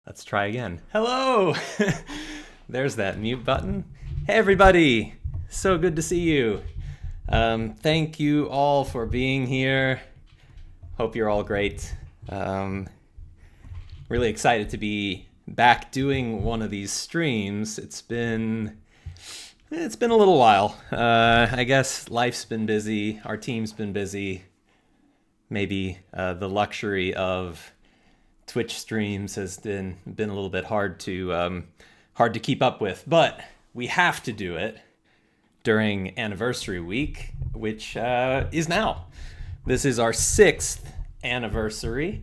Let's try again. Hello! There's that mute button. Hey, everybody! So good to see you. Thank you all for being here. Hope you're all great. Really excited to be back doing one of these streams. It's been a little while. I guess life's been busy. Our team's been busy. Maybe the luxury of Twitch streams has been a little bit hard to keep up with, but we have to do it during anniversary week, which is now. This is our 6th anniversary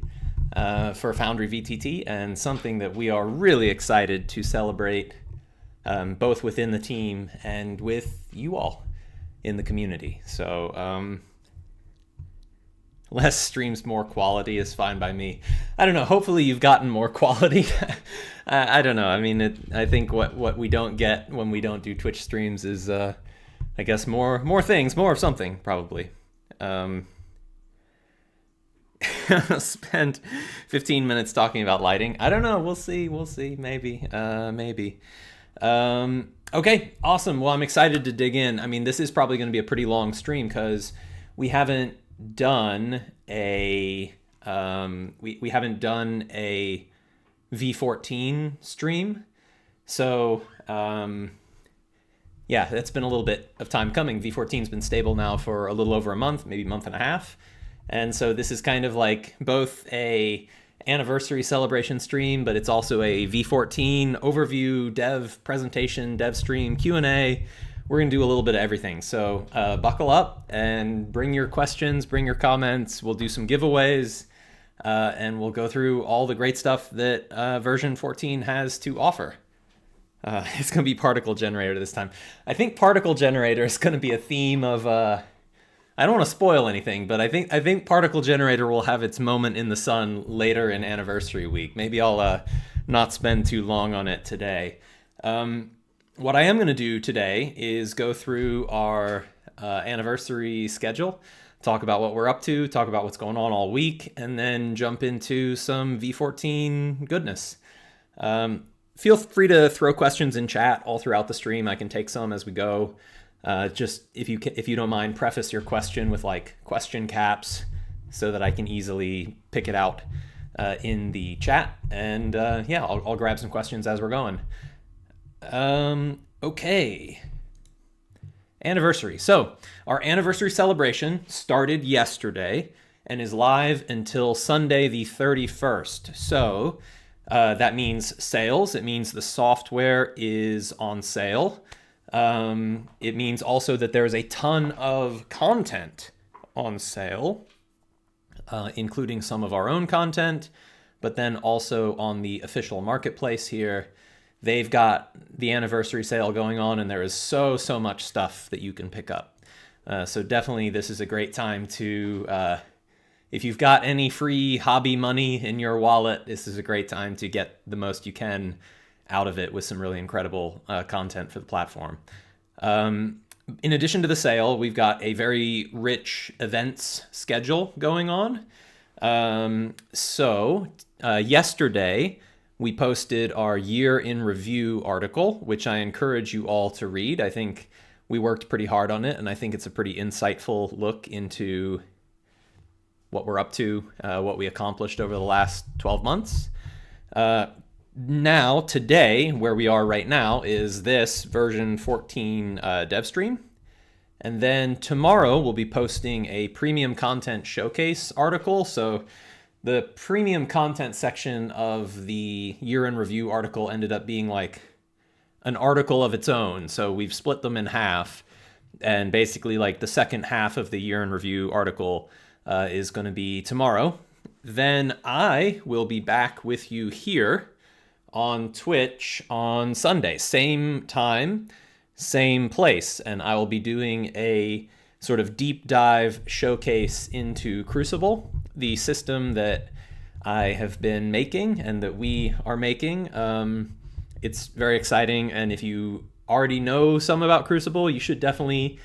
for Foundry VTT, and something that we are really excited to celebrate, both within the team and with you all in the community. So less streams, more quality is fine by me. I don't know. Hopefully you've gotten more quality. I don't know. I mean, I think what we don't get when we don't do Twitch streams is, I guess, more things, more of something, probably. Spend 15 minutes talking about lighting. I don't know. We'll see. Maybe. Okay, awesome. Well, I'm excited to dig in. I mean, this is probably going to be a pretty long stream because we haven't done a we haven't done a V14 stream, so yeah, that's been a little bit of time coming. V14's been stable now for a little over a month, maybe month and a half, and so this is kind of like both a anniversary celebration stream, but it's also a V14 overview, dev presentation, dev stream, Q&A. We're going to do a little bit of everything. So buckle up and bring your questions, bring your comments. We'll do some giveaways, and we'll go through all the great stuff that version 14 has to offer. It's going to be particle generator this time. I think particle generator is going to be a theme of, I don't want to spoil anything, but I think particle generator will have its moment in the sun later in anniversary week. Maybe I'll not spend too long on it today. What I am going to do today is go through our anniversary schedule, talk about what we're up to, talk about what's going on all week, and then jump into some V14 goodness. Feel free to throw questions in chat all throughout the stream. I can take some as we go. Just if you don't mind, preface your question with like question caps so that I can easily pick it out in the chat. And yeah, I'll grab some questions as we're going. Okay. Anniversary. So our anniversary celebration started yesterday and is live until Sunday the 31st. So that means sales. It means the software is on sale. It means also that there is a ton of content on sale, including some of our own content, but then also on the official marketplace here. They've got the anniversary sale going on, and there is so much stuff that you can pick up. So definitely this is a great time to, if you've got any free hobby money in your wallet, this is a great time to get the most you can out of it with some really incredible content for the platform. In addition to the sale, we've got a very rich events schedule going on. Yesterday, we posted our year in review article, which I encourage you all to read. I think we worked pretty hard on it, and I think it's a pretty insightful look into what we're up to, what we accomplished over the last 12 months. Now, today, where we are right now, is this version 14 dev stream. And then tomorrow, we'll be posting a premium content showcase article. So the premium content section of the year in review article ended up being like an article of its own. So we've split them in half. And basically like the second half of the year in review article is going to be tomorrow. Then I will be back with you here on Twitch on Sunday. Same time, same place. And I will be doing a sort of deep dive showcase into Crucible, the system that I have been making and that we are making. It's very exciting, and if you already know some about Crucible, you should definitely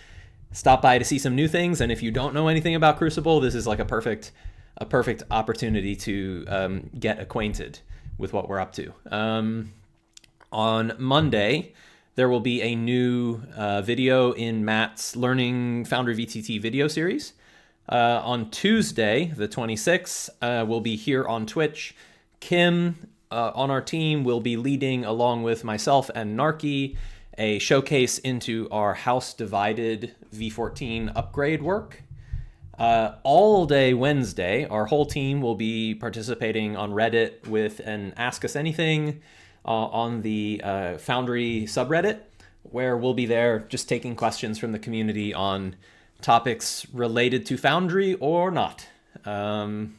stop by to see some new things. And if you don't know anything about Crucible, this is like a perfect opportunity to get acquainted what we're up to. On Monday, there will be a new video in Matt's Learning Foundry VTT video series. On Tuesday, the 26th, we'll be here on Twitch. Kim on our team will be leading, along with myself and Narky, a showcase into our house divided V14 upgrade work. All day Wednesday, our whole team will be participating on Reddit with an Ask Us Anything on the Foundry subreddit, where we'll be there just taking questions from the community on topics related to Foundry or not. And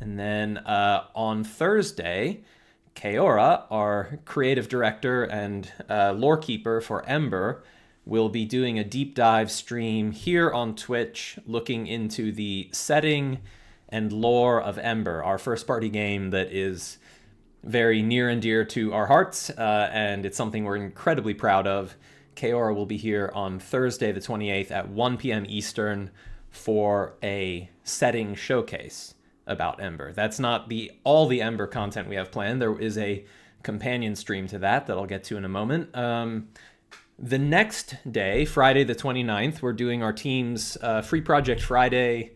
then on Thursday, Kaora, our creative director and lore keeper for Ember, will be doing a deep dive stream here on Twitch looking into the setting and lore of Ember, our first party game that is very near and dear to our hearts, and it's something we're incredibly proud of. Kaora will be here on Thursday the 28th at 1 p.m. Eastern for a setting showcase about Ember. That's not all the Ember content we have planned. There is a companion stream to that I'll get to in a moment. The next day, Friday the 29th, we're doing our team's Free Project Friday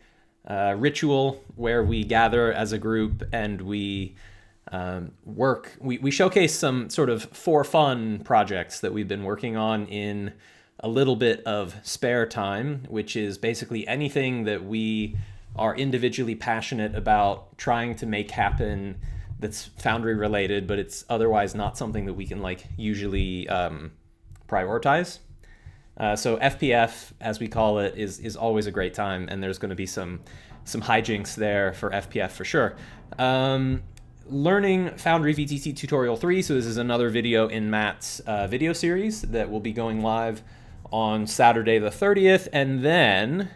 ritual, where we gather as a group and we we showcase some sort of for fun projects that we've been working on in a little bit of spare time, which is basically anything that we are individually passionate about trying to make happen that's Foundry related, but it's otherwise not something that we can usually prioritize. So FPF, as we call it, is always a great time, and there's going to be some hijinks there for FPF for sure. Learning Foundry VTT Tutorial 3, so this is another video in Matt's video series that will be going live on Saturday the 30th, and then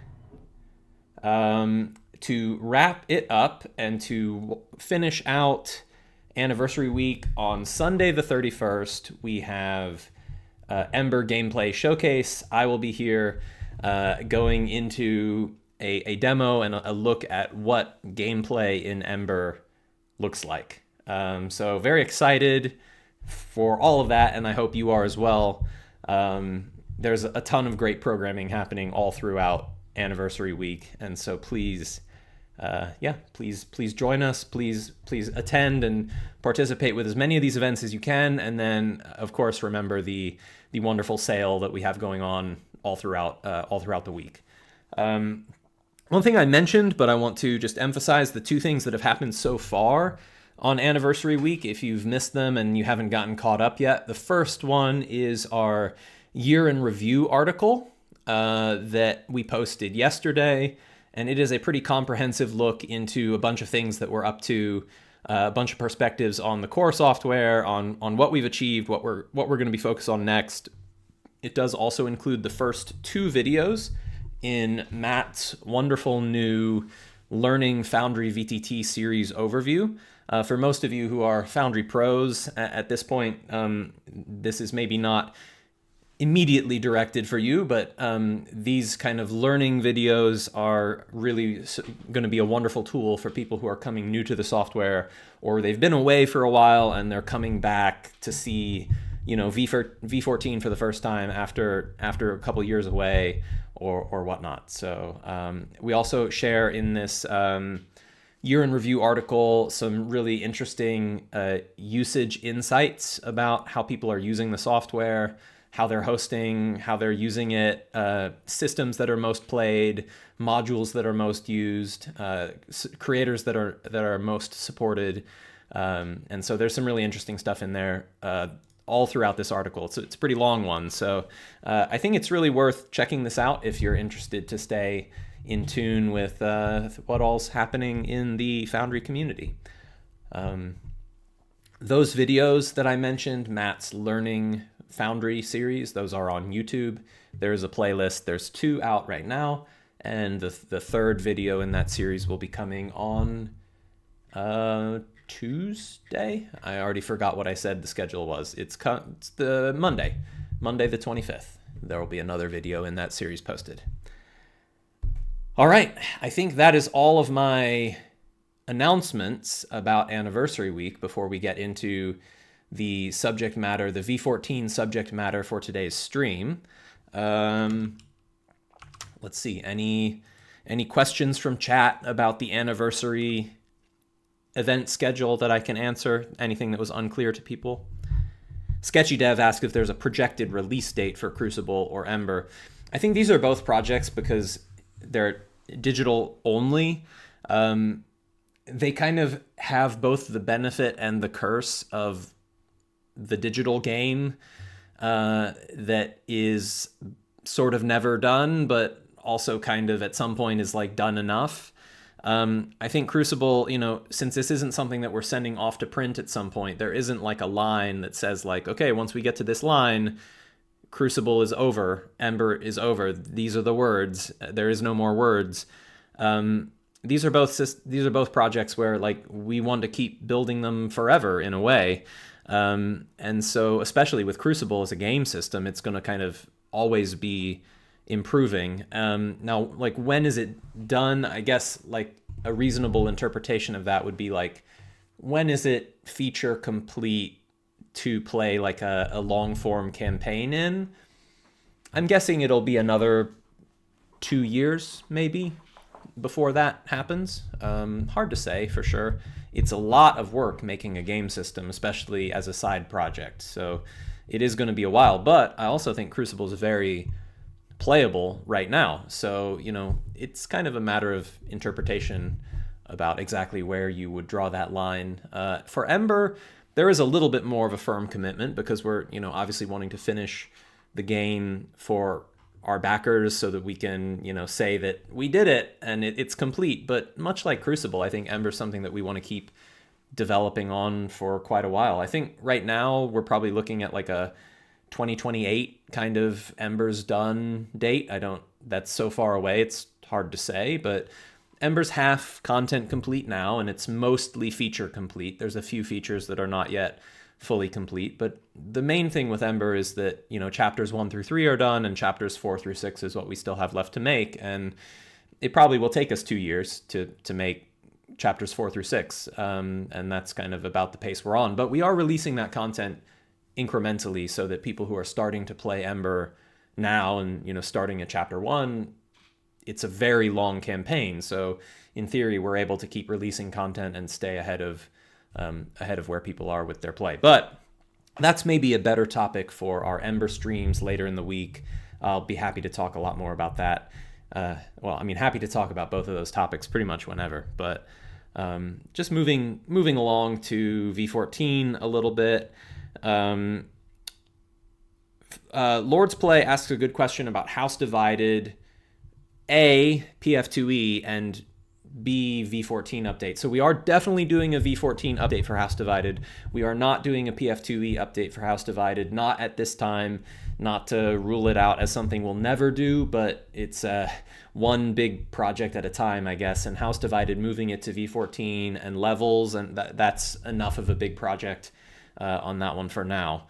to wrap it up and to finish out Anniversary Week on Sunday the 31st, we have Ember Gameplay Showcase. I will be here going into a demo and a look at what gameplay in Ember looks like. So very excited for all of that, and I hope you are as well. There's a ton of great programming happening all throughout Anniversary Week, and so please join us. Please attend and participate with as many of these events as you can, and then of course remember the wonderful sale that we have going on all throughout the week. One thing I mentioned, but I want to just emphasize the two things that have happened so far on Anniversary Week, if you've missed them and you haven't gotten caught up yet. The first one is our year in review article that we posted yesterday, and it is a pretty comprehensive look into a bunch of things that we're up to, a bunch of perspectives on the core software, on what we've achieved, what we're going to be focused on next. It does also include the first two videos in Matt's wonderful new Learning Foundry VTT series overview. For most of you who are Foundry pros at this point, this is maybe not immediately directed for you, but these kind of learning videos are really going to be a wonderful tool for people who are coming new to the software, or they've been away for a while and they're coming back to see, V14 for the first time after a couple years away, or whatnot. So we also share in this year in review article some really interesting usage insights about how people are using the software, how they're hosting, how they're using it, systems that are most played, modules that are most used, creators that are most supported. And so there's some really interesting stuff in there all throughout this article. It's a pretty long one. So I think it's really worth checking this out if you're interested to stay in tune with what all's happening in the Foundry community. Those videos that I mentioned, Matt's Learning Foundry series, those are on YouTube. There's a playlist. There's 2 out right now, and the third video in that series will be coming on Tuesday. I already forgot what I said the schedule was. It's the Monday the 25th. There will be another video in that series posted. All right, I think that is all of my announcements about Anniversary Week before we get into the subject matter, the V14 subject matter for today's stream. Let's see, any questions from chat about the anniversary event schedule that I can answer? Anything that was unclear to people? Sketchy Dev asked if there's a projected release date for Crucible or Ember. I think these are both projects because they're digital only. They kind of have both the benefit and the curse of the digital game that is sort of never done, but also kind of at some point is like done enough. I think Crucible, since this isn't something that we're sending off to print at some point, there isn't like a line that says like, okay, once we get to this line, Crucible is over, Ember is over. These are the words. There is no more words. These are both projects where like we want to keep building them forever in a way. And so especially with Crucible as a game system, it's going to kind of always be improving. Now, like, when is it done? I guess like a reasonable interpretation of that would be like, when is it feature complete to play like a long form campaign in? I'm guessing it'll be another 2 years maybe before that happens. Hard to say for sure. It's a lot of work making a game system, especially as a side project. So it is going to be a while, but I also think Crucible is very playable right now. So, it's kind of a matter of interpretation about exactly where you would draw that line. For Ember, there is a little bit more of a firm commitment because we're, obviously wanting to finish the game for our backers so that we can, say that we did it and it's complete. But much like Crucible, I think Ember's something that we want to keep developing on for quite a while. I think right now we're probably looking at like a 2028 kind of Ember's done date. That's so far away, it's hard to say, but Ember's half content complete now, and it's mostly feature complete. There's a few features that are not yet fully complete, but the main thing with Ember is that, chapters 1 through 3 are done, and chapters 4 through 6 is what we still have left to make, and it probably will take us 2 years to make chapters 4 through 6, and that's kind of about the pace we're on. But we are releasing that content incrementally so that people who are starting to play Ember now and starting at chapter 1, it's a very long campaign, so in theory we're able to keep releasing content and stay ahead of where people are with their play. But that's maybe a better topic for our Ember streams later in the week. I'll be happy to talk a lot more about that. Happy to talk about both of those topics pretty much whenever, but just moving along to V14 a little bit. Lord's Play asks a good question about House Divided, A, PF2E, and B, V14 update. So we are definitely doing a V14 update for House Divided. We are not doing a PF2E update for House Divided, not at this time, not to rule it out as something we'll never do, but it's one big project at a time, I guess. And House Divided, moving it to V14 and levels, and that's enough of a big project on that one for now.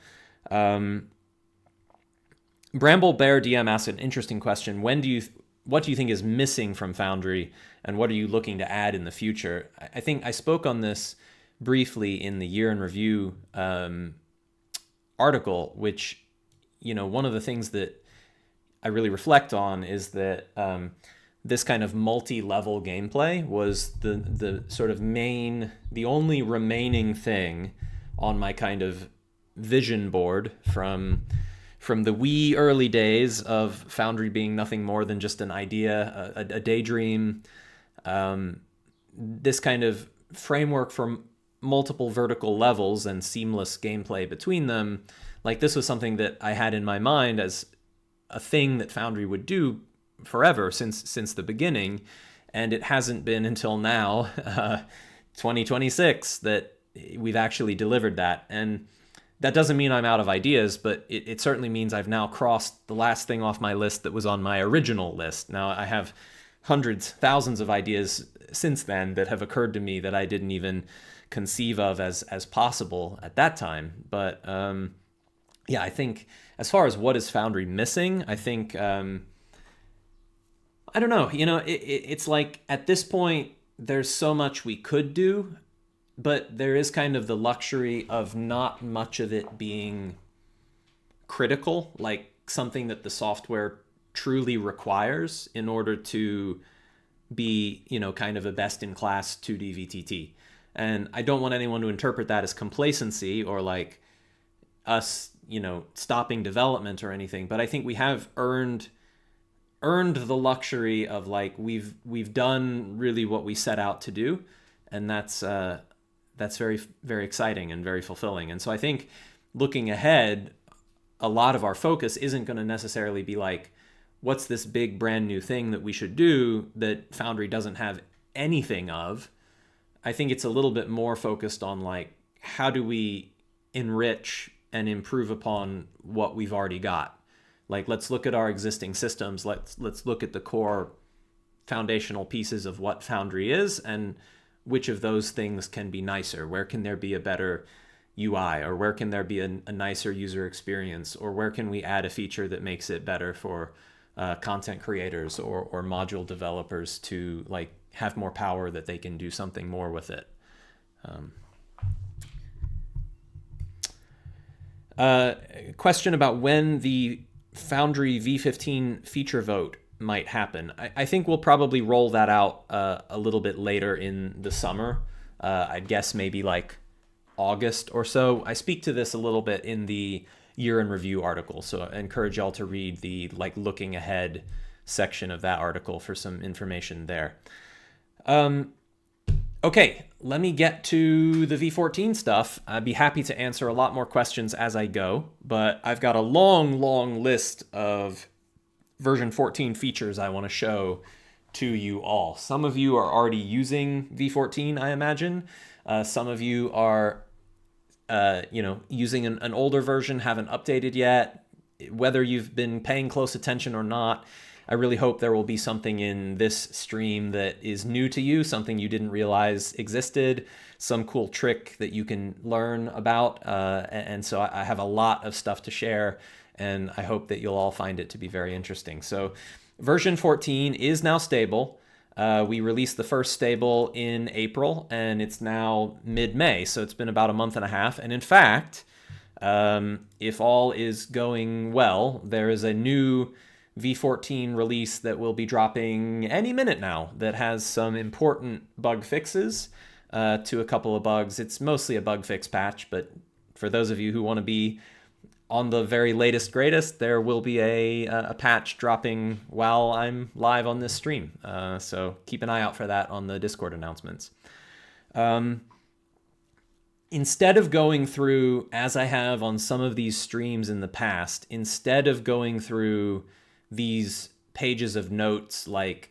Bramble Bear DM asked an interesting question. What do you think is missing from Foundry, and what are you looking to add in the future? I think I spoke on this briefly in the Year in Review article, which, one of the things that I really reflect on is that this kind of multi-level gameplay was the sort of the only remaining thing on my kind of vision board from the wee early days of Foundry being nothing more than just an idea, a daydream. This kind of framework for multiple vertical levels and seamless gameplay between them, like this was something that I had in my mind as a thing that Foundry would do forever since the beginning, and it hasn't been until now, 2026, that we've actually delivered that. And that doesn't mean I'm out of ideas, but it certainly means I've now crossed the last thing off my list that was on my original list. Now I have hundreds, thousands of ideas since then that have occurred to me that I didn't even conceive of as possible at that time. But I think as far as what is Foundry missing, I think, I don't know, it's like at this point, there's so much we could do, but there is kind of the luxury of not much of it being critical, like something that the software truly requires in order to be, kind of a best-in-class 2D VTT. And I don't want anyone to interpret that as complacency or like us, stopping development or anything. But I think we have earned the luxury of like we've done really what we set out to do, and that's very, very exciting and very fulfilling. And so I think looking ahead, a lot of our focus isn't going to necessarily be like, what's this big brand new thing that we should do that Foundry doesn't have anything of? I think it's a little bit more focused on like, how do we enrich and improve upon what we've already got? Like, let's look at our existing systems. Let's look at the core foundational pieces of what Foundry is and which of those things can be nicer. Where can there be a better UI, or where can there be a nicer user experience, or where can we add a feature that makes it better for content creators or module developers to like have more power that they can do something more with it. Question about when the Foundry V15 feature vote might happen. I think we'll probably roll that out a little bit later in the summer. I'd guess maybe like August or so. I speak to this a little bit in the year in review article, so I encourage y'all to read the like looking ahead section of that article for some information there. Okay, let me get to the V14 stuff. I'd be happy to answer a lot more questions as I go, but I've got a long list of version 14 features I want to show to you all. Some of you are already using V14, I imagine. Some of you are using an older version, haven't updated yet. Whether you've been paying close attention or not, I really hope there will be something in this stream that is new to you, something you didn't realize existed, some cool trick that you can learn about. And so I have a lot of stuff to share, and I hope that you'll all find it to be very interesting. So version 14 is now stable. We released the first stable in April, and it's now mid-May, so it's been about a month and a half. And in fact, if all is going well, there is a new V14 release that will be dropping any minute now that has some important bug fixes to a couple of bugs. It's mostly a bug fix patch, but for those of you who want to be on the very latest greatest, there will be a patch dropping while I'm live on this stream. So keep an eye out for that on the Discord announcements. Instead of going through, as I have on some of these streams in the past, instead of going through these pages of notes like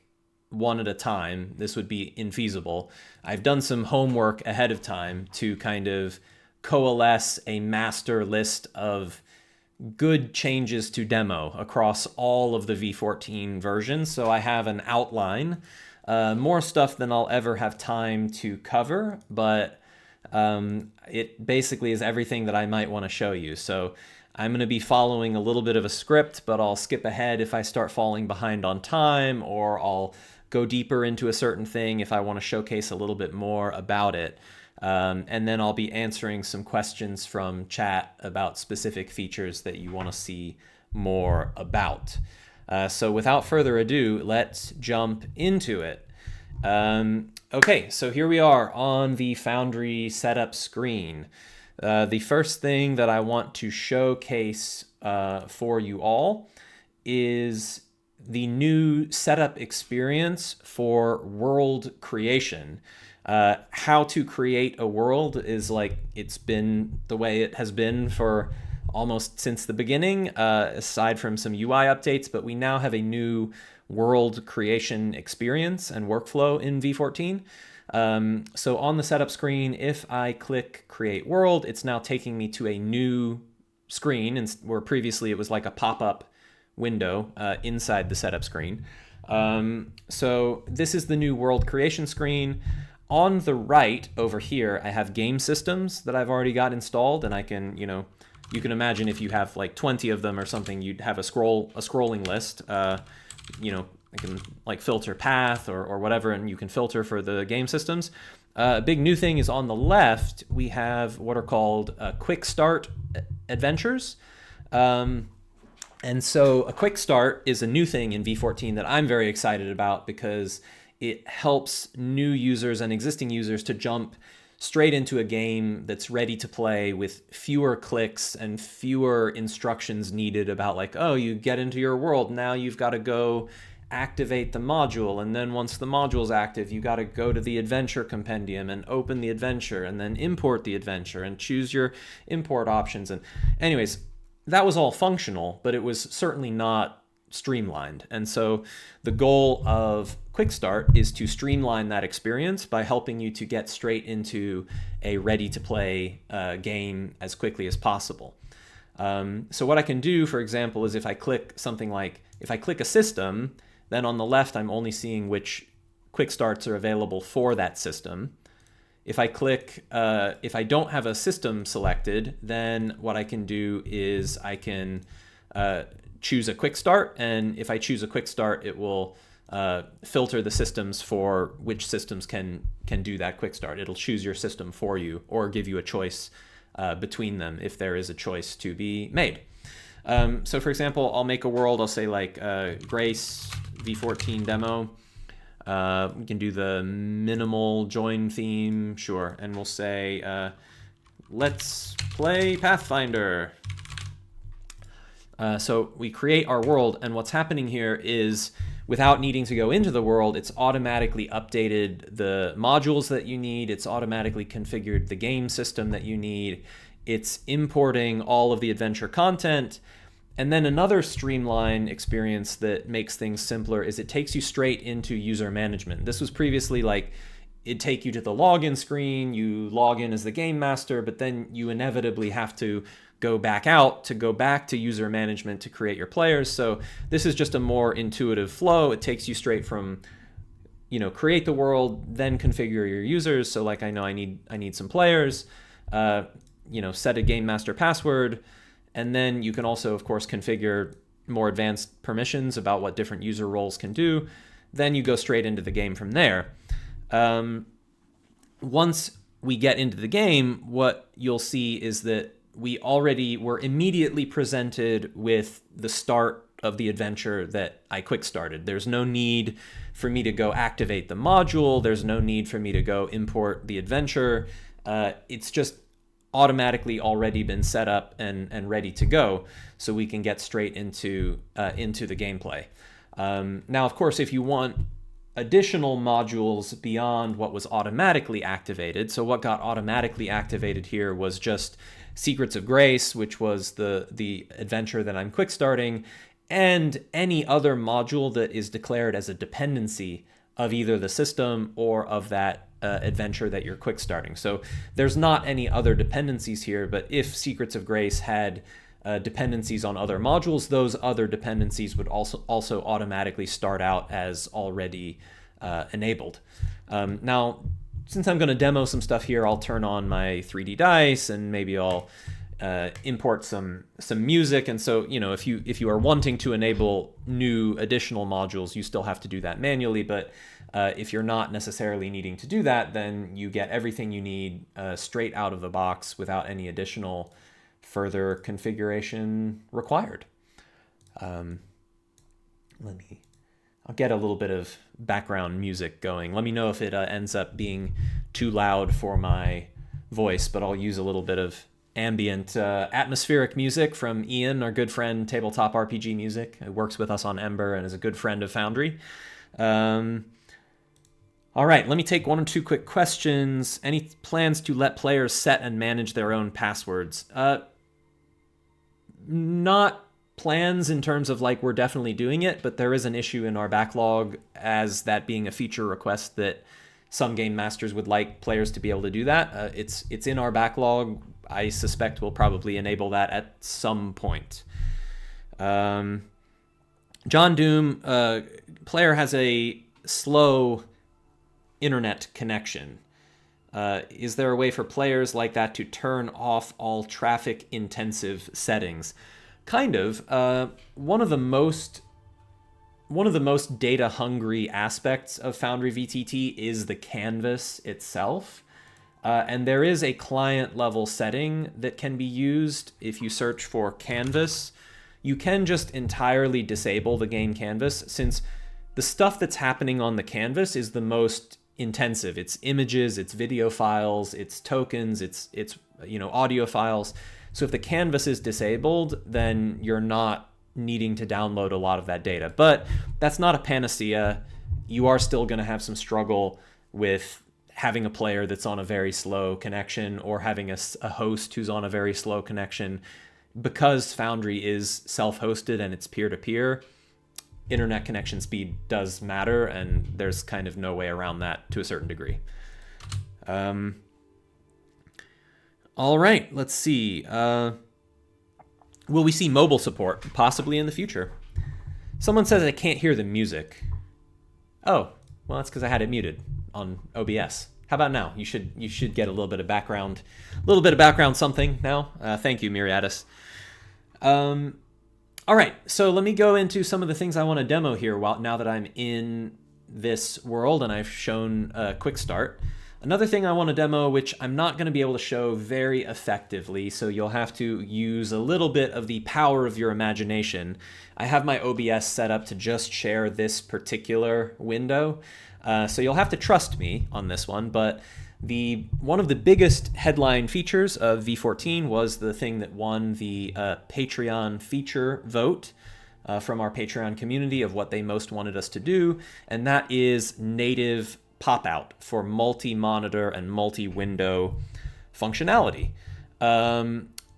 one at a time, this would be infeasible. I've done some homework ahead of time to kind of coalesce a master list of good changes to demo across all of the V14 versions. So I have an outline, more stuff than I'll ever have time to cover, but it basically is everything that I might want to show you. So I'm going to be following a little bit of a script, but I'll skip ahead if I start falling behind on time, or I'll go deeper into a certain thing if I want to showcase a little bit more about it. And then I'll be answering some questions from chat about specific features that you want to see more about. So without further ado, let's jump into it. Okay, so here we are on the Foundry setup screen. The first thing that I want to showcase for you all is the new setup experience for world creation. How to create a world is like it's been the way it has been for almost since the beginning, aside from some UI updates, but we now have a new world creation experience and workflow in V14. So on the setup screen, if I click create world, it's now taking me to a new screen, and where previously it was like a pop-up window inside the setup screen. So this is the new world creation screen. On the right over here, I have game systems that I've already got installed, and I can, you can imagine if you have like 20 of them or something, you'd have a scrolling list. I can like filter path or whatever, and you can filter for the game systems. A big new thing is on the left, we have what are called quick start adventures. And so a quick start is a new thing in V14 that I'm very excited about because it helps new users and existing users to jump straight into a game that's ready to play with fewer clicks and fewer instructions needed about like, oh, you get into your world, now you've got to go activate the module, and then once the module's active, you got to go to the adventure compendium and open the adventure and then import the adventure and choose your import options. And anyways, that was all functional, but it was certainly not streamlined. And so the goal of Quick Start is to streamline that experience by helping you to get straight into a ready-to-play game as quickly as possible. So what I can do, for example, is if I click something like, if I click a system, then on the left I'm only seeing which Quick Starts are available for that system. If I click, if I don't have a system selected, then what I can do is I can choose a quick start, and if I choose a quick start, it will filter the systems for which systems can do that quick start. It'll choose your system for you or give you a choice between them if there is a choice to be made. So for example, I'll make a world, I'll say like Grace V14 demo. We can do the minimal join theme, sure, and we'll say, let's play Pathfinder. So we create our world, and what's happening here is, without needing to go into the world, it's automatically updated the modules that you need, it's automatically configured the game system that you need, it's importing all of the adventure content. And then another streamline experience that makes things simpler is it takes you straight into user management. This was previously like, it'd take you to the login screen, you log in as the game master, but then you inevitably have to go back out to go back to user management to create your players. So this is just a more intuitive flow. It takes you straight from, create the world, then configure your users. So like I know I need some players, set a game master password. And then you can also, of course, configure more advanced permissions about what different user roles can do. Then you go straight into the game from there. Once we get into the game, what you'll see is that we already were immediately presented with the start of the adventure that I quick started. There's no need for me to go activate the module. There's no need for me to go import the adventure. It's just automatically already been set up and ready to go, so we can get straight into the gameplay. Now, of course, if you want additional modules beyond what was automatically activated, so what got automatically activated here was just Secrets of Grace, which was the adventure that I'm quick starting, and any other module that is declared as a dependency of either the system or of that adventure that you're quick starting. So there's not any other dependencies here, but if Secrets of Grace had dependencies on other modules, those other dependencies would also automatically start out as already enabled. Now, since I'm going to demo some stuff here, I'll turn on my 3D dice and maybe I'll import some music. And so, if you are wanting to enable new additional modules, you still have to do that manually. But if you're not necessarily needing to do that, then you get everything you need straight out of the box without any additional further configuration required. I'll get a little bit of background music going. Let me know if it ends up being too loud for my voice, but I'll use a little bit of ambient atmospheric music from Ian, our good friend, Tabletop RPG Music, who works with us on Ember and is a good friend of Foundry. All right, let me take one or two quick questions. Any plans to let players set and manage their own passwords? Not plans in terms of like we're definitely doing it, but there is an issue in our backlog as that being a feature request that some game masters would like players to be able to do that. It's in our backlog. I suspect we'll probably enable that at some point. John Doom, player has a slow internet connection. Is there a way for players like that to turn off all traffic intensive settings? Kind of. One of the most one of the most data hungry aspects of Foundry VTT is the canvas itself. And there is a client level setting that can be used if you search for canvas. You can just entirely disable the game canvas, since the stuff that's happening on the canvas is the most intensive. It's images, it's video files, it's tokens, it's audio files. So if the canvas is disabled, then you're not needing to download a lot of that data. But that's not a panacea. You are still going to have some struggle with having a player that's on a very slow connection, or having a host who's on a very slow connection. Because Foundry is self-hosted and it's peer-to-peer, internet connection speed does matter, and there's kind of no way around that to a certain degree. All right, let's see. Will we see mobile support? Possibly in the future. Someone says I can't hear the music. Oh, well, that's because I had it muted on OBS. How about now? You should get a little bit of background something now. Thank you, Myriadis. All right, so let me go into some of the things I want to demo here now that I'm in this world and I've shown a quick start. Another thing I want to demo, which I'm not going to be able to show very effectively, so you'll have to use a little bit of the power of your imagination. I have my OBS set up to just share this particular window, so you'll have to trust me on this one, but one of the biggest headline features of V14 was the thing that won the Patreon feature vote from our Patreon community of what they most wanted us to do, and that is native pop-out for multi-monitor and multi-window functionality.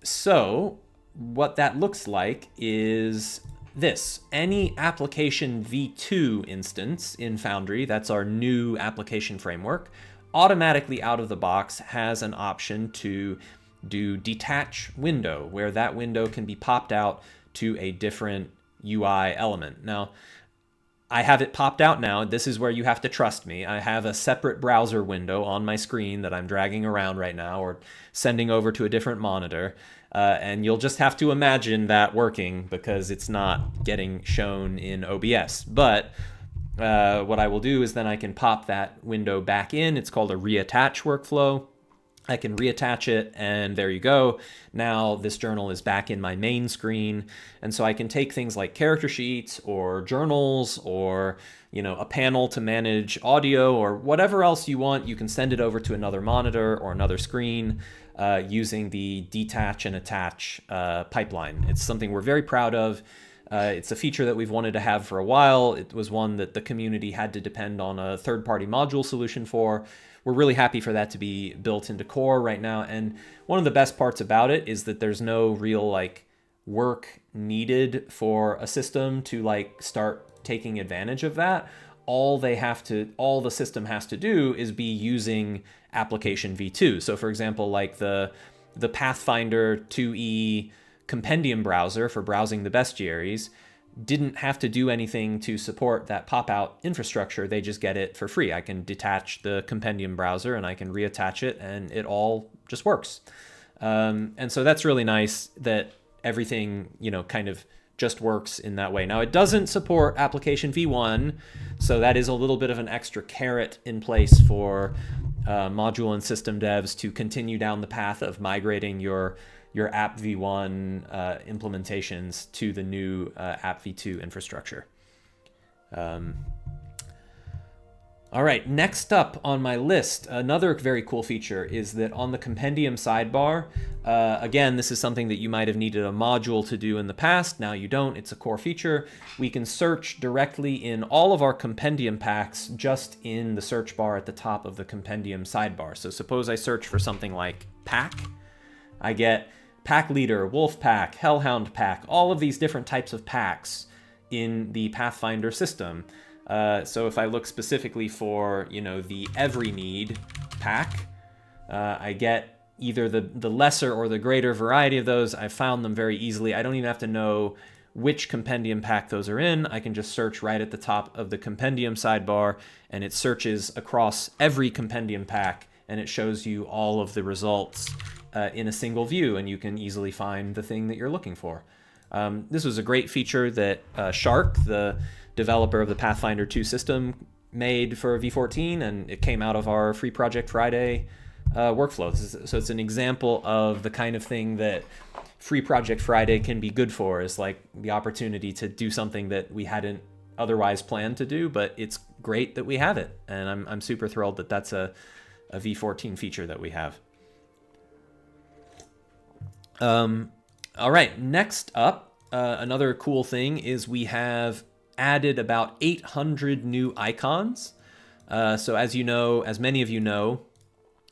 So what that looks like is this. Any application v2 instance in Foundry, that's our new application framework, automatically out of the box has an option to do detach window, where that window can be popped out to a different UI element. Now, I have it popped out now. This is where you have to trust me. I have a separate browser window on my screen that I'm dragging around right now or sending over to a different monitor. And you'll just have to imagine that working because it's not getting shown in OBS. But what I will do is then I can pop that window back in. It's called a reattach workflow. I can reattach it, and there you go. Now this journal is back in my main screen, and so I can take things like character sheets or journals or a panel to manage audio or whatever else you want. You can send it over to another monitor or another screen using the detach and attach pipeline. It's something we're very proud of. It's a feature that we've wanted to have for a while. It was one that the community had to depend on a third-party module solution for. We're really happy for that to be built into core right now. And one of the best parts about it is that there's no real work needed for a system to start taking advantage of that. All the system has to do is be using application v2. So for example, the Pathfinder 2E compendium browser for browsing the bestiaries didn't have to do anything to support that pop-out infrastructure. They just get it for free. I can detach the compendium browser and I can reattach it, and it all just works. And so that's really nice that everything, kind of just works in that way. Now, it doesn't support application v1, so that is a little bit of an extra carrot in place for module and system devs to continue down the path of migrating your app v1 implementations to the new app v2 infrastructure. All right, next up on my list, another very cool feature is that on the compendium sidebar, again, this is something that you might have needed a module to do in the past. Now you don't. It's a core feature. We can search directly in all of our compendium packs just in the search bar at the top of the compendium sidebar. So suppose I search for something like pack. I get pack leader, wolf pack, hellhound pack, all of these different types of packs in the Pathfinder system. So if I look specifically for, the every need pack, I get either the lesser or the greater variety of those. I found them very easily. I don't even have to know which compendium pack those are in. I can just search right at the top of the compendium sidebar, and it searches across every compendium pack, and it shows you all of the results in a single view, and you can easily find the thing that you're looking for. This was a great feature that Shark, the developer of the Pathfinder 2 system, made for V14, and it came out of our Free Project Friday workflow. So it's an example of the kind of thing that Free Project Friday can be good for, is like the opportunity to do something that we hadn't otherwise planned to do, but it's great that we have it, and I'm super thrilled that that's a V14 feature that we have. All right, next up, another cool thing is we have added about 800 new icons. So as you know, as many of you know,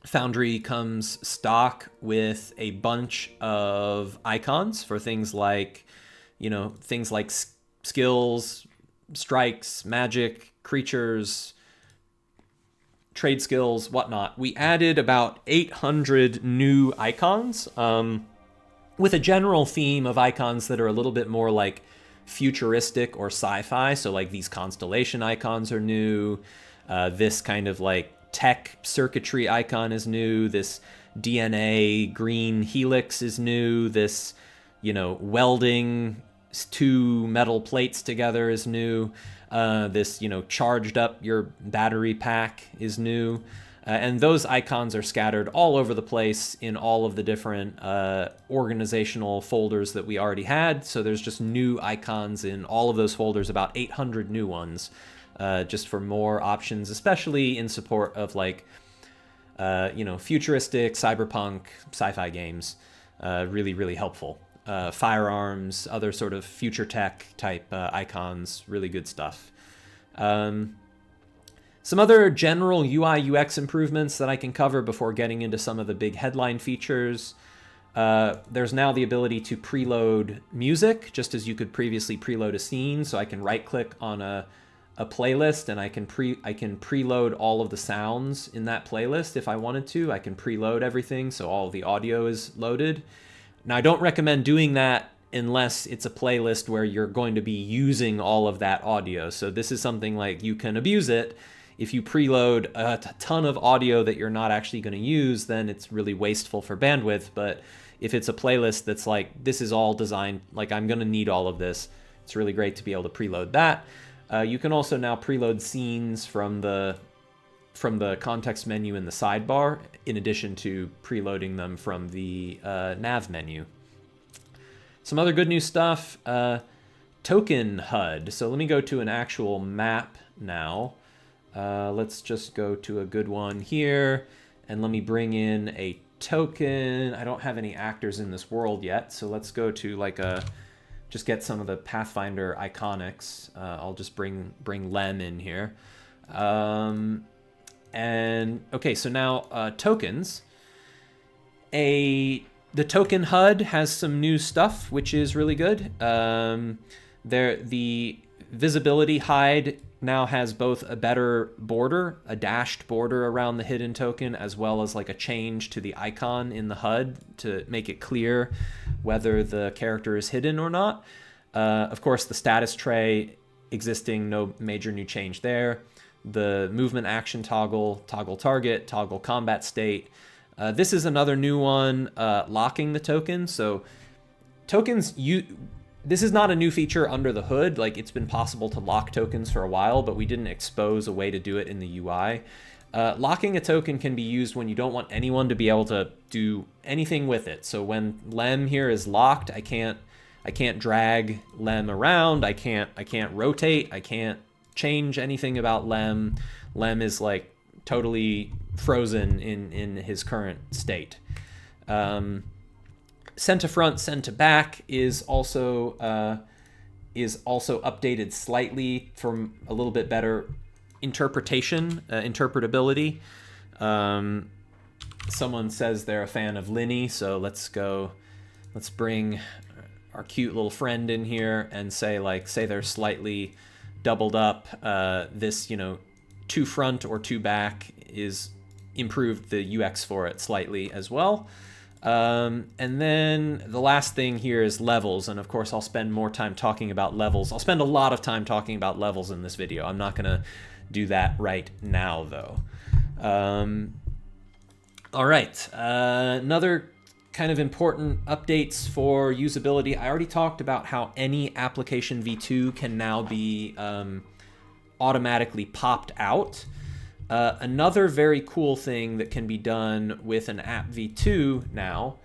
Foundry comes stock with a bunch of icons for things like, skills, strikes, magic, creatures, trade skills, whatnot. We added about 800 new icons, with a general theme of icons that are a little bit more like futuristic or sci-fi. So like these constellation icons are new. This kind of like tech circuitry icon is new. This DNA green helix is new. This, welding two metal plates together is new. This, charged up your battery pack is new. And those icons are scattered all over the place in all of the different organizational folders that we already had. So there's just new icons in all of those folders, about 800 new ones, just for more options, especially in support of like, futuristic, cyberpunk, sci-fi games. Really, really helpful. Firearms, other sort of future tech type icons, really good stuff. Some other general UI UX improvements that I can cover before getting into some of the big headline features. There's now the ability to preload music, just as you could previously preload a scene. So I can right-click on a playlist, and I can preload all of the sounds in that playlist if I wanted to. I can preload everything, so all of the audio is loaded. Now, I don't recommend doing that unless it's a playlist where you're going to be using all of that audio. So this is something like you can abuse it. If you preload a ton of audio that you're not actually going to use, then it's really wasteful for bandwidth. But if it's a playlist that's like, this is all designed, like I'm going to need all of this, it's really great to be able to preload that. You can also now preload scenes from the context menu in the sidebar, in addition to preloading them from the nav menu. Some other good new stuff, token HUD. So let me go to an actual map now. Let's just go to a good one here, and let me bring in a token. I don't have any actors in this world yet, so let's go to like just get some of the Pathfinder iconics. I'll just bring Lem in here. And okay, so now tokens. The token HUD has some new stuff, which is really good. The visibility hide now has both a better border, a dashed border around the hidden token, as well as like a change to the icon in the HUD to make it clear whether the character is hidden or not. Of course, the status tray existing, no major new change there. The movement action toggle, toggle target, toggle combat state. This is another new one, locking the token. So tokens, this is not a new feature under the hood. Like, it's been possible to lock tokens for a while, but we didn't expose a way to do it in the UI. Locking a token can be used when you don't want anyone to be able to do anything with it. So when Lem here is locked, I can't drag Lem around. I can't rotate. I can't change anything about Lem. Lem is like totally frozen in his current state. Send to front, send to back is also updated slightly for a little bit better interpretability. Someone says they're a fan of Linny, so let's bring our cute little friend in here and say they're slightly doubled up. This, to front or to back is improved the UX for it slightly as well. And then the last thing here is levels, and of course I'll spend more time talking about levels. I'll spend a lot of time talking about levels in this video. I'm not gonna do that right now though. All right, another kind of important updates for usability. I already talked about how any application v2 can now be automatically popped out. Another very cool thing that can be done with an app v2 now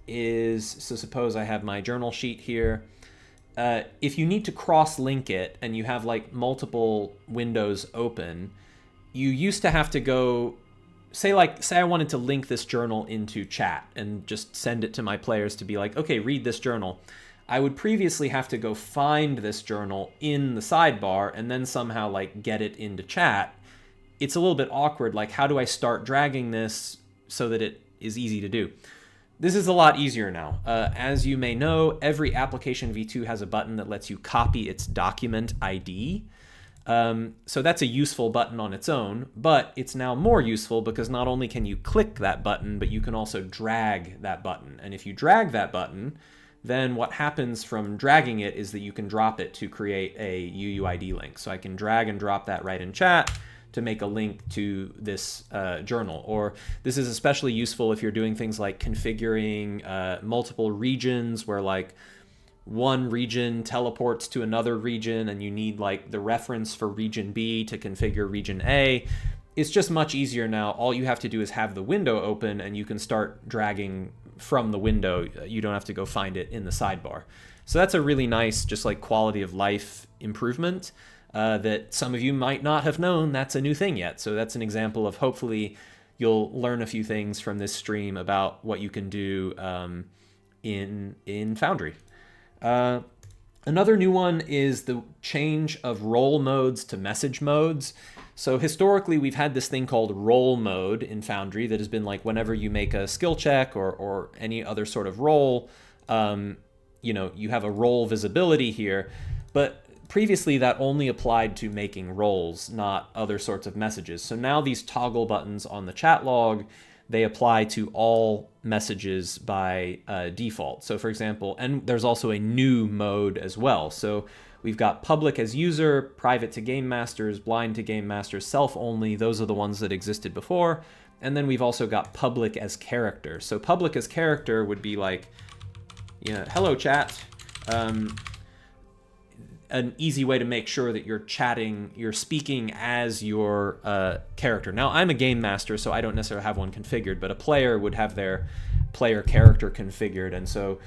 is, so suppose I have my journal sheet here. If you need to cross-link it and you have like multiple windows open, you used to have to go, say I wanted to link this journal into chat and just send it to my players to be like, okay, read this journal. I would previously have to go find this journal in the sidebar and then somehow like get it into chat. It's a little bit awkward. Like, how do I start dragging this so that it is easy to do? This is a lot easier now. As you may know, every application v2 has a button that lets you copy its document ID. So that's a useful button on its own, but it's now more useful because not only can you click that button, but you can also drag that button. And if you drag that button, then what happens from dragging it is that you can drop it to create a UUID link. So I can drag and drop that right in chat to make a link to this journal. Or this is especially useful if you're doing things like configuring multiple regions where like one region teleports to another region and you need like the reference for region B to configure region A. It's just much easier now. All you have to do is have the window open and you can start dragging from the window. You don't have to go find it in the sidebar. So that's a really nice, just like quality of life improvement that some of you might not have known that's a new thing yet. So that's an example of, hopefully you'll learn a few things from this stream about what you can do in Foundry. Another new one is the change of role modes to message modes. So historically, we've had this thing called role mode in Foundry that has been like whenever you make a skill check or any other sort of role, you have a role visibility here. But previously, that only applied to making roles, not other sorts of messages. So now these toggle buttons on the chat log, they apply to all messages by default. So for example, and there's also a new mode as well. So we've got public as user, private to game masters, blind to game masters, self only. Those are the ones that existed before. And then we've also got public as character. So public as character would be like, hello chat. An easy way to make sure that you're speaking as your character. Now, I'm a game master, so I don't necessarily have one configured, but a player would have their player character configured. And so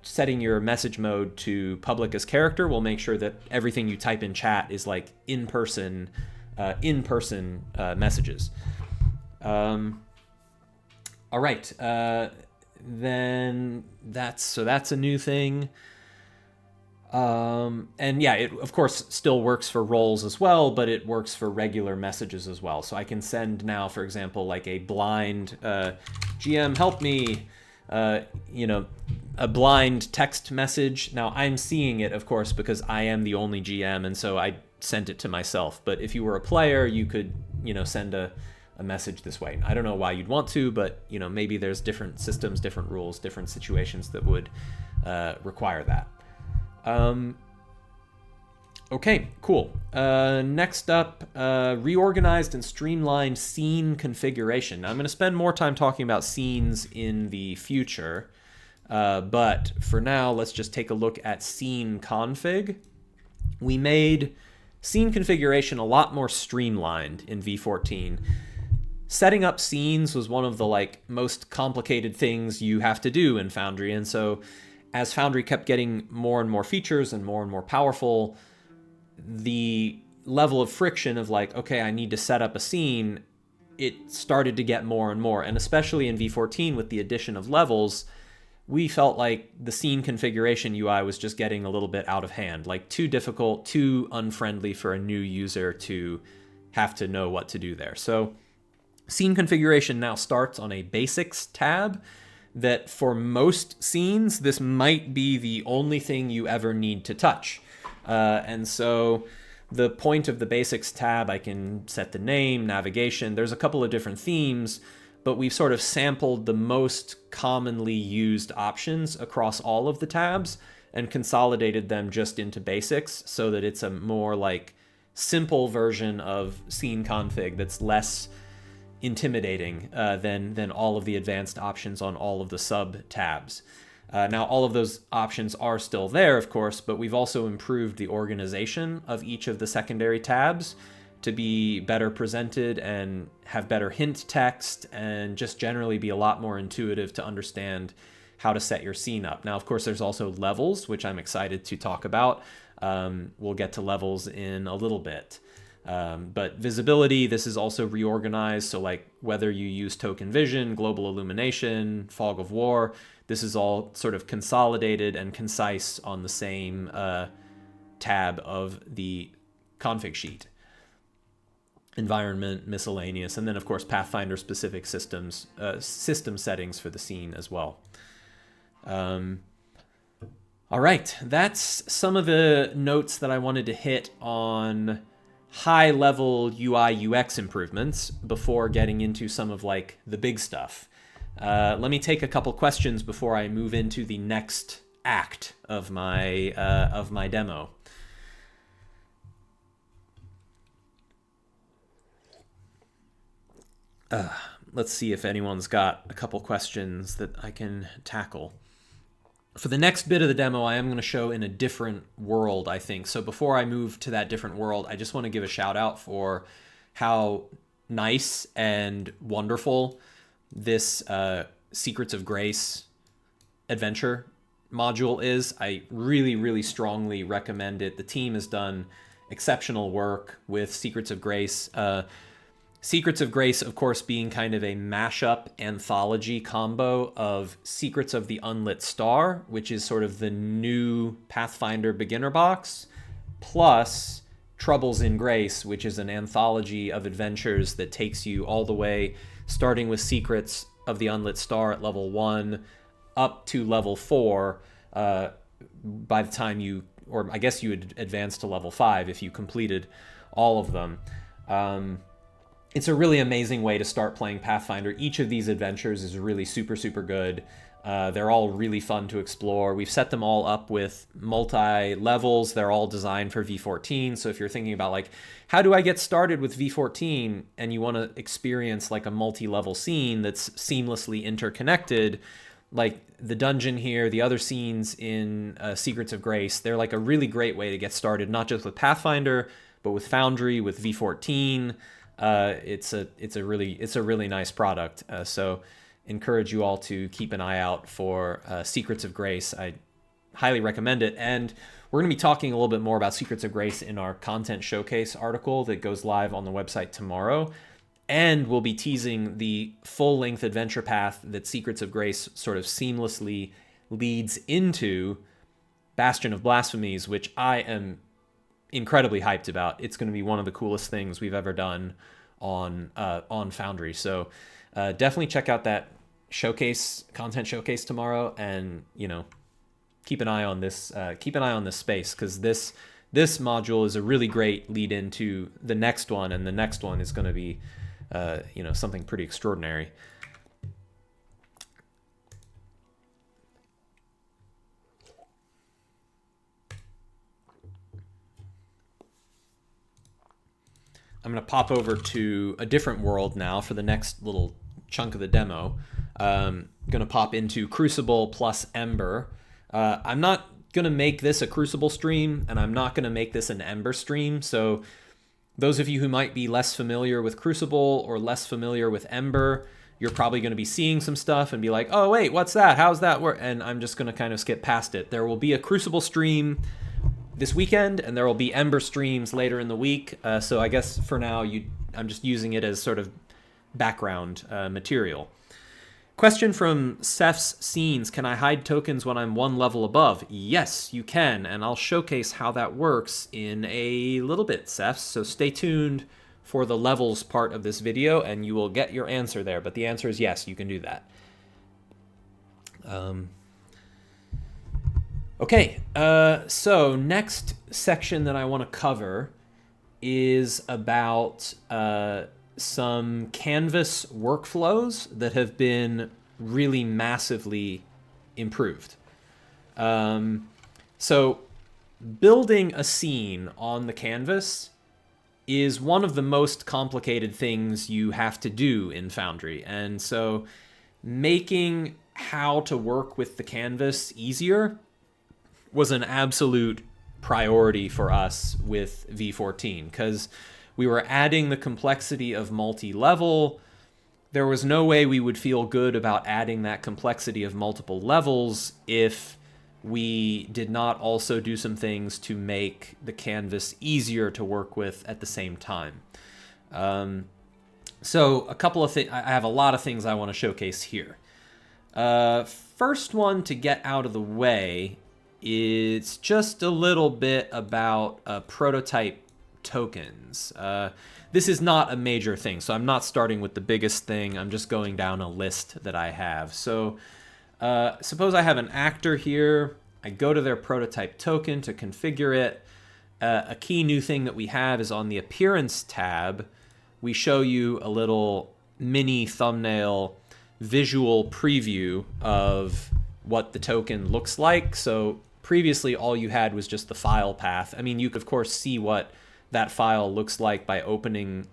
setting your message mode to public as character will make sure that everything you type in chat is like in-person messages. All right. Then that's a new thing. And yeah, it of course still works for roles as well, but it works for regular messages as well. So I can send now, for example, like a blind GM help me, a blind text message. Now I'm seeing it, of course, because I am the only GM, and so I sent it to myself. But if you were a player, you could, send a message this way. I don't know why you'd want to, but maybe there's different systems, different rules, different situations that would require that. Okay, cool. Next up, reorganized and streamlined scene configuration. Now, I'm going to spend more time talking about scenes in the future, but for now, let's just take a look at scene config. We made scene configuration a lot more streamlined in V14. Setting up scenes was one of the most complicated things you have to do in Foundry, and so as Foundry kept getting more and more features and more powerful, the level of friction of okay, I need to set up a scene, it started to get more and more. And especially in V14 with the addition of levels, we felt like the scene configuration UI was just getting a little bit out of hand, too difficult, too unfriendly for a new user to have to know what to do there. So scene configuration now starts on a basics tab. That for most scenes, this might be the only thing you ever need to touch. And so the point of the basics tab, I can set the name, navigation. There's a couple of different themes, but we've sort of sampled the most commonly used options across all of the tabs and consolidated them just into basics so that it's a more simple version of scene config that's less intimidating than all of the advanced options on all of the sub tabs. Now, all of those options are still there, of course, but we've also improved the organization of each of the secondary tabs to be better presented and have better hint text and just generally be a lot more intuitive to understand how to set your scene up. Now, of course, there's also levels, which I'm excited to talk about. We'll get to levels in a little bit. But visibility, this is also reorganized. So like whether you use token vision, global illumination, fog of war, this is all sort of consolidated and concise on the same tab of the config sheet. Environment, miscellaneous, and then of course Pathfinder specific systems, system settings for the scene as well. All right, that's some of the notes that I wanted to hit on high level UI UX improvements before getting into some of like the big stuff. Let me take a couple questions before I move into the next act of my demo. Let's see if anyone's got a couple questions that I can tackle. For the next bit of the demo, I am going to show in a different world, I think. So before I move to that different world, I just want to give a shout out for how nice and wonderful this Secrets of Grace adventure module is. I really, really strongly recommend it. The team has done exceptional work with Secrets of Grace. Secrets of Grace, of course, being kind of a mashup anthology combo of Secrets of the Unlit Star, which is sort of the new Pathfinder beginner box, plus Troubles in Grace, which is an anthology of adventures that takes you all the way, starting with Secrets of the Unlit Star at level 1 up to level 4 by the time you, or I guess you would advance to level 5 if you completed all of them. It's a really amazing way to start playing Pathfinder. Each of these adventures is really super, super good. They're all really fun to explore. We've set them all up with multi-levels. They're all designed for V14. So if you're thinking about like, how do I get started with V14 and you want to experience like a multi-level scene that's seamlessly interconnected, like the dungeon here, the other scenes in Secrets of Grace, they're like a really great way to get started, not just with Pathfinder, but with Foundry, with V14. It's a really nice product. So encourage you all to keep an eye out for Secrets of Grace. I highly recommend it. And we're going to be talking a little bit more about Secrets of Grace in our content showcase article that goes live on the website tomorrow. And we'll be teasing the full-length adventure path that Secrets of Grace sort of seamlessly leads into Bastion of Blasphemies, which I am incredibly hyped about. It's going to be one of the coolest things we've ever done on Foundry. So definitely check out that content showcase tomorrow, and keep an eye on this space, because this module is a really great lead into the next one, and the next one is going to be something pretty extraordinary. I'm going to pop over to a different world now for the next little chunk of the demo. I'm going to pop into Crucible plus Ember. I'm not going to make this a Crucible stream, and I'm not going to make this an Ember stream. So those of you who might be less familiar with Crucible or less familiar with Ember, you're probably going to be seeing some stuff and be like, oh, wait, what's that? How's that work? And I'm just going to kind of skip past it. There will be a Crucible stream this weekend, and there will be Ember streams later in the week. So I guess for now, I'm just using it as sort of background material. Question from Ceph's Scenes: can I hide tokens when I'm one level above? Yes, you can, and I'll showcase how that works in a little bit, Ceph. So stay tuned for the levels part of this video, and you will get your answer there. But the answer is yes, you can do that. Okay, so next section that I want to cover is about some Canvas workflows that have been really massively improved. So building a scene on the canvas is one of the most complicated things you have to do in Foundry. And so making how to work with the canvas easier was an absolute priority for us with V14, because we were adding the complexity of multi-level. There was no way we would feel good about adding that complexity of multiple levels if we did not also do some things to make the canvas easier to work with at the same time. So a couple of things, I have a lot of things I want to showcase here. First one to get out of the way, it's just a little bit about prototype tokens. This is not a major thing, so I'm not starting with the biggest thing. I'm just going down a list that I have. So suppose I have an actor here. I go to their prototype token to configure it. A key new thing that we have is on the Appearance tab, we show you a little mini thumbnail visual preview of what the token looks like. So previously, all you had was just the file path. I mean, you could, of course, see what that file looks like by opening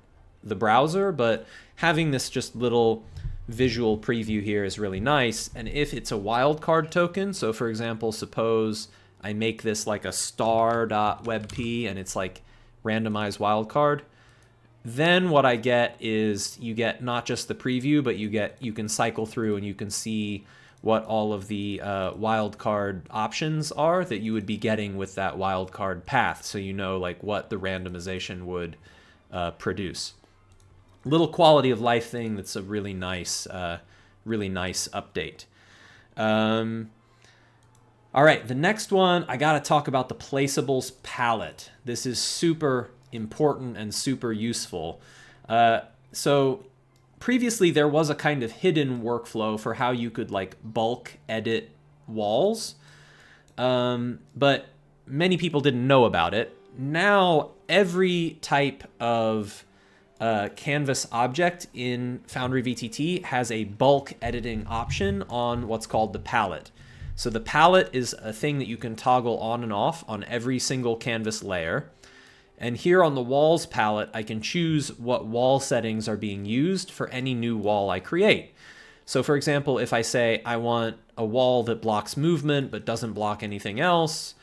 the browser, but having this just little visual preview here is really nice. And if it's a wildcard token, so for example, suppose I make this like a star.webp and it's like randomized wildcard, then what I get is you get not just the preview, but you can cycle through and you can see what all of the wildcard options are that you would be getting with that wildcard path, so you know like what the randomization would produce. Little quality of life thing that's a really nice update. All right, the next one, I got to talk about the Placeables palette. This is super important and super useful. So previously there was a kind of hidden workflow for how you could like bulk edit walls, but many people didn't know about it. Now every type of canvas object in Foundry VTT has a bulk editing option on what's called the palette. So the palette is a thing that you can toggle on and off on every single canvas layer. And here on the walls palette, I can choose what wall settings are being used for any new wall I create. So for example, if I say I want a wall that blocks movement but doesn't block anything else,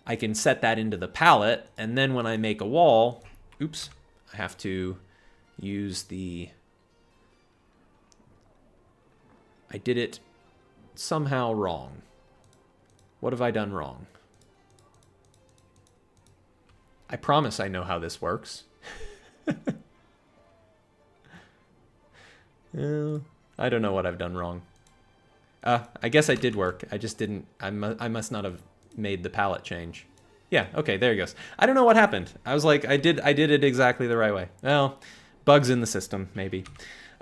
I can set that into the palette. And then when I make a wall, oops, I have to use the, I did it somehow wrong. What have I done wrong? I promise I know how this works. I don't know what I've done wrong. I guess I did work. I just didn't, I must not have made the palette change. Yeah, okay, there it goes. I don't know what happened. I was like, I did it exactly the right way. Well, bugs in the system, maybe.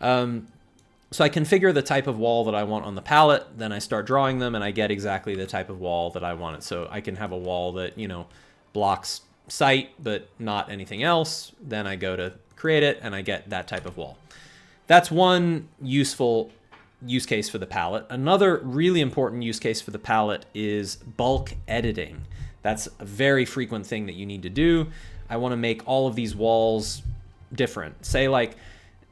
So I configure the type of wall that I want on the palette, then I start drawing them, and I get exactly the type of wall that I want it. So I can have a wall that, you know, blocks sight, but not anything else. Then I go to create it, and I get that type of wall. That's one useful use case for the palette. Another really important use case for the palette is bulk editing. That's a very frequent thing that you need to do. I want to make all of these walls different. Say like,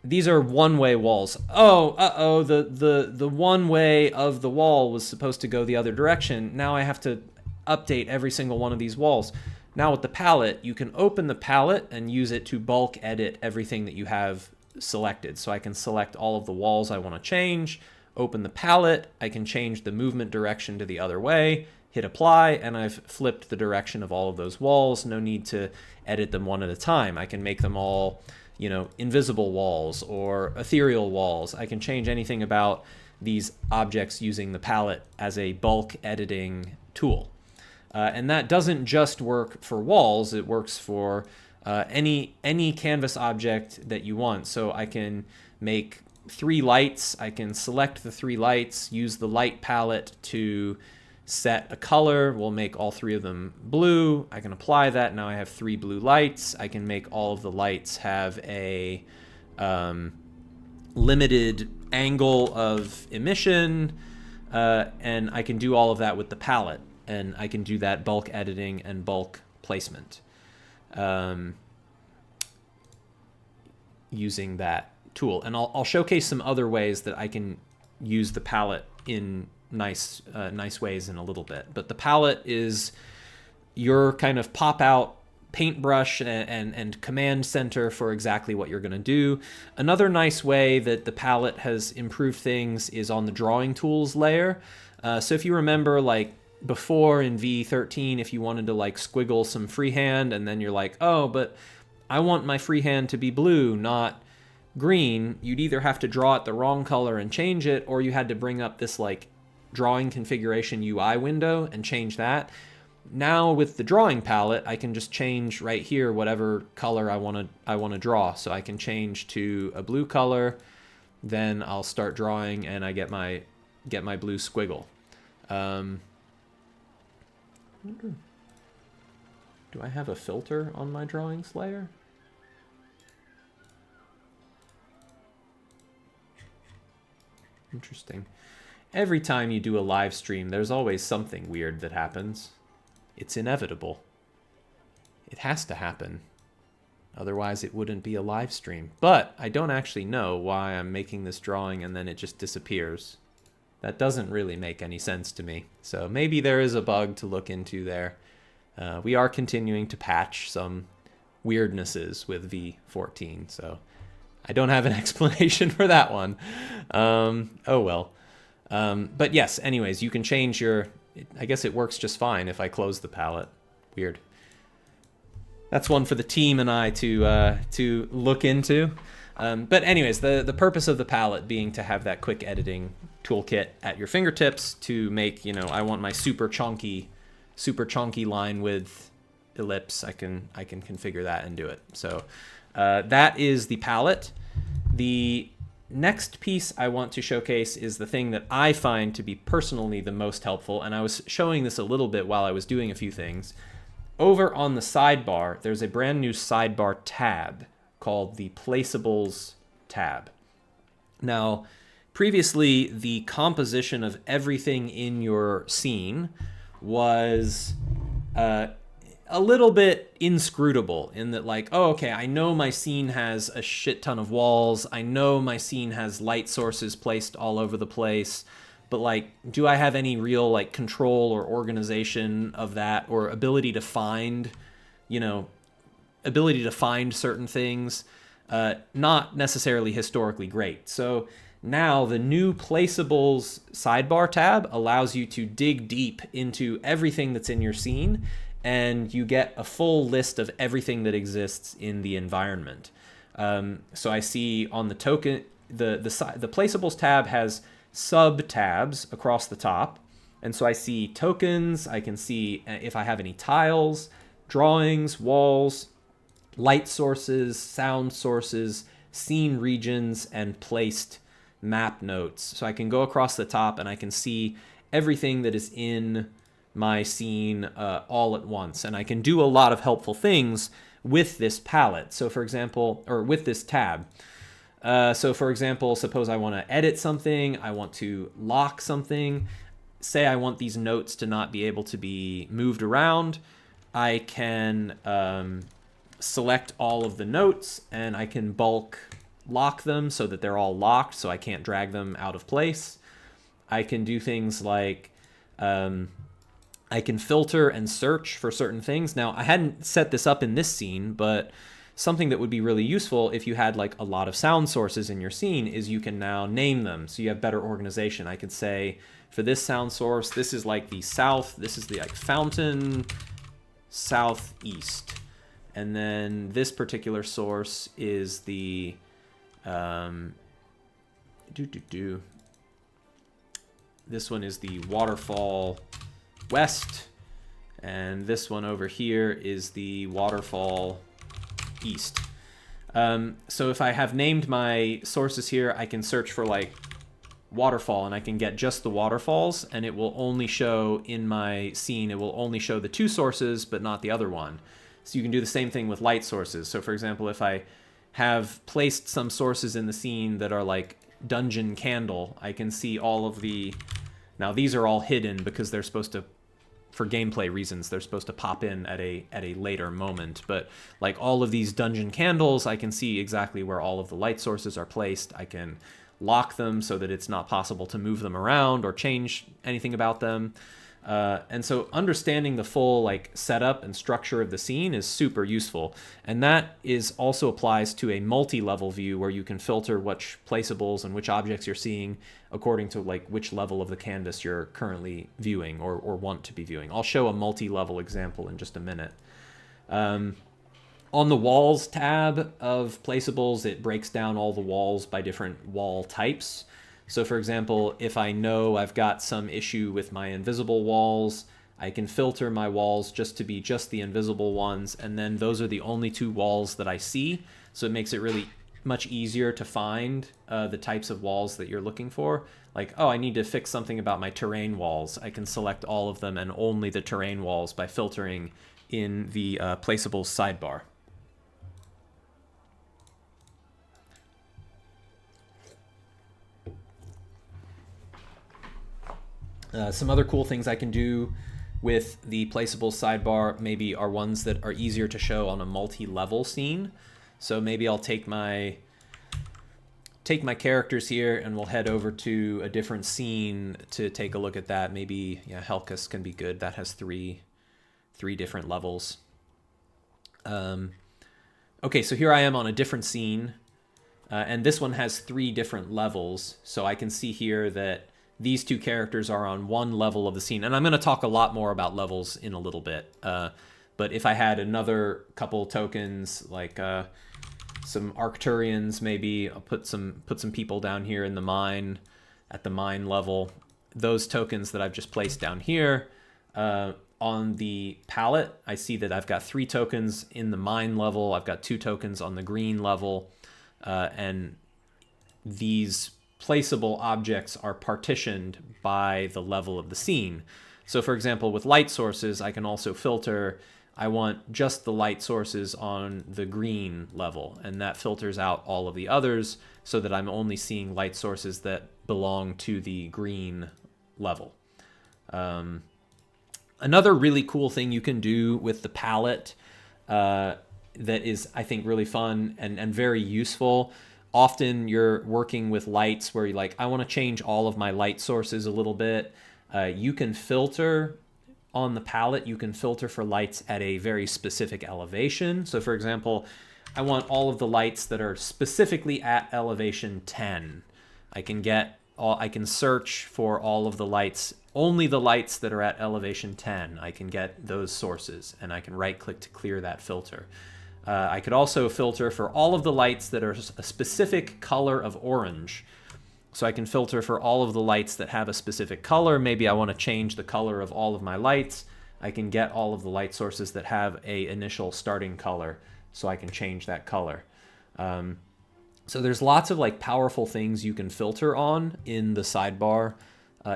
these are one-way walls. Oh, the one way of the wall was supposed to go the other direction. Now I have to update every single one of these walls. Now with the palette, you can open the palette and use it to bulk edit everything that you have selected. So I can select all of the walls I want to change, open the palette, I can change the movement direction to the other way, hit apply, and I've flipped the direction of all of those walls. No need to edit them one at a time. I can make them all, you know, invisible walls or ethereal walls. I can change anything about these objects using the palette as a bulk editing tool. And that doesn't just work for walls, it works for any canvas object that you want. So I can make 3 lights, I can select the 3 lights, use the light palette to set a color. We'll make all 3 of them blue. I can apply that. Now I have 3 blue lights. I can make all of the lights have a limited angle of emission, and I can do all of that with the palette. And I can do that bulk editing and bulk placement. using that tool. And I'll showcase some other ways that I can use the palette in nice ways in a little bit. But the palette is your kind of pop-out paintbrush and command center for exactly what you're going to do. Another nice way that the palette has improved things is on the drawing tools layer. So if you remember, like before in V13, if you wanted to like squiggle some freehand and then you're like, oh, but I want my freehand to be blue, not green, you'd either have to draw it the wrong color and change it, or you had to bring up this like drawing configuration UI window and change that. Now with the drawing palette, I can just change right here whatever color I want to draw. So I can change to a blue color, then I'll start drawing and I get my blue squiggle. Do I have a filter on my drawings layer? Interesting. Every time you do a live stream, there's always something weird that happens. It's inevitable. It has to happen. Otherwise, it wouldn't be a live stream. But I don't actually know why I'm making this drawing and then it just disappears. That doesn't really make any sense to me. So maybe there is a bug to look into there. We are continuing to patch some weirdnesses with V14, so I don't have an explanation for that one. Oh well. But yes, anyways, you can change your... I guess it works just fine if I close the palette. Weird. That's one for the team and I to look into. But anyways, the purpose of the palette being to have that quick editing toolkit at your fingertips to make, you know, I want my super chunky line width ellipse. I can configure that and do it. So that is the palette. The next piece I want to showcase is the thing that I find to be personally the most helpful, and I was showing this a little bit while I was doing a few things. Over on the sidebar, there's a brand new sidebar tab called the Placeables tab. Now, previously, the composition of everything in your scene was a little bit inscrutable in that, like, oh, okay, I know my scene has a shit ton of walls. I know my scene has light sources placed all over the place. But, like, do I have any real, like, control or organization of that, or ability to find, you know, ability to find certain things? Not necessarily historically great. So now the new Placeables sidebar tab allows you to dig deep into everything that's in your scene, and you get a full list of everything that exists in the environment. So I see on the token, the Placeables tab has sub-tabs across the top. And so I see tokens, I can see if I have any tiles, drawings, walls, light sources, sound sources, scene regions, and placed map notes. So I can go across the top and I can see everything that is in my scene all at once. And I can do a lot of helpful things with this palette. So for example, or with this tab. So for example, suppose I want to edit something, I want to lock something. Say I want these notes to not be able to be moved around. I can select all of the notes and I can bulk lock them so that they're all locked so I can't drag them out of place. I can do things like I can filter and search for certain things. Now, I hadn't set this up in this scene, but something that would be really useful if you had like a lot of sound sources in your scene is you can now name them so you have better organization. I could say for this sound source, this is like the south, this is the like fountain southeast. And then this particular source is the this one is the waterfall west, and this one over here is the waterfall east. So if I have named my sources here, I can search for like waterfall and I can get just the waterfalls, and it will only show in my scene, it will only show the two sources but not the other one. So you can do the same thing with light sources. So for example, if I have placed some sources in the scene that are like dungeon candle, I can see all of the... Now these are all hidden because they're supposed to for gameplay reasons, they're supposed to pop in at a later moment. But like all of these dungeon candles, I can see exactly where all of the light sources are placed. I can lock them so that it's not possible to move them around or change anything about them. And so understanding the full like setup and structure of the scene is super useful. And that is also applies to a multi-level view where you can filter which placeables and which objects you're seeing according to like which level of the canvas you're currently viewing or want to be viewing. I'll show a multi-level example in just a minute. On the walls tab of placeables, it breaks down all the walls by different wall types. So for example, if I know I've got some issue with my invisible walls, I can filter my walls just to be just the invisible ones, and then those are the only two walls that I see. So it makes it really much easier to find the types of walls that you're looking for. Like, oh, I need to fix something about my terrain walls. I can select all of them and only the terrain walls by filtering in the placeables sidebar. Some other cool things I can do with the placeable sidebar maybe are ones that are easier to show on a multi-level scene. So maybe I'll take my characters here and we'll head over to a different scene to take a look at that. Maybe, yeah, Helcas can be good. That has three different levels. Okay, so here I am on a different scene, and this one has 3 different levels. So I can see here that these 2 characters are on one level of the scene. And I'm going to talk a lot more about levels in a little bit. But if I had another couple tokens, like some Arcturians, maybe I'll put some people down here in the mine, at the mine level. Those tokens that I've just placed down here, on the palette, I see that I've got 3 tokens in the mine level. I've got 2 tokens on the green level. And these placeable objects are partitioned by the level of the scene. So for example, with light sources, I can also filter, I want just the light sources on the green level, and that filters out all of the others so that I'm only seeing light sources that belong to the green level. Another really cool thing you can do with the palette that is, I think, really fun and very useful. Often you're working with lights where you're like, I want to change all of my light sources a little bit. You can filter on the palette. You can filter for lights at a very specific elevation. So for example, I want all of the lights that are specifically at elevation 10. I can search for all of the lights, only the lights that are at elevation 10. I can get those sources, and I can right click to clear that filter. I could also filter for all of the lights that are a specific color of orange. So I can filter for all of the lights that have a specific color. Maybe I want to change the color of all of my lights. I can get all of the light sources that have a initial starting color, so I can change that color. So there's lots of like powerful things you can filter on in the sidebar,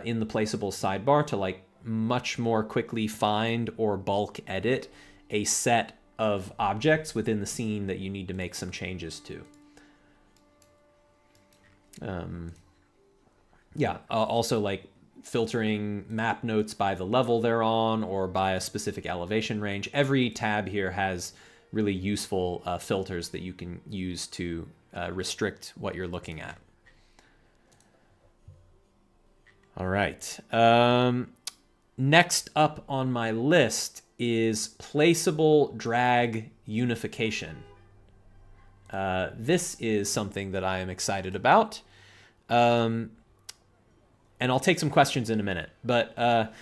in the placeable sidebar, to like much more quickly find or bulk edit a set of objects within the scene that you need to make some changes to. Yeah, also like filtering map notes by the level they're on or by a specific elevation range. Every tab here has really useful filters that you can use to restrict what you're looking at. All right. Next up on my list is placeable drag unification. This is something that I am excited about. And I'll take some questions in a minute. But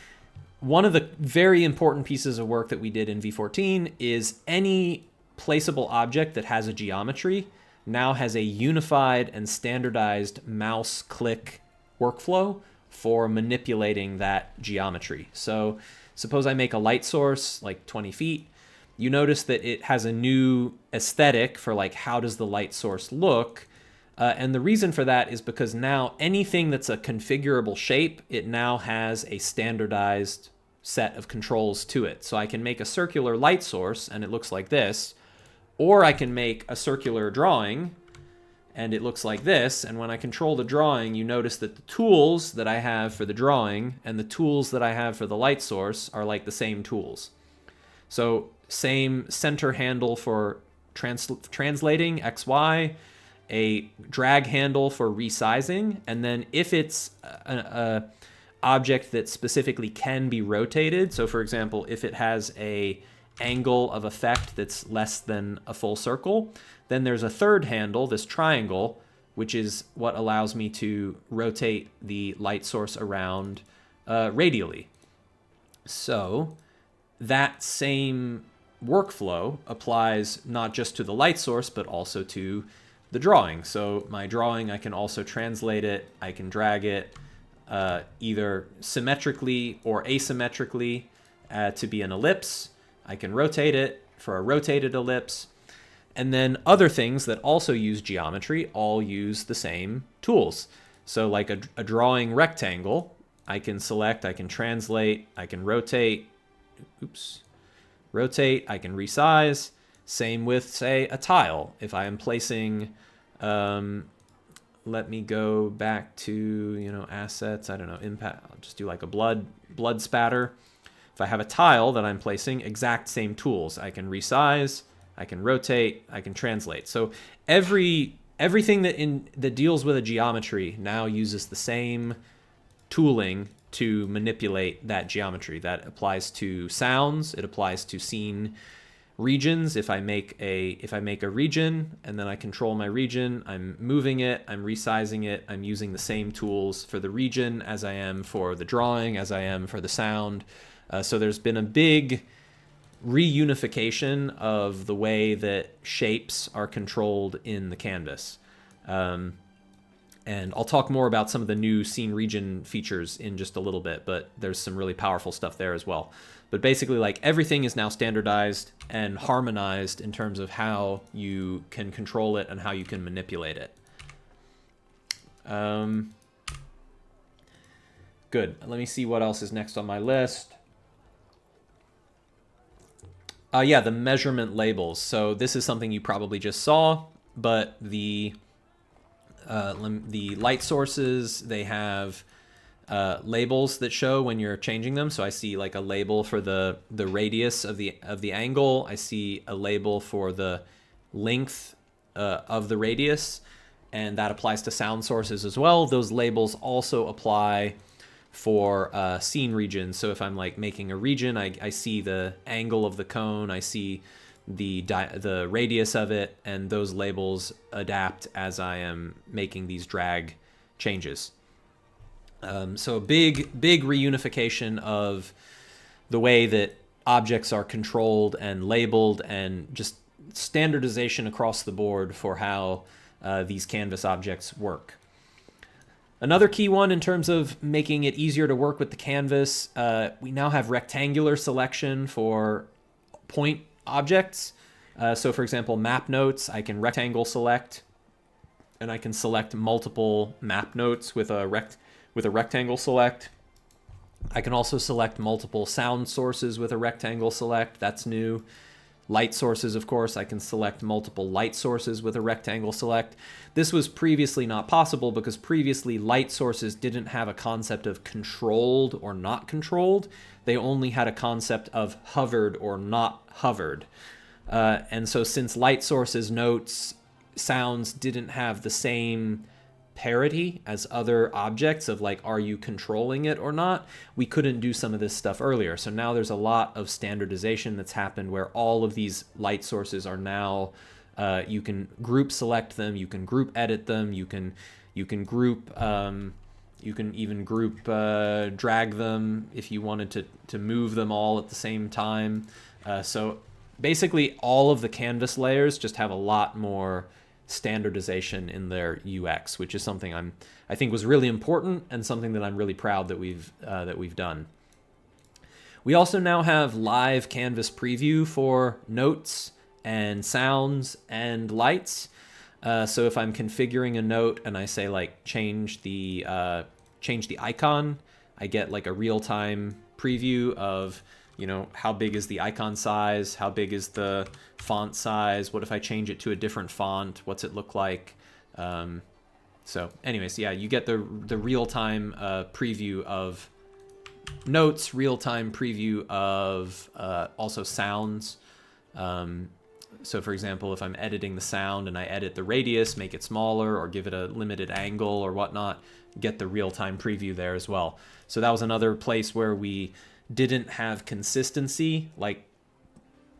one of the very important pieces of work that we did in V14 is any placeable object that has a geometry now has a unified and standardized mouse click workflow for manipulating that geometry. So suppose I make a light source like 20 feet. You notice that it has a new aesthetic for like how does the light source look. And the reason for that is because now anything that's a configurable shape, it now has a standardized set of controls to it. So I can make a circular light source and it looks like this, or I can make a circular drawing and it looks like this. And when I control the drawing, you notice that the tools that I have for the drawing and the tools that I have for the light source are like the same tools. So same center handle for translating XY, a drag handle for resizing, and then if it's a object that specifically can be rotated, so for example, if it has a angle of effect that's less than a full circle, then there's a third handle, this triangle, which is what allows me to rotate the light source around radially. So that same workflow applies not just to the light source, but also to the drawing. So my drawing, I can also translate it, I can drag it either symmetrically or asymmetrically to be an ellipse. I can rotate it for a rotated ellipse. And then other things that also use geometry all use the same tools. So like a drawing rectangle, I can select, I can translate, I can rotate, rotate, I can resize. Same with, say, a tile. If I am placing, let me go back to, assets, I don't know, impact, I'll just do like a blood spatter. If I have a tile that I'm placing, exact same tools. I can resize, I can rotate, I can translate. So everything that deals with a geometry now uses the same tooling to manipulate that geometry. That applies to sounds, it applies to scene regions. If I make a region and then I control my region, I'm moving it, I'm resizing it, I'm using the same tools for the region as I am for the drawing, as I am for the sound. So there's been a big reunification of the way that shapes are controlled in the canvas. And I'll talk more about some of the new scene region features in just a little bit, but there's some really powerful stuff there as well. But basically, like, everything is now standardized and harmonized in terms of how you can control it and how you can manipulate it. Good. Let me see what else is next on my list. Yeah, the measurement labels. So this is something you probably just saw, but the light sources, they have labels that show when you're changing them. So I see like a label for the radius of the angle. I see a label for the length of the radius, and that applies to sound sources as well. Those labels also apply for scene regions. So if I'm like making a region, I see the angle of the cone, I see the radius of it, and those labels adapt as I am making these drag changes. So a big reunification of the way that objects are controlled and labeled, and just standardization across the board for how these canvas objects work. Another key one in terms of making it easier to work with the canvas, we now have rectangular selection for point objects. So for example, map notes, I can rectangle select, and I can select multiple map notes with a rectangle select. I can also select multiple sound sources with a rectangle select. That's new. Light sources, of course, I can select multiple light sources with a rectangle select. This was previously not possible because previously light sources didn't have a concept of controlled or not controlled. They only had a concept of hovered or not hovered. And so since light sources, notes, sounds didn't have the same parity as other objects of like, are you controlling it or not, we couldn't do some of this stuff earlier. So now there's a lot of standardization that's happened where all of these light sources are now, you can group select them, you can group edit them, you can group, you can even group drag them if you wanted to move them all at the same time. So basically all of the canvas layers just have a lot more standardization in their UX, which is something I think was really important and something that I'm really proud that we've done. We also now have live canvas preview for notes and sounds and lights. So if I'm configuring a note and I say like change the icon, I get like a real-time preview of, you know, how big is the icon size? How big is the font size? What if I change it to a different font? What's it look like? So anyways, yeah, you get the real-time preview of notes, real-time preview of also sounds. So for example, if I'm editing the sound and I edit the radius, make it smaller or give it a limited angle or whatnot, get the real-time preview there as well. So that was another place where we didn't have consistency. Like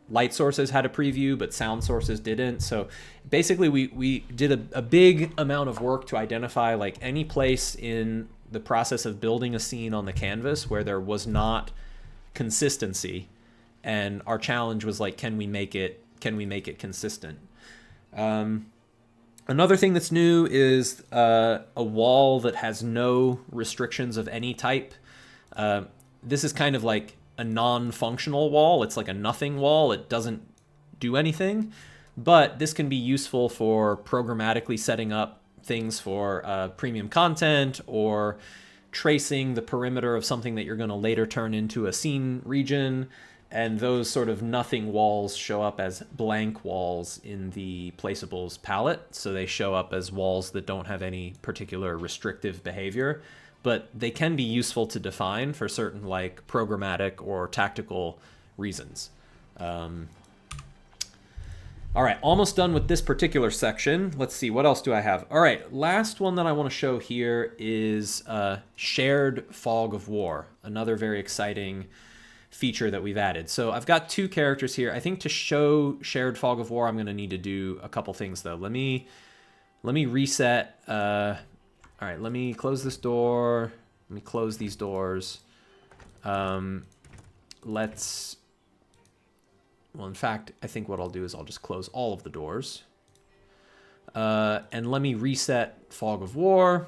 light sources had a preview, but sound sources didn't. So basically we did a big amount of work to identify like any place in the process of building a scene on the canvas where there was not consistency. And our challenge was like, can we make it consistent? Another thing that's new is a wall that has no restrictions of any type. This is kind of like a non-functional wall. It's like a nothing wall. It doesn't do anything, but this can be useful for programmatically setting up things for premium content or tracing the perimeter of something that you're going to later turn into a scene region. And those sort of nothing walls show up as blank walls in the placeables palette. So they show up as walls that don't have any particular restrictive behavior, but they can be useful to define for certain like programmatic or tactical reasons. All right, almost done with this particular section. Let's see, what else do I have? All right, last one that I want to show here is shared fog of war, another very exciting feature that we've added. So I've got two characters here. I think to show shared fog of war, I'm going to need to do a couple things though. Let me reset. All right, let me close this door. Let me close these doors. Well, in fact, I think what I'll do is I'll just close all of the doors. And let me reset fog of war.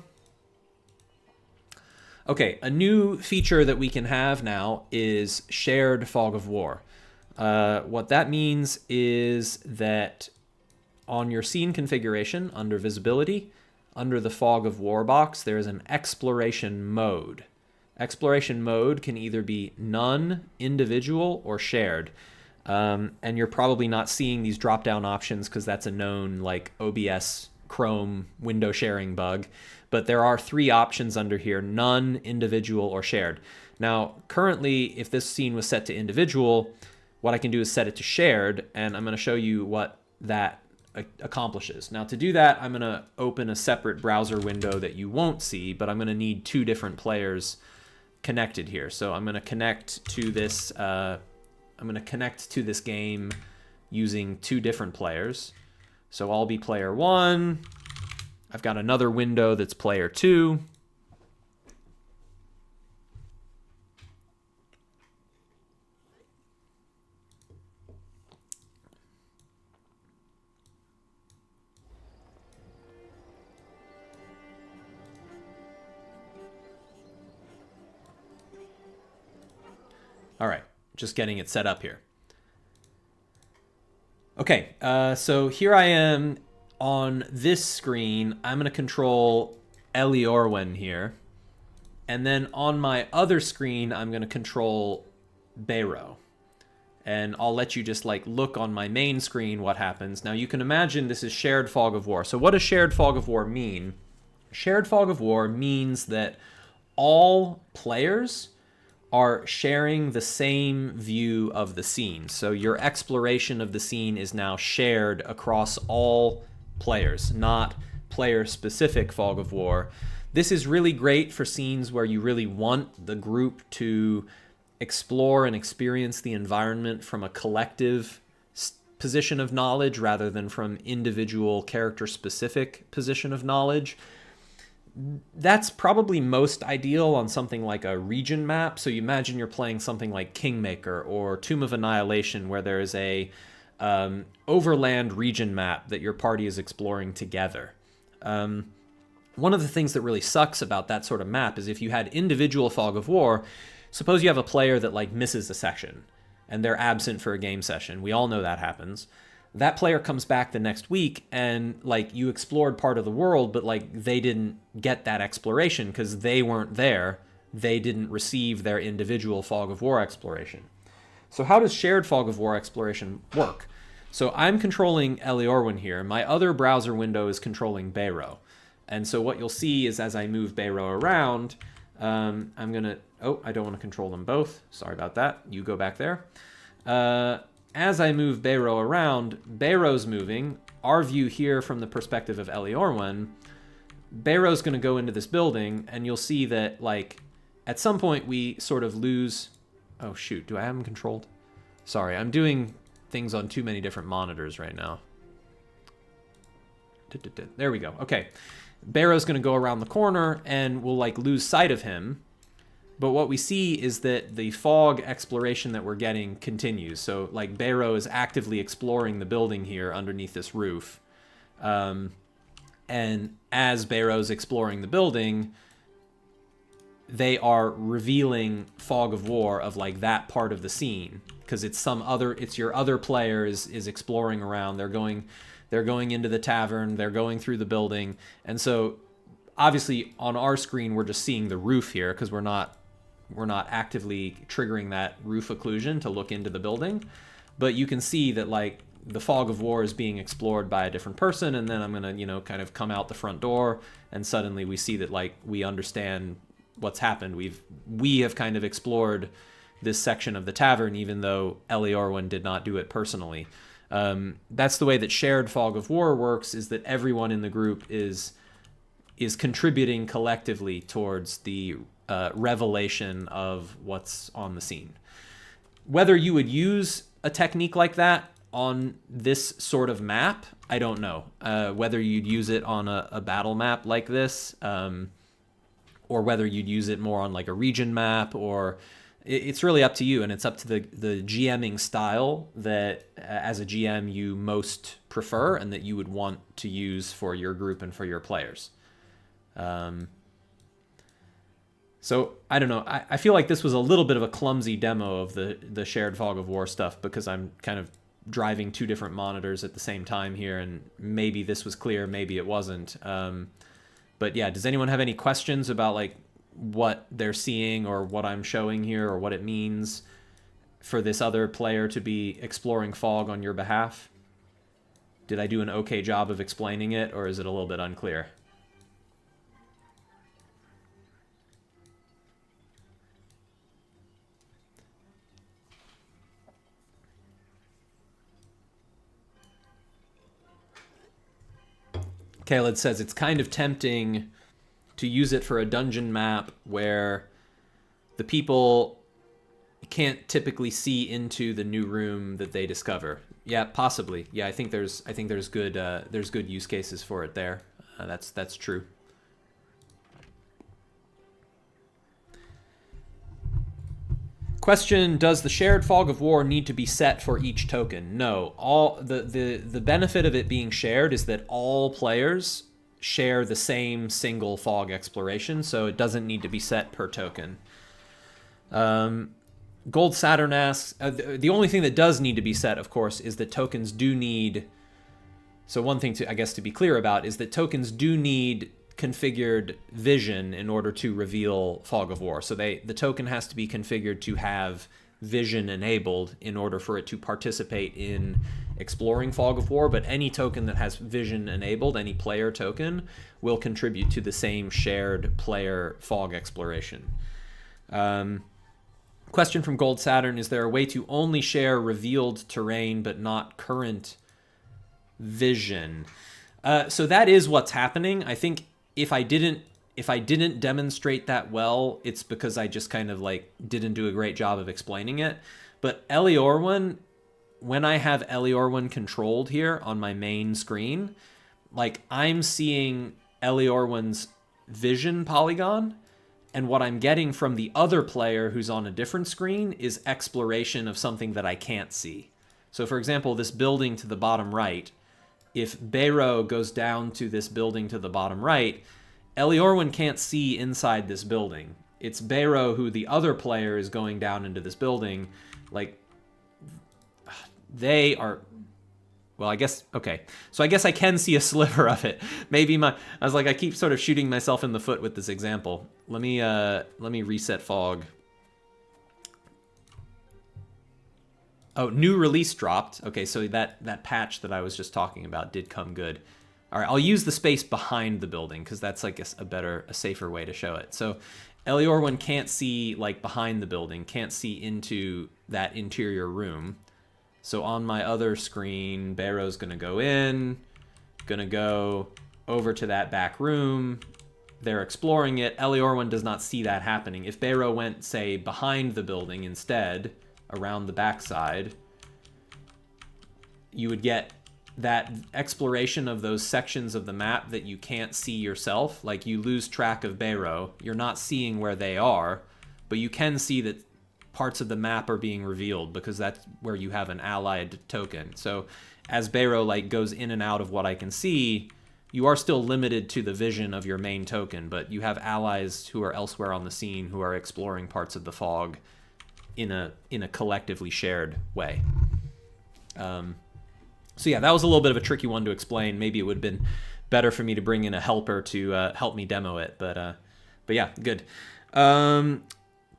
Okay, a new feature that we can have now is shared fog of war. What that means is that on your scene configuration, under visibility, under the fog of war box, there is an exploration mode. Exploration mode can either be none, individual, or shared. And you're probably not seeing these drop-down options because that's a known like OBS Chrome window sharing bug. But there are three options under here: none, individual, or shared. Now, currently, if this scene was set to individual, what I can do is set it to shared, and I'm going to show you what that accomplishes. Now, to do that, I'm going to open a separate browser window that you won't see, but I'm going to need two different players connected here. So I'm going to connect to this. I'm going to connect to this game using two different players. So I'll be player one. I've got another window that's player two. All right, just getting it set up here. Okay, so here I am on this screen. I'm going to control Ellie Orwen here. And then on my other screen, I'm going to control Bayro. And I'll let you just like look on my main screen what happens. Now you can imagine this is shared fog of war. So what does shared fog of war mean? Shared fog of war means that all players are sharing the same view of the scene. So your exploration of the scene is now shared across all players, not player-specific fog of war. This is really great for scenes where you really want the group to explore and experience the environment from a collective position of knowledge rather than from individual character-specific position of knowledge. That's probably most ideal on something like a region map. So you imagine you're playing something like Kingmaker or Tomb of Annihilation, where there is a overland region map that your party is exploring together. One of the things that really sucks about that sort of map is if you had individual fog of war, suppose you have a player that like misses a section and they're absent for a game session. We all know that happens. That player comes back the next week and like you explored part of the world, but like they didn't get that exploration because they weren't there. They didn't receive their individual fog of war exploration. So how does shared fog of war exploration work? So I'm controlling Eliorwin here. My other browser window is controlling Bayro. And so what you'll see is as I move Bayro around, I'm going to... Oh, I don't want to control them both. Sorry about that. You go back there. As I move Bayro around, Bayro's moving. Our view here from the perspective of Eliorwin, Bayro's going to go into this building, and you'll see that, like, at some point we sort of lose... Oh, shoot. Do I have them controlled? Sorry, I'm doing things on too many different monitors right now. There we go. Okay. Bayro's going to go around the corner, and we'll, like, lose sight of him. But what we see is that the fog exploration that we're getting continues. So, like, Bayro is actively exploring the building here underneath this roof. And as Bayro's exploring the building, they are revealing fog of war of, like, that part of the scene. Because it's your other player is exploring around. They're going into the tavern. They're going through the building. And so, obviously, on our screen, we're just seeing the roof here because we're not actively triggering that roof occlusion to look into the building. But you can see that, like, the fog of war is being explored by a different person, and then I'm gonna, you know, kind of come out the front door, and suddenly we see that, like, we understand what's happened. We have kind of explored this section of the tavern, even though Eliorwin did not do it personally. That's the way that shared fog of war works, is that everyone in the group is contributing collectively towards the revelation of what's on the scene. Whether you would use a technique like that on this sort of map, I don't know. Whether you'd use it on a battle map like this, or whether you'd use it more on, like, a region map, or it's really up to you, and it's up to the GMing style that as a GM you most prefer and that you would want to use for your group and for your players. So, I don't know. I feel like this was a little bit of a clumsy demo of the shared fog of war stuff because I'm kind of driving two different monitors at the same time here, and maybe this was clear, maybe it wasn't. But yeah, does anyone have any questions about, like, what they're seeing or what I'm showing here or what it means for this other player to be exploring fog on your behalf? Did I do an okay job of explaining it, or is it a little bit unclear? Caleb says it's kind of tempting to use it for a dungeon map where the people can't typically see into the new room that they discover. Yeah, possibly. Yeah, I think there's good use cases for it there. That's true. Question, does the shared fog of war need to be set for each token? No. All the benefit of it being shared is that all players share the same single fog exploration, so it doesn't need to be set per token. Gold Saturn asks, the only thing that does need to be set, of course, is that tokens do need... So one thing to be clear about is that tokens do need configured vision in order to reveal fog of war. So the token has to be configured to have vision enabled in order for it to participate in exploring fog of war, but any token that has vision enabled, any player token, will contribute to the same shared player fog exploration. Question from Gold Saturn, is there a way to only share revealed terrain but not current vision? So that is what's happening. I think if I didn't demonstrate that well, it's because I just kind of, like, didn't do a great job of explaining it. But Eliorwin, when I have Eliorwin controlled here on my main screen, like, I'm seeing Eliorwin's vision polygon, and what I'm getting from the other player who's on a different screen is exploration of something that I can't see. So, for example, this building to the bottom right, if Bayro goes down to this building to the bottom right, Eliorwin can't see inside this building. It's Bayro who the other player is going down into this building. Like, they are... Well, I guess... Okay. So I guess I can see a sliver of it. Maybe I was like, I keep sort of shooting myself in the foot with this example. Let me reset fog. Oh, new release dropped. Okay, so that patch that I was just talking about did come good. All right, I'll use the space behind the building because that's like a safer way to show it. So Eliorwin can't see like behind the building, can't see into that interior room. So on my other screen, Barrow's gonna go in, gonna go over to that back room. They're exploring it. Eliorwin does not see that happening. If Barrow went, say, behind the building instead, around the backside, you would get that exploration of those sections of the map that you can't see yourself. Like, you lose track of Barrow. You're not seeing where they are, but you can see that parts of the map are being revealed because that's where you have an allied token. So as Barrow like goes in and out of what I can see, you are still limited to the vision of your main token, but you have allies who are elsewhere on the scene who are exploring parts of the fog in a collectively shared way. So yeah, that was a little bit of a tricky one to explain. Maybe it would have been better for me to bring in a helper to help me demo it, but yeah, good.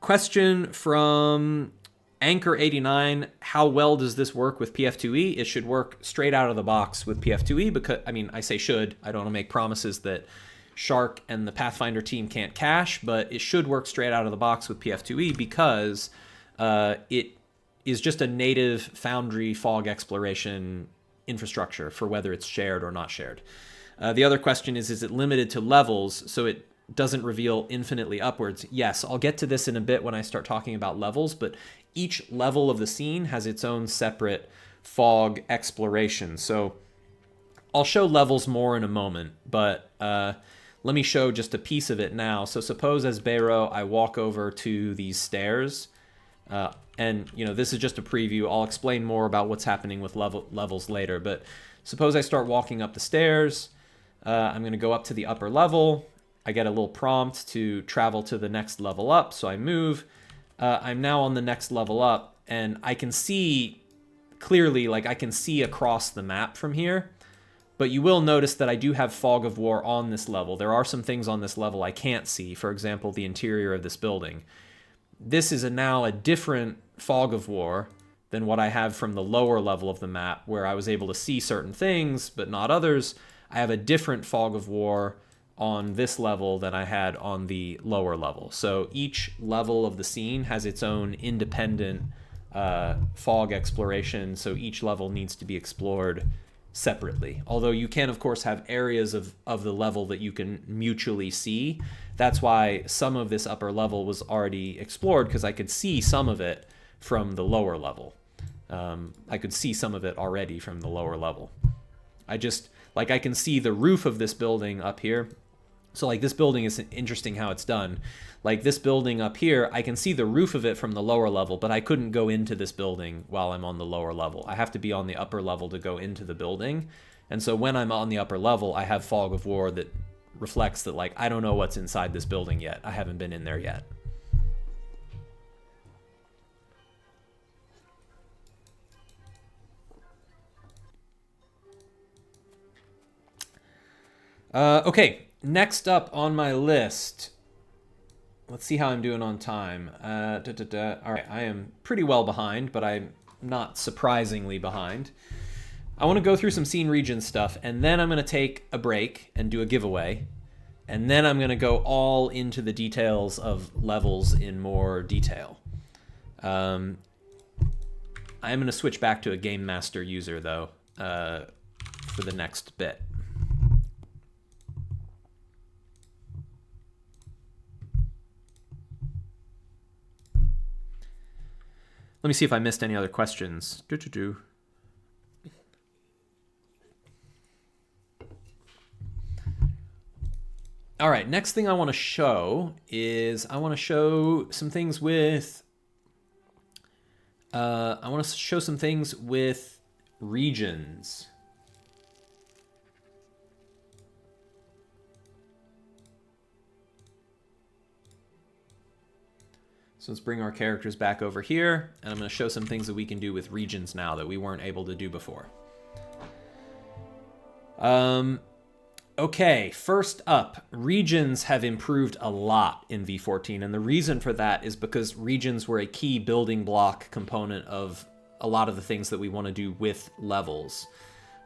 Question from Anchor89: how well does this work with PF2E? It should work straight out of the box with PF2E because, I mean, I say should. I don't want to make promises that Shark and the Pathfinder team can't cache, but it should work straight out of the box with PF2E because it is just a native Foundry fog exploration infrastructure for whether it's shared or not shared. The other question is it limited to levels so it doesn't reveal infinitely upwards? Yes, I'll get to this in a bit when I start talking about levels, but each level of the scene has its own separate fog exploration. So I'll show levels more in a moment, but let me show just a piece of it now. So suppose as Barrow, I walk over to these stairs, and you know, this is just a preview. I'll explain more about what's happening with levels later, but suppose I start walking up the stairs. I'm going to go up to the upper level. I get a little prompt to travel to the next level up, so I move. I'm now on the next level up, and I can see clearly, like I can see across the map from here, but you will notice that I do have Fog of War on this level. There are some things on this level I can't see, for example, the interior of this building. This is now a different Fog of War than what I have from the lower level of the map, where I was able to see certain things, but not others. I have a different Fog of War on this level than I had on the lower level. So each level of the scene has its own independent fog exploration, so each level needs to be explored separately. Although you can, of course, have areas of the level that you can mutually see. That's why some of this upper level was already explored, because I could see some of it from the lower level. I could see some of it already from the lower level. I can see the roof of this building up here. So like this building is interesting how it's done. Like this building up here, I can see the roof of it from the lower level, but I couldn't go into this building while I'm on the lower level. I have to be on the upper level to go into the building. And so when I'm on the upper level, I have Fog of War that reflects that, like, I don't know what's inside this building yet. I haven't been in there yet. Okay, next up on my list. Let's see how I'm doing on time. All right, I am pretty well behind, but I'm not surprisingly behind. I want to go through some scene region stuff, and then I'm going to take a break and do a giveaway. And then I'm going to go all into the details of levels in more detail. I'm going to switch back to a Game Master user, though, for the next bit. Let me see if I missed any other questions. All right, next thing I want to show is I want to show some things with regions. So let's bring our characters back over here, and I'm going to show some things that we can do with regions now that we weren't able to do before. Okay, first up, regions have improved a lot in V14, and the reason for that is because regions were a key building block component of a lot of the things that we want to do with levels.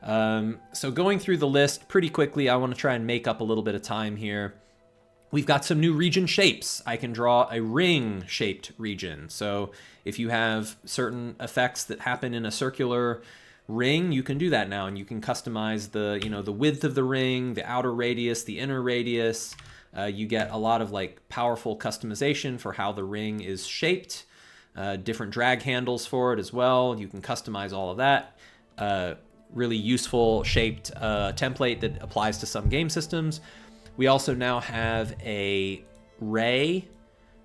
So going through the list pretty quickly, I want to try and make up a little bit of time here. We've got some new region shapes. I can draw a ring-shaped region. So if you have certain effects that happen in a circular ring, you can do that now, and you can customize the, the width of the ring, the outer radius, the inner radius. You get a lot of like powerful customization for how the ring is shaped. Different drag handles for it as well. You can customize all of that. Really useful shaped template that applies to some game systems. We also now have a ray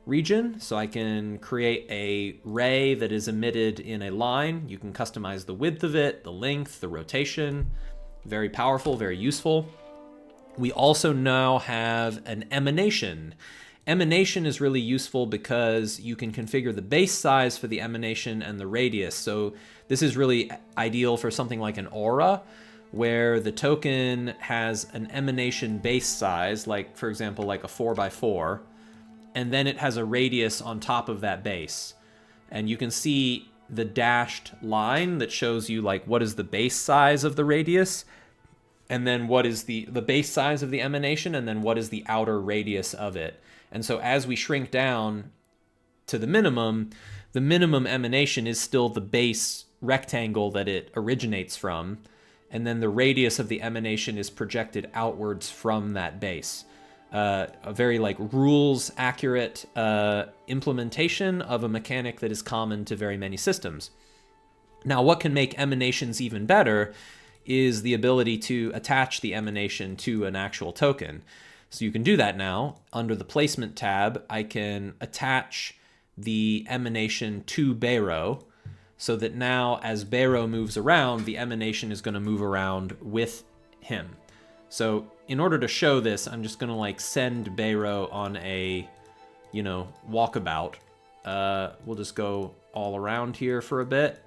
region, so I can create a ray that is emitted in a line. You can customize the width of it, the length, the rotation. Very powerful, very useful. We also now have an emanation. Emanation is really useful because you can configure the base size for the emanation and the radius. So this is really ideal for something like an aura, where the token has an emanation base size, like for example, like a 4x4, and then it has a radius on top of that base. And you can see the dashed line that shows you like what is the base size of the radius, and then what is the base size of the emanation, and then what is the outer radius of it. And so as we shrink down to the minimum emanation is still the base rectangle that it originates from, and then the radius of the emanation is projected outwards from that base. A very like rules accurate implementation of a mechanic that is common to very many systems. Now, what can make emanations even better is the ability to attach the emanation to an actual token. So you can do that now. Under the placement tab, I can attach the emanation to Bayro, so that now as Bayro moves around, the emanation is going to move around with him. So in order to show this, I'm just going to like send Bayro on a, walkabout. We'll just go all around here for a bit.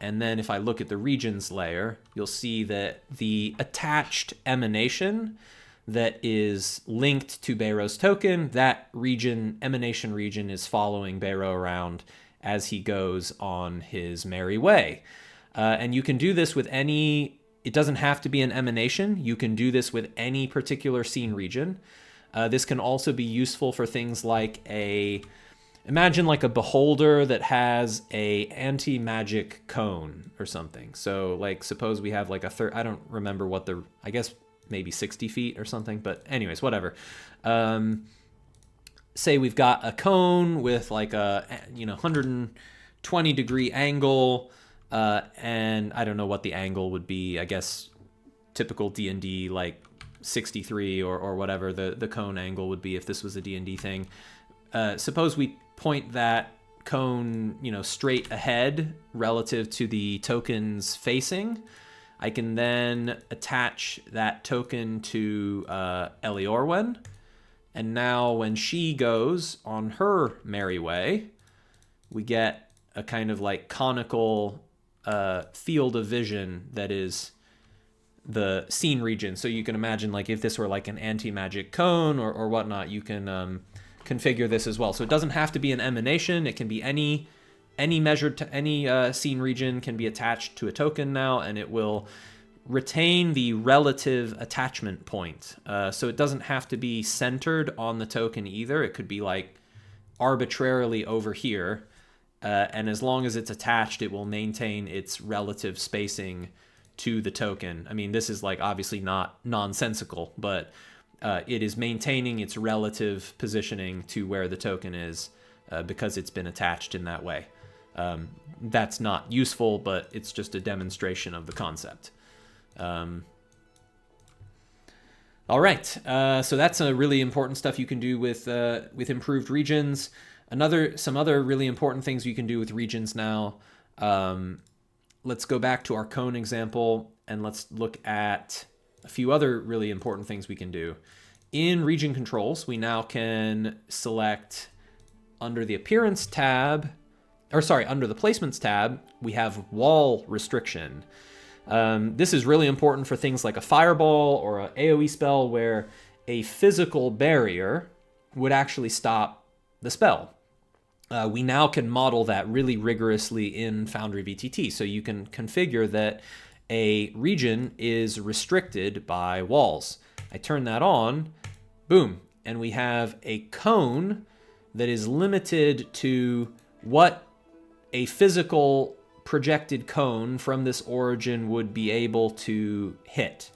And then if I look at the regions layer, you'll see that the attached emanation that is linked to Bayro's token, that emanation region is following Bayro around as he goes on his merry way. And you can do this with it doesn't have to be an emanation. You can do this with any particular scene region. This can also be useful for things like imagine like a beholder that has a anti-magic cone or something. So like suppose we have like I don't remember I guess maybe 60 feet or something, but anyways, whatever. Say we've got a cone with like a 120 degree angle, and I don't know what the angle would be. I guess typical D&D like 63 or whatever the cone angle would be if this was a D&D thing. Suppose we point that cone straight ahead relative to the token's facing. I can then attach that token to Eliorwen, and now when she goes on her merry way, we get a kind of like conical field of vision that is the scene region. So you can imagine like if this were like an anti-magic cone or whatnot, you can configure this as well. So it doesn't have to be an emanation. It can be any scene region can be attached to a token now, and it will retain the relative attachment point. So it doesn't have to be centered on the token either. It could be like arbitrarily over here, and as long as it's attached, it will maintain its relative spacing to the token. I mean, this is like obviously not nonsensical, but it is maintaining its relative positioning to where the token is because it's been attached in that way. That's not useful, but it's just a demonstration of the concept. All right, so that's a really important stuff you can do with improved regions. Some other really important things you can do with regions now. Let's go back to our cone example, and let's look at a few other really important things we can do. In region controls, we now can select under the appearance tab, under the placements tab, we have wall restriction. This is really important for things like a fireball or an AoE spell where a physical barrier would actually stop the spell. we now can model that really rigorously in Foundry VTT. So you can configure that a region is restricted by walls. I turn that on, boom, and we have a cone that is limited to what a physical projected cone from this origin would be able to hit.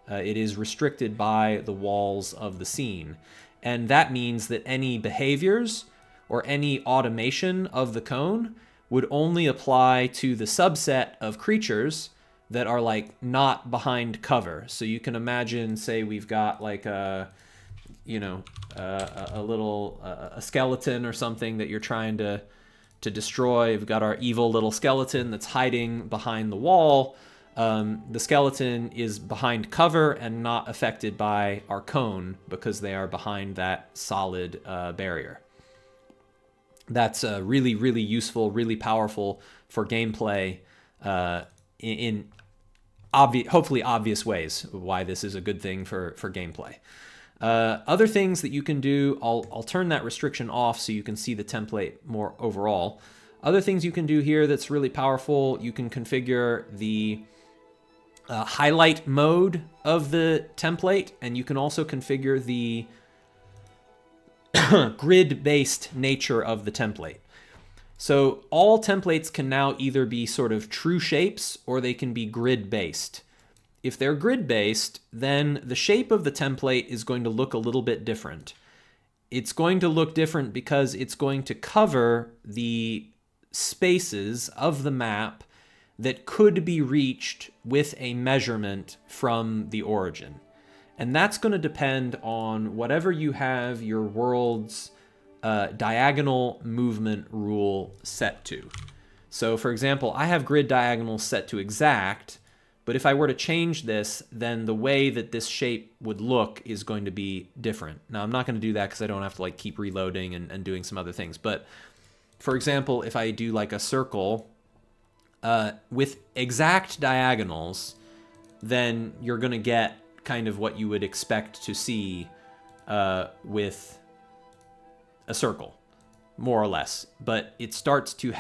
It is restricted by the walls of the scene. And that means that any behaviors or any automation of the cone would only apply to the subset of creatures that are like not behind cover. So you can imagine, say we've got like a skeleton or something that you're trying to destroy. We've got our evil little skeleton that's hiding behind the wall. The skeleton is behind cover and not affected by our cone because they are behind that solid barrier. That's really, really useful, really powerful for gameplay in hopefully obvious ways why this is a good thing for gameplay. Other things that you can do, I'll turn that restriction off so you can see the template more overall. Other things you can do here that's really powerful, you can configure the highlight mode of the template, and you can also configure the grid-based nature of the template. So all templates can now either be sort of true shapes or they can be grid-based. If they're grid-based, then the shape of the template is going to look a little bit different. It's going to look different because it's going to cover the spaces of the map that could be reached with a measurement from the origin. And that's going to depend on whatever you have your world's diagonal movement rule set to. So for example, I have grid diagonals set to exact, but if I were to change this, then the way that this shape would look is going to be different. Now, I'm not going to do that because I don't have to like keep reloading and doing some other things. But for example, if I do like a circle with exact diagonals, then you're going to get kind of what you would expect to see with a circle, more or less. But it starts to be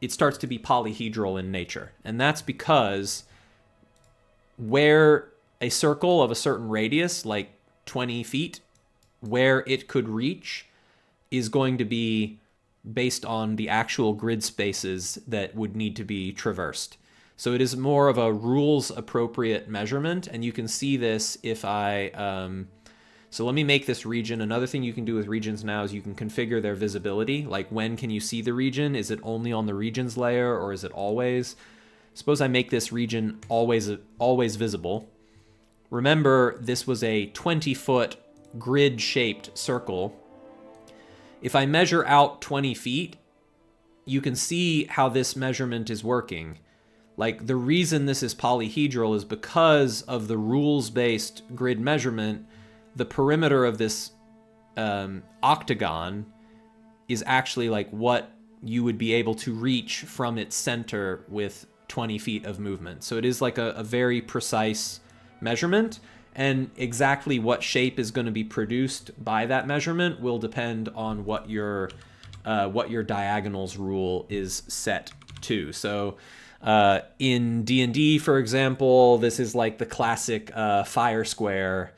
polyhedral in nature. And that's because where a circle of a certain radius, like 20 feet, where it could reach is going to be based on the actual grid spaces that would need to be traversed. So it is more of a rules appropriate measurement, and you can see this if I so let me make this region. Another thing you can do with regions now is you can configure their visibility. Like, when can you see the region? Is it only on the regions layer, or is it always? Suppose I make this region always visible. Remember, this was a 20-foot grid-shaped circle. If I measure out 20 feet, you can see how this measurement is working. Like, the reason this is polyhedral is because of the rules-based grid measurement. The perimeter of this octagon is actually like what you would be able to reach from its center with 20 feet of movement. So it is like a very precise measurement, and exactly what shape is going to be produced by that measurement will depend on what your diagonals rule is set to. So in D&D, for example, this is like the classic fire square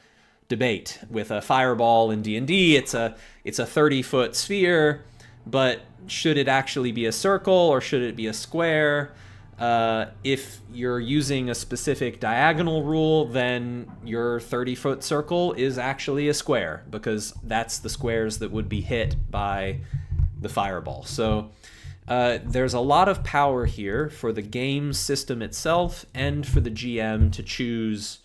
debate. With a fireball in D&D, it's a 30-foot sphere, but should it actually be a circle or should it be a square? If you're using a specific diagonal rule, then your 30-foot circle is actually a square, because that's the squares that would be hit by the fireball. So there's a lot of power here for the game system itself and for the GM to choose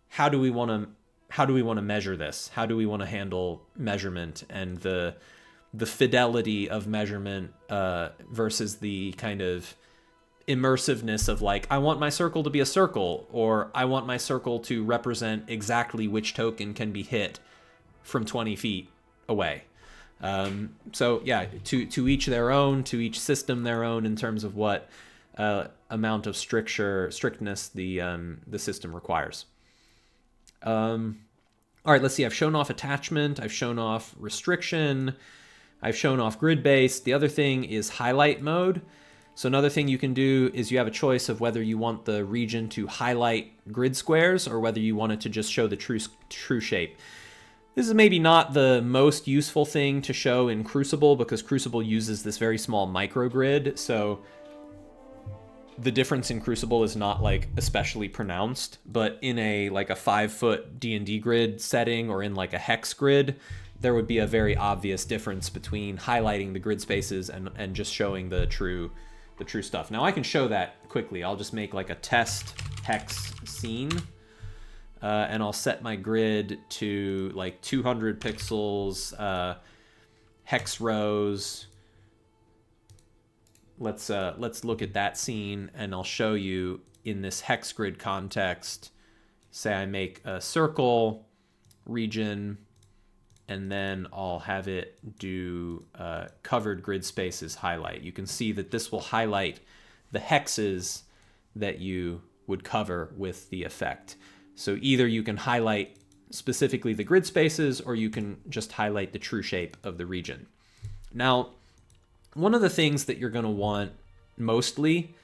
how do we want to measure this? How do we want to handle measurement and the fidelity of measurement versus the kind of immersiveness of like, I want my circle to be a circle, or I want my circle to represent exactly which token can be hit from 20 feet away. So yeah, to each their own, to each system their own in terms of what amount of strictness the system requires. All right, let's see. I've shown off attachment. I've shown off restriction. I've shown off grid base. The other thing is highlight mode. So another thing you can do is you have a choice of whether you want the region to highlight grid squares or whether you want it to just show the true shape. This is maybe not the most useful thing to show in Crucible because Crucible uses this very small microgrid, so the difference in Crucible is not like especially pronounced, but in a like a 5-foot D&D grid setting or in like a hex grid, there would be a very obvious difference between highlighting the grid spaces and just showing the true stuff. Now I can show that quickly. I'll just make like a test hex scene. And I'll set my grid to like 200 pixels, hex rows. Let's look at that scene, and I'll show you in this hex grid context. Say I make a circle region, and then I'll have it do covered grid spaces highlight. You can see that this will highlight the hexes that you would cover with the effect. So either you can highlight specifically the grid spaces, or you can just highlight the true shape of the region. Now, one of the things that you're going to want mostly,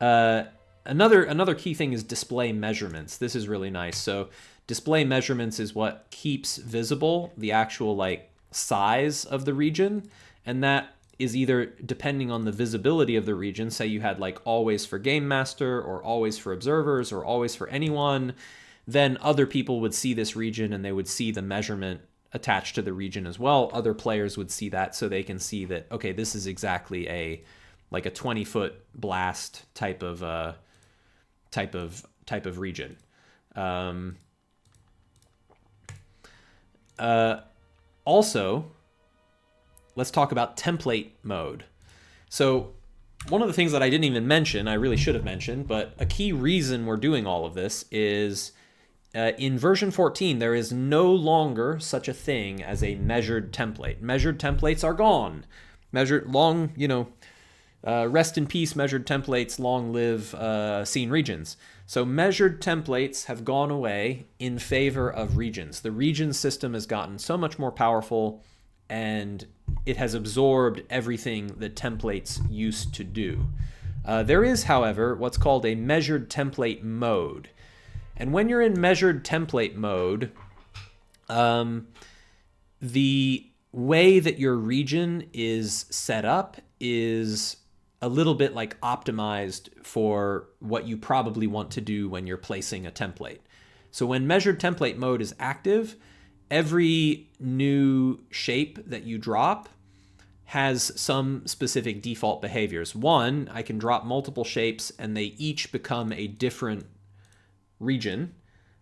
another key thing is display measurements. This is really nice. So display measurements is what keeps visible the actual like size of the region, and that is either depending on the visibility of the region. Say you had like always for Game Master or always for observers or always for anyone, then other people would see this region and they would see the measurement attached to the region as well. Other players would see that, so they can see that, okay, this is exactly a 20-foot blast type of region. Also, let's talk about template mode. So one of the things that I didn't even mention, I really should have mentioned, but a key reason we're doing all of this is in version 14, there is no longer such a thing as a measured template. Measured templates are gone. Rest in peace, measured templates, long live scene regions. So measured templates have gone away in favor of regions. The region system has gotten so much more powerful, and it has absorbed everything that templates used to do. There is, however, what's called a measured template mode. And when you're in measured template mode, the way that your region is set up is a little bit like optimized for what you probably want to do when you're placing a template. So when measured template mode is active, every new shape that you drop has some specific default behaviors. One, I can drop multiple shapes and they each become a different region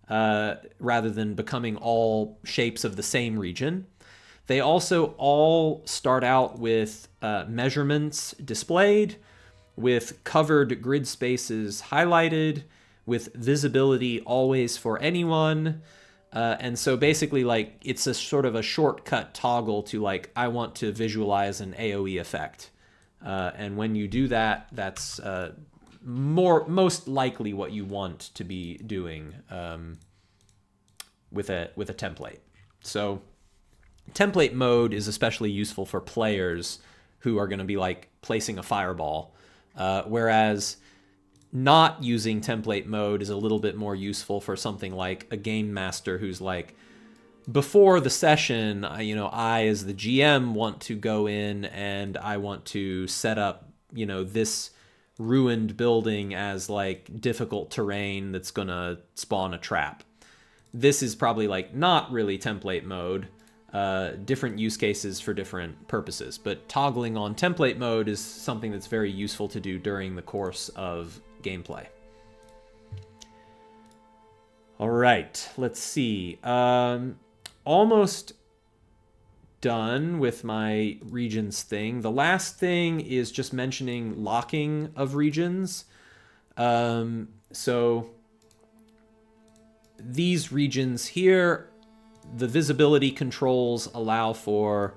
rather than becoming all shapes of the same region. They also all start out with measurements displayed, with covered grid spaces highlighted, with visibility always for anyone. And so basically, like, it's a sort of a shortcut toggle to, like, I want to visualize an AoE effect. And when you do that, that's most likely what you want to be doing with a template. So template mode is especially useful for players who are going to be like placing a fireball, whereas not using template mode is a little bit more useful for something like a game master who's like, before the session, I as the GM want to go in and I want to set up, this ruined building as like difficult terrain that's gonna spawn a trap. This is probably like not really template mode, different use cases for different purposes, but toggling on template mode is something that's very useful to do during the course of gameplay. All right, let's see. Almost done with my regions thing. The last thing is just mentioning locking of regions. So these regions here, the visibility controls allow for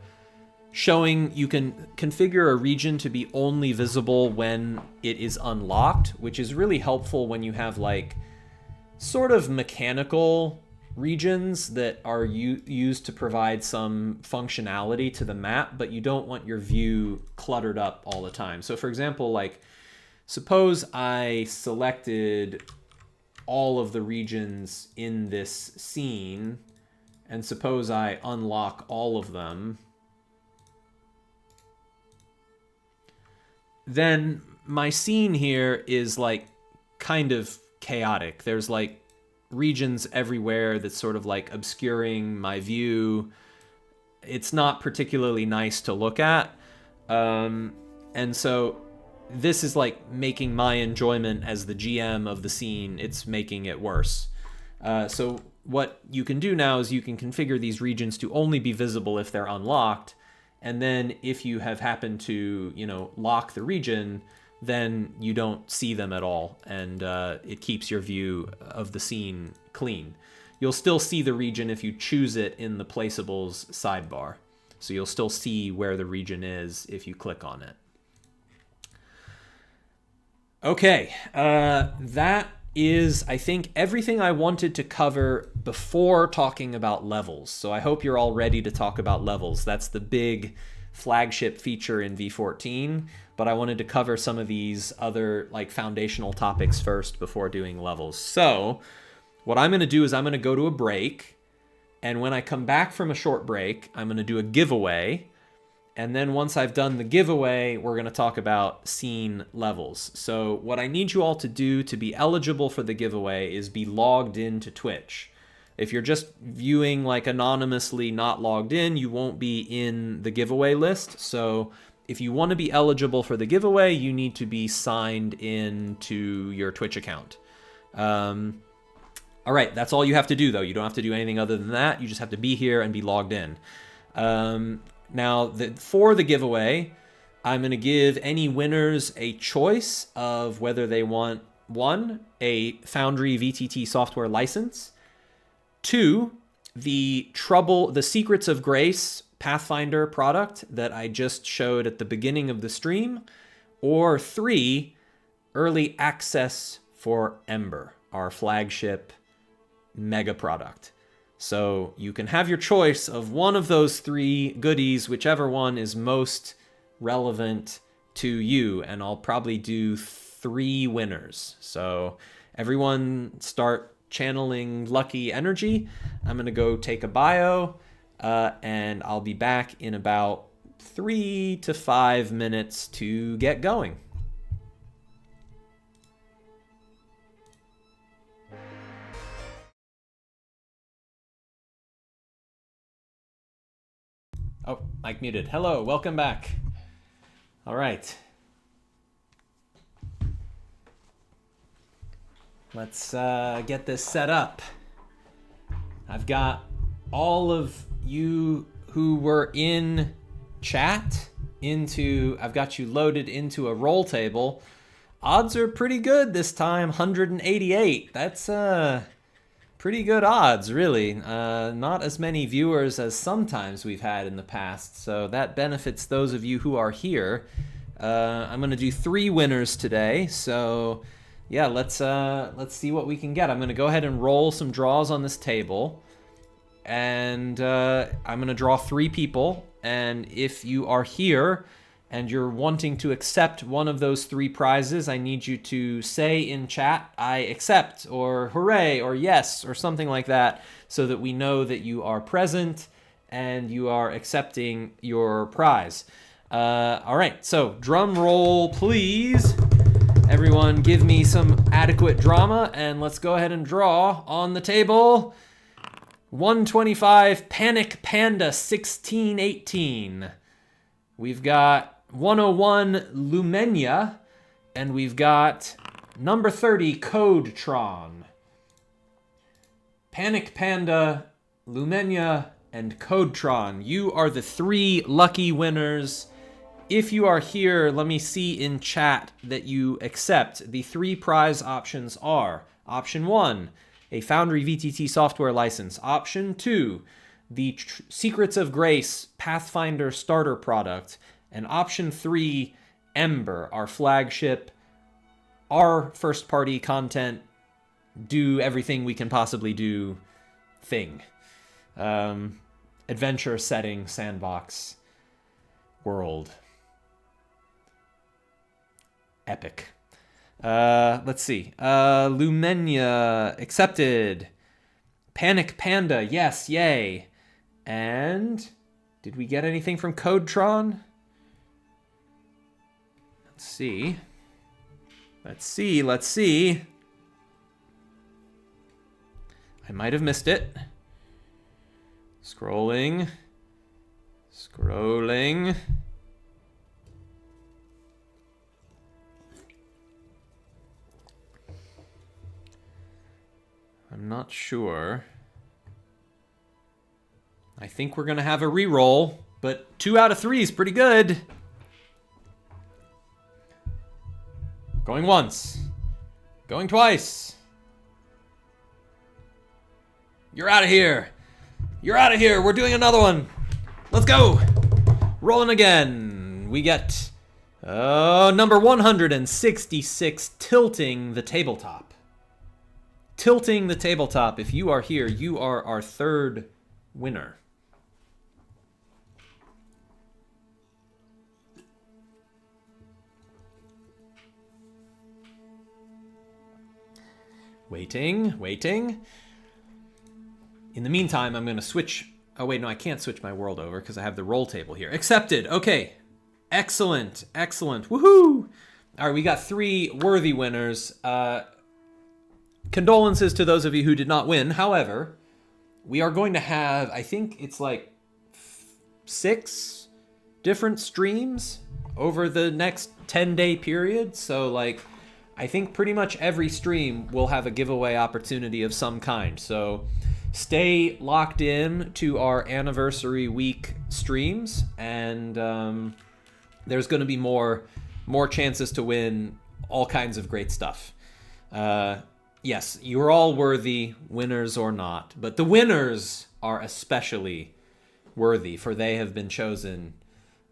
showing, you can configure a region to be only visible when it is unlocked, which is really helpful when you have like sort of mechanical regions that are used to provide some functionality to the map, but you don't want your view cluttered up all the time. So for example, like suppose I selected all of the regions in this scene, and suppose I unlock all of them, then my scene here is like kind of chaotic. There's like regions everywhere that's sort of like obscuring my view. It's not particularly nice to look at. And so this is like making my enjoyment as the GM of the scene, it's making it worse. So what you can do now is you can configure these regions to only be visible if they're unlocked. And then if you have happened to, you know, lock the region, then you don't see them at all, and it keeps your view of the scene clean. You'll still see the region if you choose it in the placeables sidebar. So you'll still see where the region is if you click on it. Okay, that is, I think, everything I wanted to cover before talking about levels. So I hope you're all ready to talk about levels. That's the big flagship feature in V14, but I wanted to cover some of these other like foundational topics first before doing levels. So what I'm going to do is I'm going to go to a break, and when I come back from a short break, I'm going to do a giveaway, and then once I've done the giveaway, we're going to talk about scene levels. So what I need you all to do to be eligible for the giveaway is be logged into Twitch. If you're just viewing like anonymously, not logged in, you won't be in the giveaway list. So if you want to be eligible for the giveaway, you need to be signed in to your Twitch account. All right, that's all you have to do, though. You don't have to do anything other than that. You just have to be here and be logged in. Now, for the giveaway, I'm going to give any winners a choice of whether they want, 1, a Foundry VTT software license, 2, the Secrets of Grace Pathfinder product that I just showed at the beginning of the stream, or 3, early access for Ember, our flagship mega product. So you can have your choice of one of those 3 goodies, whichever one is most relevant to you, and I'll probably do 3 winners. So everyone start channeling lucky energy. I'm going to go take a bio, and I'll be back in about 3 to 5 minutes to get going. Oh, mic muted. Hello, welcome back. All right. Let's get this set up. I've got all of you who were in chat I've got you loaded into a roll table. Odds are pretty good this time, 188. That's pretty good odds, really. Not as many viewers as sometimes we've had in the past, so that benefits those of you who are here. I'm going to do 3 winners today, so yeah, let's see what we can get. I'm going to go ahead and roll some draws on this table, and I'm going to draw 3 people, and if you are here and you're wanting to accept one of those 3 prizes, I need you to say in chat, I accept, or hooray, or yes, or something like that, so that we know that you are present and you are accepting your prize. All right, so drum roll, please. Everyone give me some adequate drama, and let's go ahead and draw on the table. 125 Panic Panda 1618. We've got 101 Lumenia, and we've got number 30 Codetron. Panic Panda, Lumenia, and Codetron. You are the 3 lucky winners. If you are here, let me see in chat that you accept. The 3 prize options are: option 1, a Foundry VTT software license; option 2, the Secrets of Grace Pathfinder starter product; and option 3, Ember, our flagship, our first-party content, do everything we can possibly do thing. Adventure setting, sandbox, world. Epic. Let's see. Lumenia, accepted. Panic Panda, yes, yay. And did we get anything from Codetron? Let's see. Let's see. I might have missed it. Scrolling. I'm not sure. I think we're going to have a reroll, but 2 out of 3 is pretty good. Going once. Going twice. You're out of here. You're out of here. We're doing another one. Let's go. Rolling again. We get number 166, Tilting the Tabletop. Tilting the Tabletop. If you are here, you are our 3rd winner. Waiting. In the meantime, I'm going to switch. Oh, wait, no, I can't switch my world over because I have the roll table here. Accepted. Okay. Excellent. Woohoo! All right, we got 3 worthy winners. Condolences to those of you who did not win. However, we are going to have, I think it's like 6 different streams over the next 10-day period. So, like, I think pretty much every stream will have a giveaway opportunity of some kind. So stay locked in to our anniversary week streams, and there's going to be more chances to win all kinds of great stuff. Yes, you're all worthy, winners or not, but the winners are especially worthy, for they have been chosen,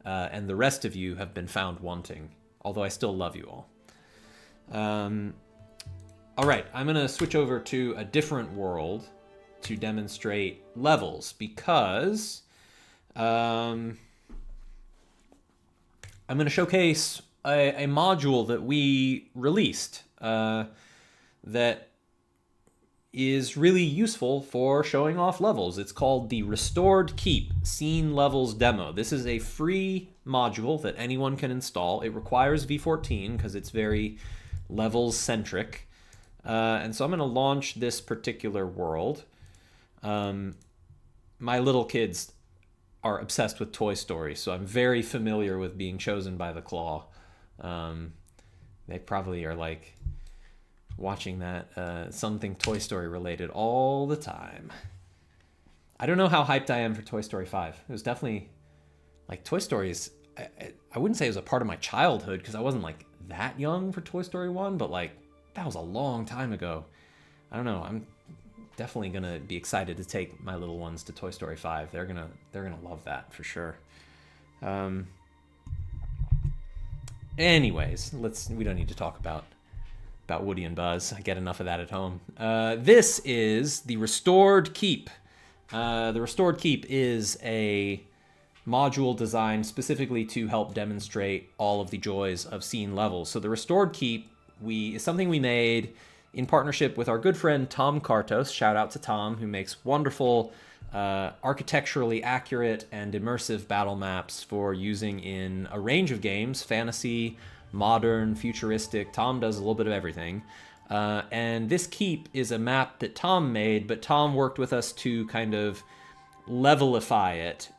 and the rest of you have been found wanting, although I still love you all. All right, I'm going to switch over to a different world to demonstrate levels, because I'm going to showcase a module that we released that is really useful for showing off levels. It's called the Restored Keep Scene Levels Demo. This is a free module that anyone can install. It requires V14 because it's very levels centric. And so I'm going to launch this particular world. My little kids are obsessed with Toy Story, so I'm very familiar with being chosen by the claw. They probably are like watching that something Toy Story related all the time. I don't know how hyped I am for Toy Story 5. It was definitely like Toy Story is, I wouldn't say it was a part of my childhood because I wasn't like that young for Toy Story 1, but like that was a long time ago. I don't know. I'm definitely gonna be excited to take my little ones to Toy Story 5. They're gonna love that for sure. Anyways, we don't need to talk about Woody and Buzz. I get enough of that at home. This is the Restored Keep. The Restored Keep is a module designed specifically to help demonstrate all of the joys of scene levels. So the Restored Keep is something we made in partnership with our good friend Tom Kartos. Shout out to Tom, who makes wonderful, architecturally accurate and immersive battle maps for using in a range of games: fantasy, modern, futuristic. Tom does a little bit of everything. And this keep is a map that Tom made, but Tom worked with us to kind of levelify it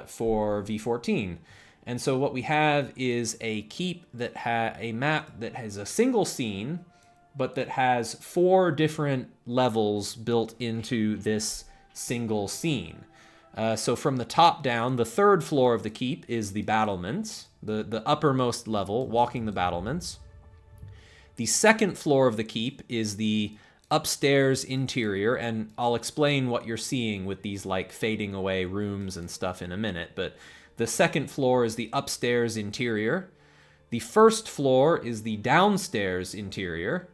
for V14. And so what we have is a keep that a map that has a single scene, but that has 4 different levels built into this single scene. So from the top down, the 3rd floor of the keep is the battlements, the uppermost level, walking the battlements. The 2nd floor of the keep is the upstairs interior, and I'll explain what you're seeing with these like fading away rooms and stuff in a minute, but the 2nd floor is the upstairs interior. The 1st floor is the downstairs interior.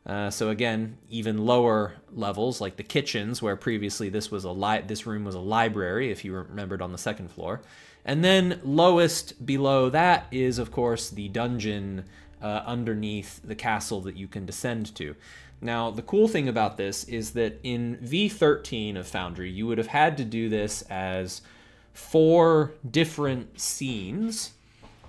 So again, even lower levels like the kitchens, where previously this room was a library, if you remembered, on the second floor. And then lowest below that is, of course, the dungeon underneath the castle that you can descend to. Now, the cool thing about this is that in V13 of Foundry, you would have had to do this as 4 different scenes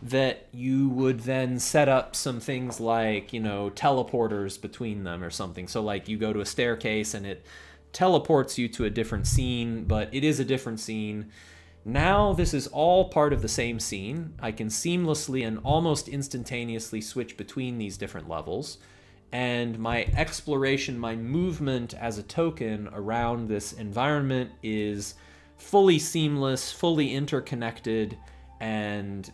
that you would then set up some things like, teleporters between them or something. So like you go to a staircase and it teleports you to a different scene, but it is a different scene. Now this is all part of the same scene. I can seamlessly and almost instantaneously switch between these different levels. And my exploration, my movement as a token around this environment is fully seamless, fully interconnected, and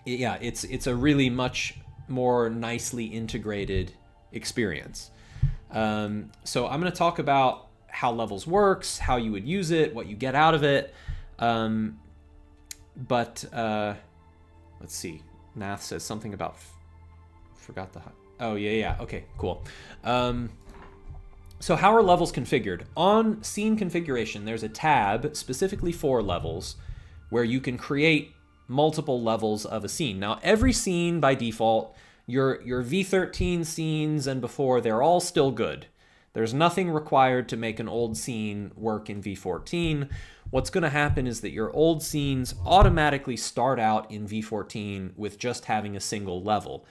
it's a really much more nicely integrated experience. So I'm going to talk about how levels works, how you would use it, what you get out of it. But let's see. Math says something about forgot the. Oh yeah. Okay, cool. So how are levels configured? On scene configuration, there's a tab specifically for levels where you can create multiple levels of a scene. Now, every scene by default, your V13 scenes and before, they're all still good. There's nothing required to make an old scene work in V14. What's going to happen is that your old scenes automatically start out in V14 with just having a single level.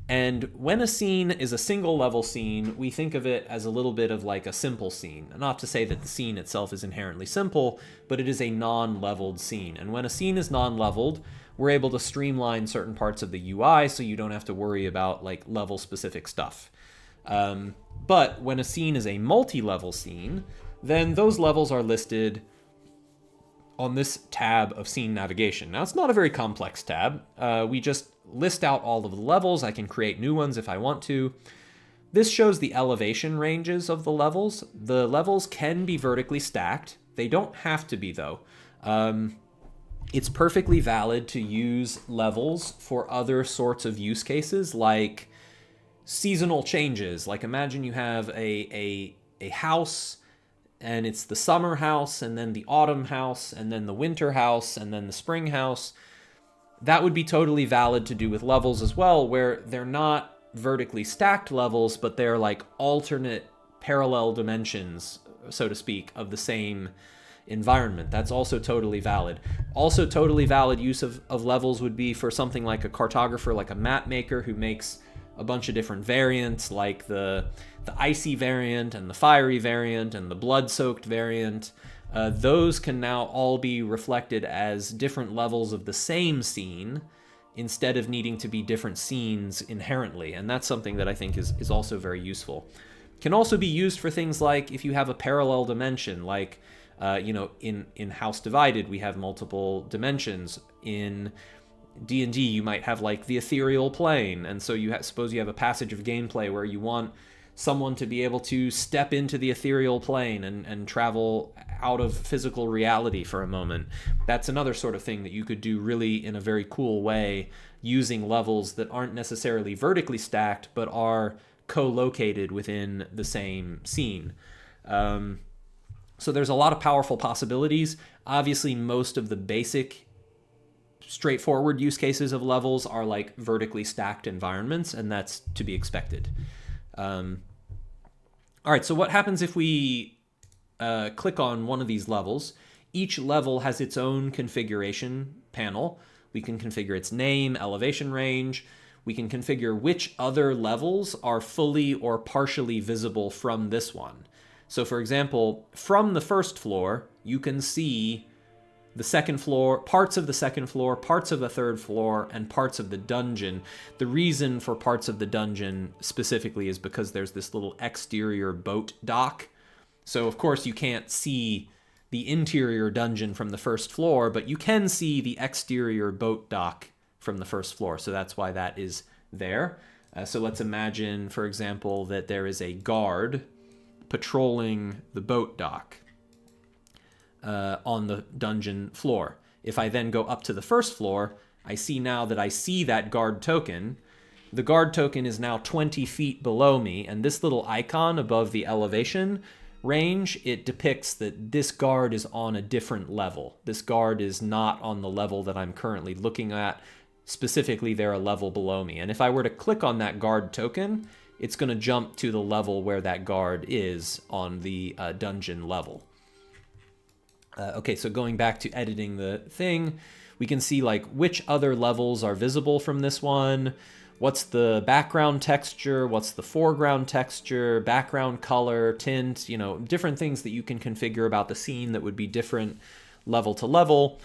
And when a scene is a single level scene, we think of it as a little bit of like a simple scene. Not to say that the scene itself is inherently simple, but it is a non-leveled scene. And when a scene is non-leveled, we're able to streamline certain parts of the UI so you don't have to worry about like level specific stuff. But when a scene is a multi-level scene, then those levels are listed on this tab of scene navigation. Now, it's not a very complex tab. We just list out all of the levels. I can create new ones if I want to. This shows the elevation ranges of the levels. The levels can be vertically stacked. They don't have to be, though. It's perfectly valid to use levels for other sorts of use cases, like seasonal changes. Like imagine you have a house, and it's the summer house, and then the autumn house, and then the winter house, and then the spring house. That would be totally valid to do with levels as well, where they're not vertically stacked levels, but they're like alternate parallel dimensions, so to speak, of the same environment. That's also totally valid. Also totally valid use of levels would be for something like a cartographer, like a map maker who makes a bunch of different variants, like the icy variant and the fiery variant and the blood-soaked variant. Those can now all be reflected as different levels of the same scene instead of needing to be different scenes inherently. And that's something that I think is also very useful. Can also be used for things like if you have a parallel dimension, like in House Divided, we have multiple dimensions. In D&D, you might have like the ethereal plane, and so suppose you have a passage of gameplay where you want someone to be able to step into the ethereal plane and travel out of physical reality for a moment. That's another sort of thing that you could do really in a very cool way using levels that aren't necessarily vertically stacked but are co-located within the same scene. So there's a lot of powerful possibilities. Obviously, most of the basic straightforward use cases of levels are like vertically stacked environments, and that's to be expected. All right, so what happens if we click on one of these levels? Each level has its own configuration panel. We can configure its name, elevation range. We can configure which other levels are fully or partially visible from this one. So for example, from the first floor, you can see the second floor, parts of the second floor, parts of the third floor, and parts of the dungeon. The reason for parts of the dungeon specifically is because there's this little exterior boat dock. So of course you can't see the interior dungeon from the first floor, but you can see the exterior boat dock from the first floor. So that's why that is there. So let's imagine, for example, that there is a guard patrolling the boat dock on the dungeon floor. If I then go up to the first floor, I see now that I see that guard token. the guard token is now 20 feet below me, and this little icon above the elevation range, it depicts that this guard is on a different level. This guard is not on the level that I'm currently looking at. Specifically, they're a level below me. And if I were to click on that guard token, it's going to jump to the level where that guard is on the dungeon level. Okay, so going back to editing the thing, we can see like which other levels are visible from this one. What's the background texture? What's the foreground texture? Background color, tint, you know, different things that you can configure about the scene that would be different level to level.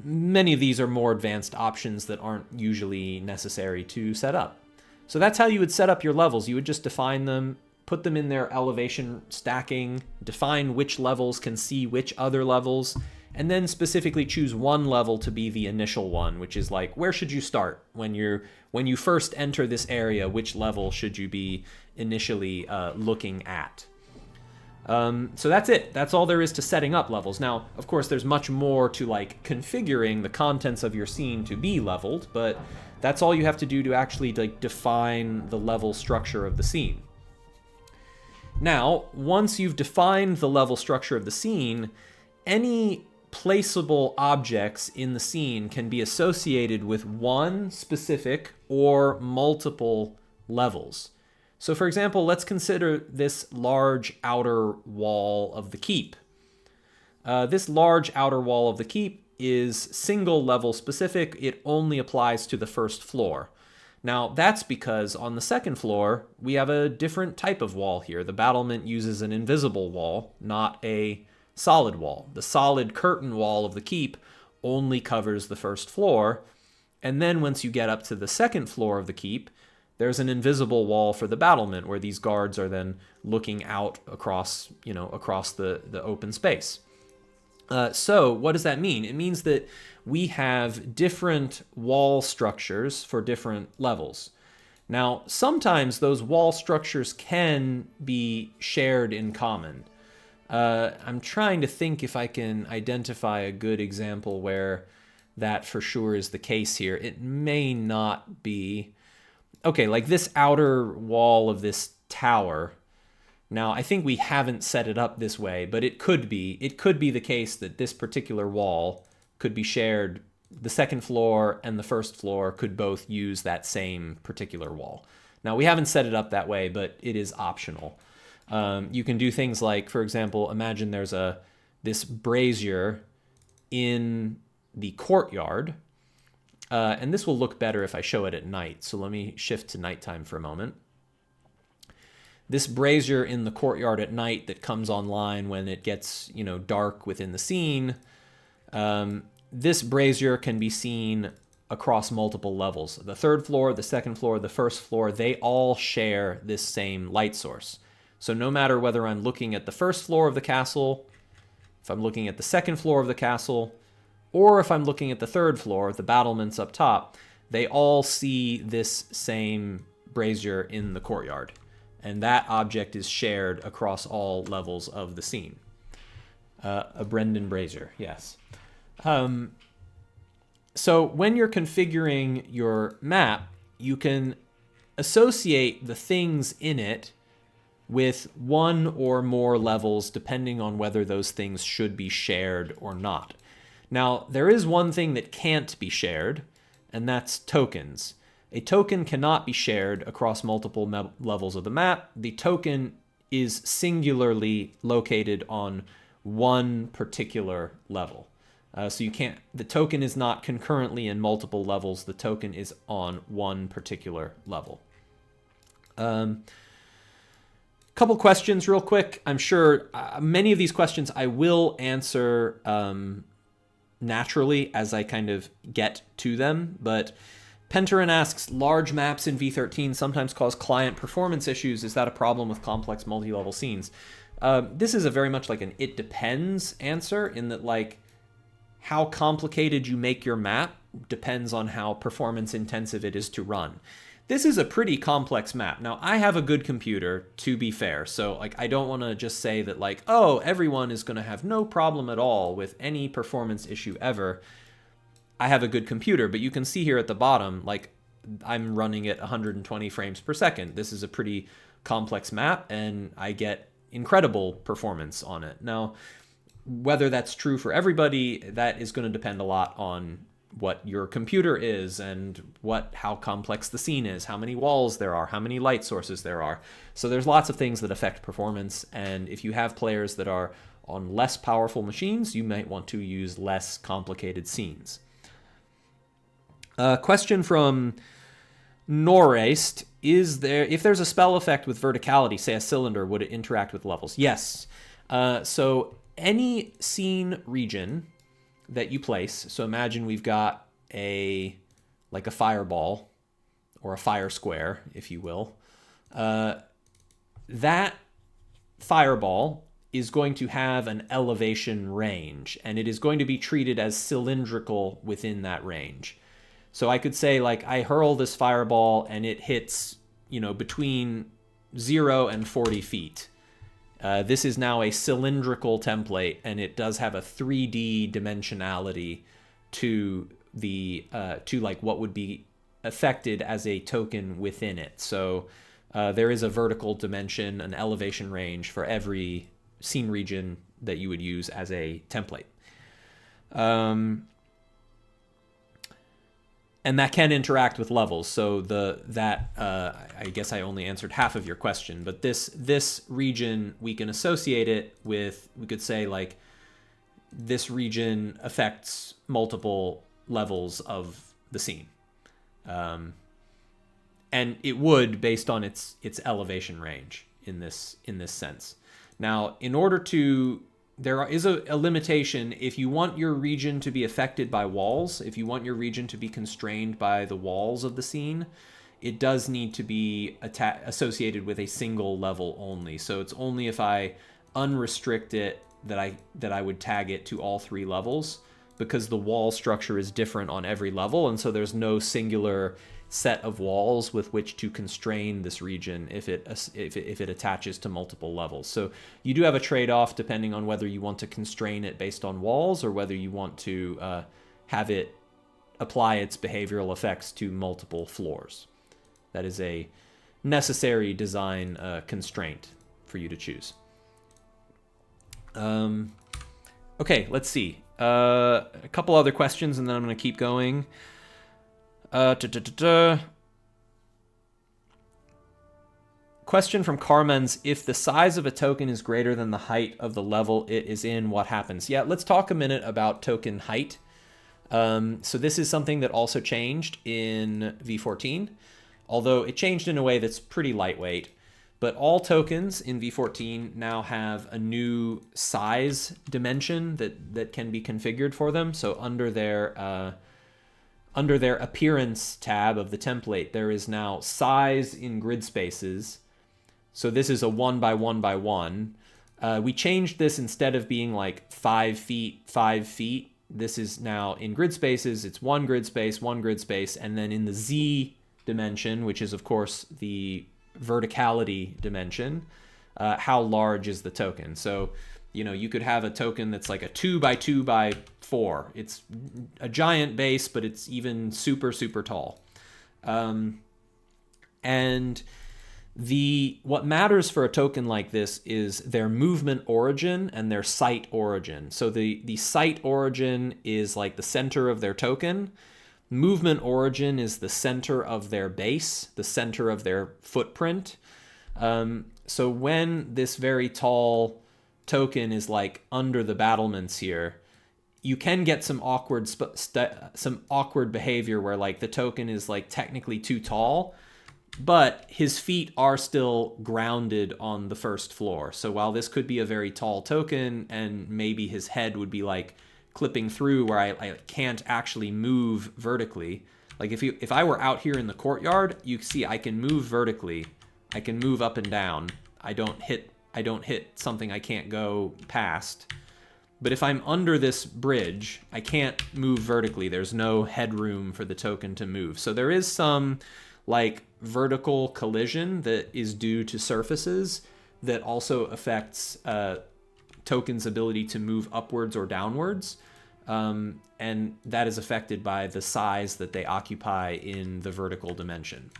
Many of these are more advanced options that aren't usually necessary to set up. So that's how you would set up your levels. You would just define them, put them in their elevation stacking, define which levels can see which other levels, and then specifically choose one level to be the initial one, which is like, where should you start when you first enter this area? Which level should you be initially looking at? So that's it. That's all there is to setting up levels. Now, of course, there's much more to like configuring the contents of your scene to be leveled, but that's all you have to do to actually like define the level structure of the scene. Now, once you've defined the level structure of the scene, any placeable objects in the scene can be associated with one specific or multiple levels. So for example, let's consider this large outer wall of the keep. This large outer wall of the keep is single level specific. It only applies to the first floor. Now that's because on the second floor, we have a different type of wall here. The battlement uses an invisible wall, not a solid wall. The solid curtain wall of the keep only covers the first floor. And then once you get up to the second floor of the keep, there's an invisible wall for the battlement where these guards are then looking out across, across the open space. So what does that mean? It means that we have different wall structures for different levels. Now, sometimes those wall structures can be shared in common. I'm trying to think if I can identify a good example where that for sure is the case here. It may not be. Okay, like this outer wall of this tower. Now, I think we haven't set it up this way, but it could be. It could be the case that this particular wall could be shared. The second floor and the first floor could both use that same particular wall. Now, we haven't set it up that way, but it is optional. You can do things like, for example, imagine there's this brazier in the courtyard. And this will look better if I show it at night. So let me shift to nighttime for a moment. This brazier in the courtyard at night that comes online when it gets, dark within the scene. This brazier can be seen across multiple levels. The third floor, the second floor, the first floor, they all share this same light source. So no matter whether I'm looking at the first floor of the castle, if I'm looking at the second floor of the castle, or if I'm looking at the third floor, the battlements up top, they all see this same brazier in the courtyard. And that object is shared across all levels of the scene. A Brendan brazier, yes. So when you're configuring your map, you can associate the things in it with one or more levels depending on whether those things should be shared or not. Now, there is one thing that can't be shared, and that's tokens. A token cannot be shared across multiple levels of the map. The token is singularly located on one particular level. So the token is not concurrently in multiple levels. The token is on one particular level. Couple questions real quick. I'm sure many of these questions I will answer naturally as I kind of get to them, but Penterin asks, large maps in V13 sometimes cause client performance issues. Is that a problem with complex multi-level scenes? This is a very much like an it depends answer in that like how complicated you make your map depends on how performance intensive it is to run. This is a pretty complex map. Now, I have a good computer, to be fair, so like I don't want to just say that like, oh, everyone is going to have no problem at all with any performance issue ever. I have a good computer, but you can see here at the bottom, like I'm running at 120 frames per second. This is a pretty complex map, and I get incredible performance on it. Now, whether that's true for everybody, that is going to depend a lot on what your computer is and how complex the scene is, how many walls there are, how many light sources there are. So there's lots of things that affect performance, and if you have players that are on less powerful machines, you might want to use less complicated scenes. Question from Norreist: if there's a spell effect with verticality, say a cylinder, would it interact with levels? Yes. So any scene region that you place, so imagine we've got a fireball or a fire square, if you will. That fireball is going to have an elevation range, and it is going to be treated as cylindrical within that range. So I could say, like, I hurl this fireball and it hits, between 0 and 40 feet. This is now a cylindrical template, and it does have a 3D dimensionality to what would be affected as a token within it. So there is a vertical dimension, an elevation range for every scene region that you would use as a template. And that can interact with levels. So I guess I only answered half of your question, but this region, we can associate it with, we could say, like, this region affects multiple levels of the scene. And it would, based on its elevation range in this sense. Now, there is a limitation. If you want your region to be affected by walls, if you want your region to be constrained by the walls of the scene, it does need to be associated with a single level only. So it's only if I unrestrict it that I would tag it to all 3 levels, because the wall structure is different on every level, and so there's no singular set of walls with which to constrain this region if it attaches to multiple levels. So you do have a trade-off depending on whether you want to constrain it based on walls or whether you want to have it apply its behavioral effects to multiple floors. That is a necessary design constraint for you to choose. Okay, let's see. A couple other questions, and then I'm going to keep going. Question from Carmen's: if the size of a token is greater than the height of the level it is in, what happens? Yeah, let's talk a minute about token height. So this is something that also changed in V14, although it changed in a way that's pretty lightweight. But all tokens in V14 now have a new size dimension that can be configured for them. So under their appearance tab of the template, there is now size in grid spaces. So this is a 1 by 1 by 1. We changed this, instead of being like 5 feet, 5 feet. This is now in grid spaces. It's 1 grid space, 1 grid space. And then in the Z dimension, which is of course the verticality dimension, how large is the token? So, you could have a token that's like a 2 by 2 by 4. It's a giant base, but it's even super, super tall. And what matters for a token like this is their movement origin and their site origin. So the site origin is like the center of their token. Movement origin is the center of their base, the center of their footprint. So when this very tall token is like under the battlements here, you can get some awkward behavior where like the token is like technically too tall, but his feet are still grounded on the first floor. So while this could be a very tall token and maybe his head would be like clipping through where I can't actually move vertically. Like if I were out here in the courtyard, you see I can move vertically. I can move up and down. I don't hit something I can't go past. But if I'm under this bridge, I can't move vertically. There's no headroom for the token to move. So there is some like vertical collision that is due to surfaces that also affects tokens' ability to move upwards or downwards. and that is affected by the size that they occupy in the vertical dimension.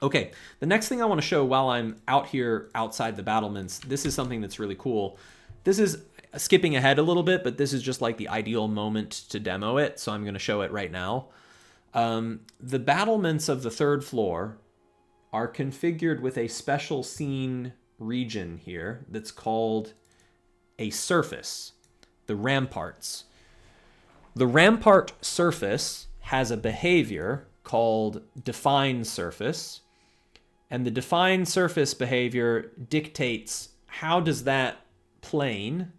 Okay, the next thing I want to show while I'm out here outside the battlements, this is something that's really cool. This is skipping ahead a little bit, but this is just like the ideal moment to demo it, so I'm going to show it right now. The battlements of the third floor are configured with a special scene region here that's called a surface, the ramparts. The rampart surface has a behavior called define surface, and the define surface behavior dictates how does that plane,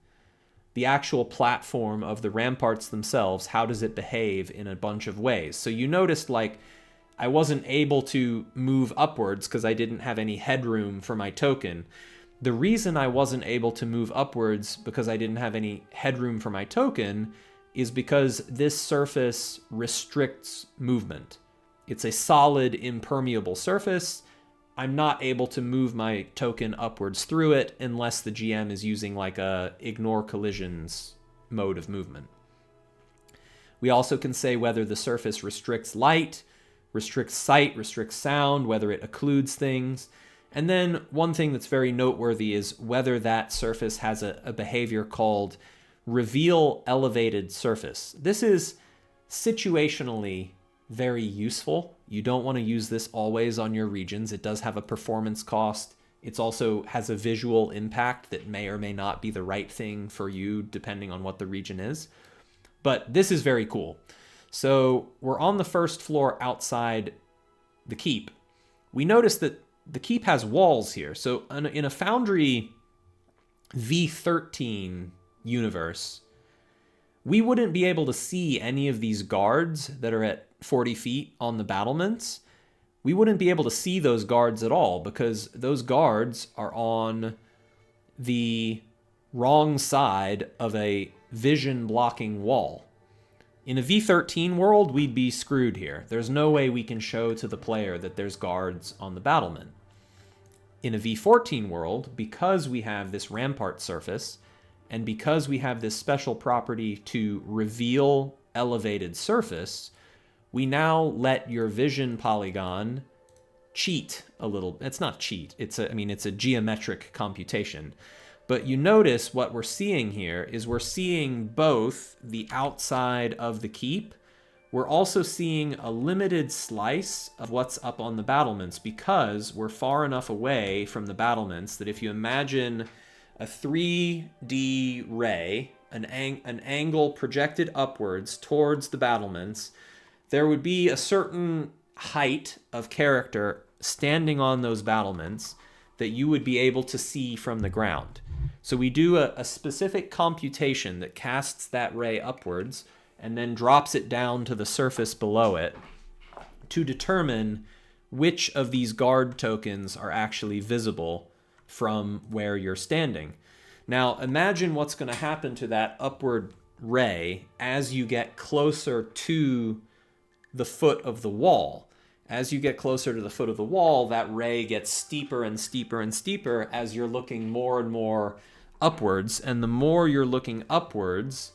the actual platform of the ramparts themselves, how does it behave in a bunch of ways. So you noticed like I wasn't able to move upwards because I didn't have any headroom for my token. The reason I wasn't able to move upwards because I didn't have any headroom for my token is because this surface restricts movement. It's a solid, impermeable surface. I'm not able to move my token upwards through it unless the GM is using like a ignore collisions mode of movement. We also can say whether the surface restricts light, restricts sight, restricts sound, whether it occludes things. And then one thing that's very noteworthy is whether that surface has a behavior called reveal elevated surface. This is situationally very useful. You don't want to use this always on your regions. It does have a performance cost. It also has a visual impact that may or may not be the right thing for you depending on what the region is. But this is very cool. So we're on the first floor outside the keep. We notice that the keep has walls here. So in a Foundry V14 universe, we wouldn't be able to see any of these guards that are at 40 feet on the battlements. We wouldn't be able to see those guards at all because those guards are on the wrong side of a vision blocking wall. In a V13 world, we'd be screwed here. There's no way we can show to the player that there's guards on the battlement. In a V14 world, because we have this rampart surface, and because we have this special property to reveal elevated surface, we now let your vision polygon cheat a little. It's not cheat. It's a geometric computation. But you notice what we're seeing here is we're seeing both the outside of the keep. We're also seeing a limited slice of what's up on the battlements because we're far enough away from the battlements that if you imagine a 3D ray, an angle projected upwards towards the battlements, there would be a certain height of character standing on those battlements that you would be able to see from the ground. So we do a specific computation that casts that ray upwards and then drops it down to the surface below it to determine which of these guard tokens are actually visible from where you're standing. Now imagine what's going to happen to that upward ray as you get closer to the foot of the wall. As you get closer to the foot of the wall, that ray gets steeper and steeper and steeper as you're looking more and more upwards. And the more you're looking upwards,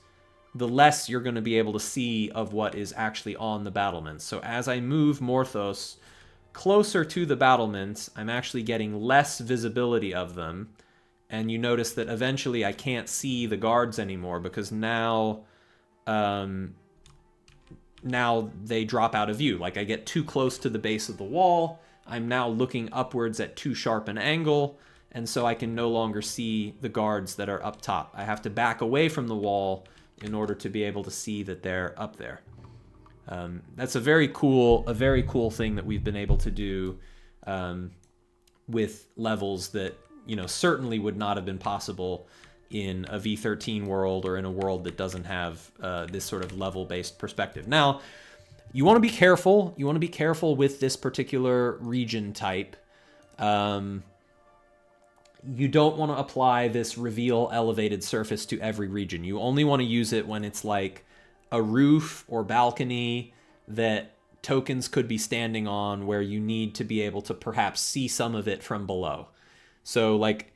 the less you're going to be able to see of what is actually on the battlements. So as I move Morthos closer to the battlements, I'm actually getting less visibility of them. And you notice that eventually I can't see the guards anymore because now they drop out of view. Like I get too close to the base of the wall. I'm now looking upwards at too sharp an angle, and so I can no longer see the guards that are up top. I have to back away from the wall in order to be able to see that they're up there. That's a very cool thing that we've been able to do with levels that certainly would not have been possible in a V13 world or in a world that doesn't have this sort of level-based perspective. Now, you want to be careful. You want to be careful with this particular region type. You don't want to apply this reveal elevated surface to every region. You only want to use it when it's like a roof or balcony that tokens could be standing on where you need to be able to perhaps see some of it from below. So like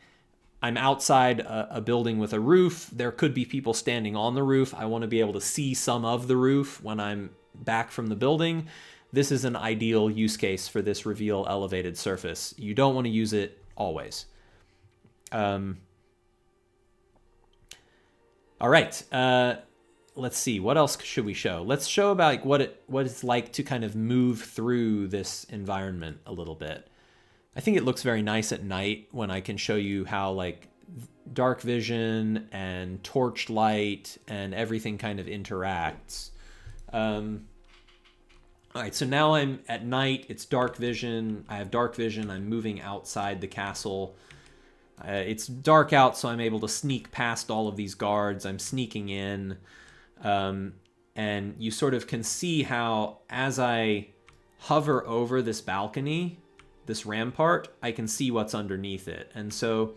I'm outside a building with a roof. There could be people standing on the roof. I want to be able to see some of the roof when I'm back from the building. This is an ideal use case for this reveal elevated surface. You don't want to use it always. All right. Let's see. What else should we show? Let's show about what it's like to kind of move through this environment a little bit. I think it looks very nice at night when I can show you how like dark vision and torch light and everything kind of interacts. All right, so now I'm at night. It's dark vision. I have dark vision. I'm moving outside the castle. It's dark out, so I'm able to sneak past all of these guards. I'm sneaking in. And you sort of can see how as I hover over this balcony, this rampart, I can see what's underneath it. And so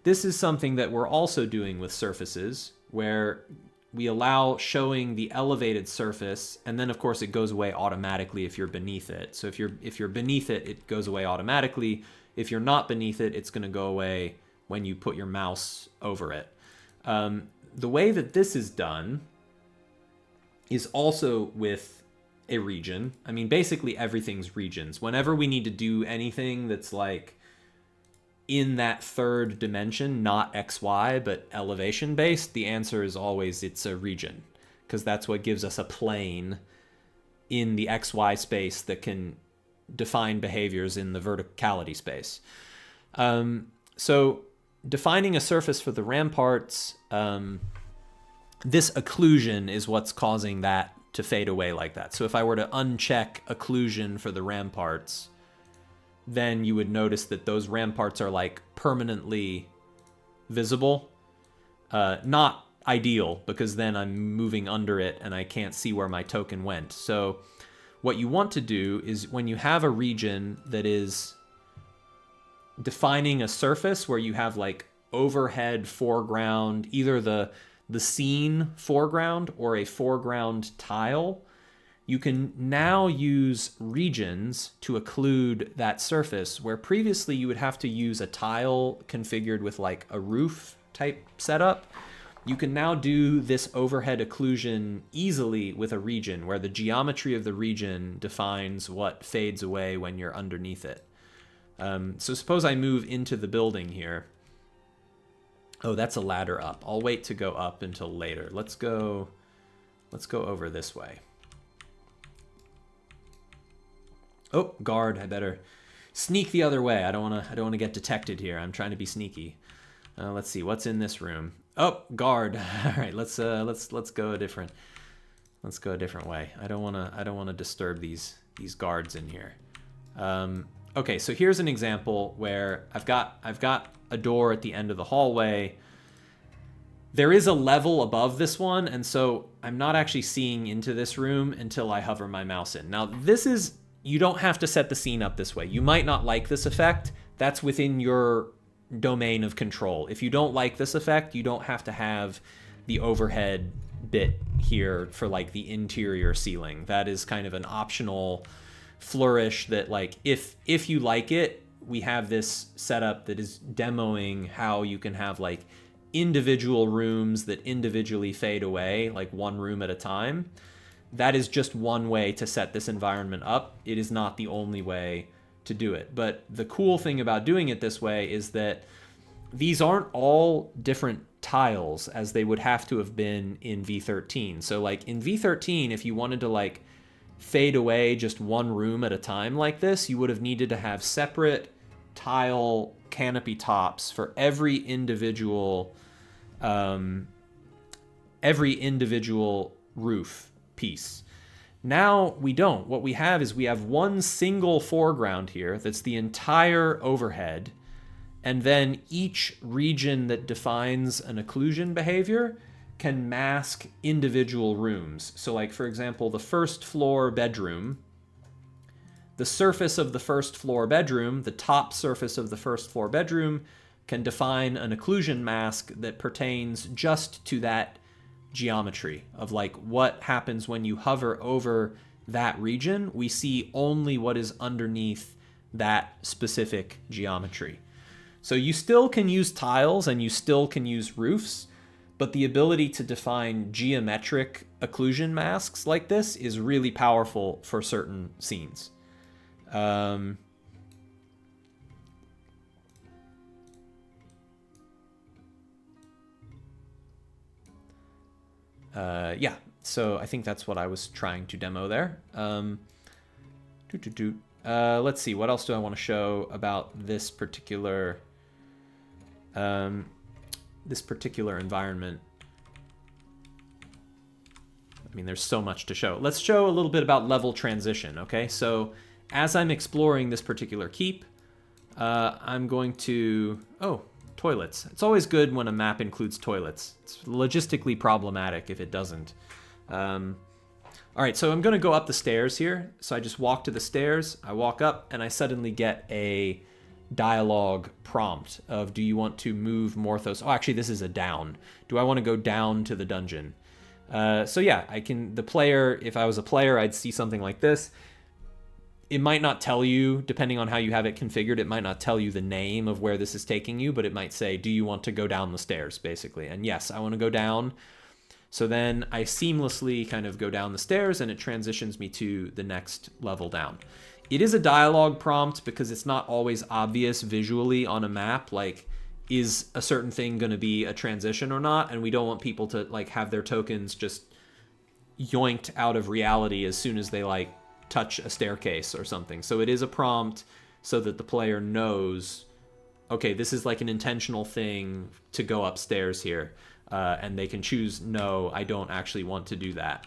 this is something that we're also doing with surfaces, where we allow showing the elevated surface, and then of course it goes away automatically if you're beneath it. So if you're beneath it, it goes away automatically. If you're not beneath it, it's going to go away when you put your mouse over it. The way that this is done is also with a region. I mean, basically everything's regions. Whenever we need to do anything that's like in that third dimension, not XY, but elevation based, the answer is always it's a region, because that's what gives us a plane in the XY space that can define behaviors in the verticality space. So defining a surface for the ramparts, this occlusion is what's causing that to fade away like that. So if I were to uncheck occlusion for the ramparts, then you would notice that those ramparts are like permanently visible. Not ideal, because then I'm moving under it and I can't see where my token went. So what you want to do is when you have a region that is defining a surface where you have like overhead foreground, either the scene foreground or a foreground tile, you can now use regions to occlude that surface, where previously you would have to use a tile configured with like a roof type setup. You can now do this overhead occlusion easily with a region, where the geometry of the region defines what fades away when you're underneath it. So suppose I move into the building here. Oh, that's a ladder up. I'll wait to go up until later. Let's go over this way. Oh, guard, I better sneak the other way. I don't want to get detected here. I'm trying to be sneaky. Let's see what's in this room. Oh, guard. All right, let's go a different way. I don't want to disturb these guards in here. Okay, so here's an example where I've got a door at the end of the hallway. There is a level above this one, and so I'm not actually seeing into this room until I hover my mouse in. Now, you don't have to set the scene up this way. You might not like this effect. That's within your domain of control. If you don't like this effect, you don't have to have the overhead bit here for like the interior ceiling. That is kind of an optional flourish that, like, if you like it, we have this setup that is demoing how you can have like individual rooms that individually fade away, like one room at a time. That is just one way to set this environment up. It is not the only way to do it. But the cool thing about doing it this way is that these aren't all different tiles as they would have to have been in V13. So like in V13, if you wanted to like fade away just one room at a time like this, you would have needed to have separate tile canopy tops for every individual roof piece. Now we don't. What we have is we have one single foreground here that's the entire overhead, and then each region that defines an occlusion behavior can mask individual rooms. So like, for example, the first floor bedroom, the surface of the first floor bedroom, the top surface of the first floor bedroom, can define an occlusion mask that pertains just to that geometry of like what happens when you hover over that region. We see only what is underneath that specific geometry. So you still can use tiles and you still can use roofs, but the ability to define geometric occlusion masks like this is really powerful for certain scenes. Yeah, so I think that's what I was trying to demo there. Let's see, what else do I want to show about this particular environment? I mean, there's so much to show. Let's show a little bit about level transition, okay? So as I'm exploring this particular keep, I'm going to... Oh, toilets. It's always good when a map includes toilets. It's logistically problematic if it doesn't. All right, so I'm going to go up the stairs here. So I just walk to the stairs, I walk up, and I suddenly get a dialogue prompt of, do you want to move Morthos? Oh, actually, this is a down. Do I want to go down to the dungeon? So yeah, the player, if I was a player, I'd see something like this. It might not tell you, depending on how you have it configured, it might not tell you the name of where this is taking you, but it might say, do you want to go down the stairs, basically? And yes, I want to go down. So then I seamlessly kind of go down the stairs and it transitions me to the next level down. It is a dialogue prompt because it's not always obvious visually on a map, like, is a certain thing going to be a transition or not? And we don't want people to like have their tokens just yoinked out of reality as soon as they like touch a staircase or something. So it is a prompt so that the player knows, okay, this is like an intentional thing to go upstairs here. And they can choose, no, I don't actually want to do that.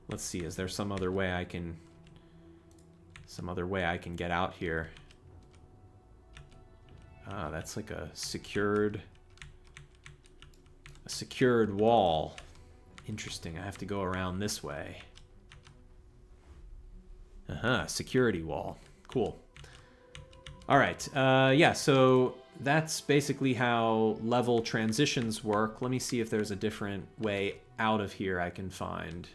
Let's see, is there some other way I can get out here? That's like a secured wall. Interesting, I have to go around this way. Security wall. Cool. All right, yeah, so that's basically how level transitions work. Let me see if there's a different way out of here I can find.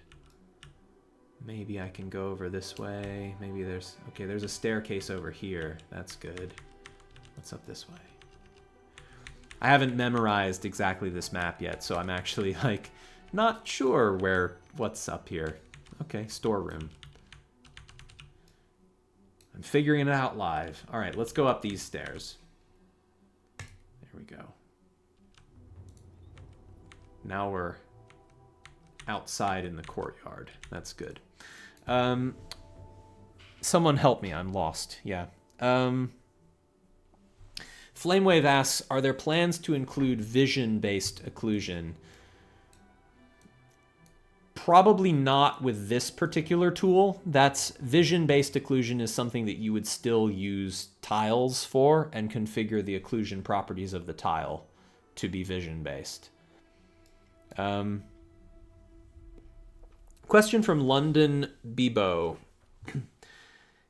Maybe I can go over this way. Maybe there's a staircase over here. That's good. What's up this way? I haven't memorized exactly this map yet, so I'm actually like not sure what's up here. Okay, storeroom. I'm figuring it out live. All right, let's go up these stairs. There we go. Now we're outside in the courtyard. That's good. Someone help me. I'm lost. Yeah. Flamewave asks, are there plans to include vision-based occlusion? Probably not with this particular tool. That's vision-based occlusion is something that you would still use tiles for and configure the occlusion properties of the tile to be vision-based. Question from London Bebo.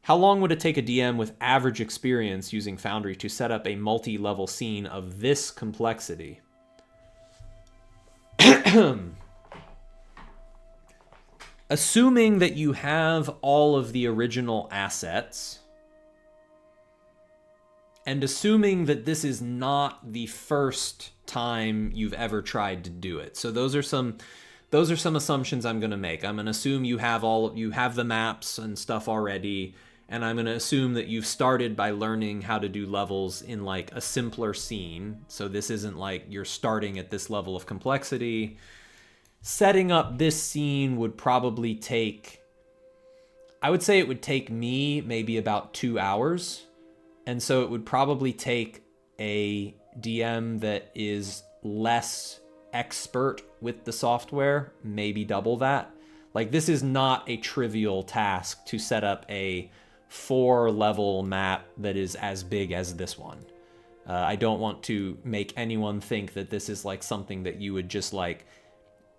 How long would it take a DM with average experience using Foundry to set up a multi-level scene of this complexity? Assuming that you have all of the original assets, and assuming that this is not the first time you've ever tried to do it. So those are some assumptions I'm going to make. I'm going to assume you have the maps and stuff already, and I'm going to assume that you've started by learning how to do levels in like a simpler scene. So this isn't like you're starting at this level of complexity. Setting up this scene would probably take, I would say it would take me maybe about 2 hours. And so it would probably take a DM that is less expert with the software, maybe double that. Like, this is not a trivial task to set up a 4-level map that is as big as this one. I don't want to make anyone think that this is like something that you would just like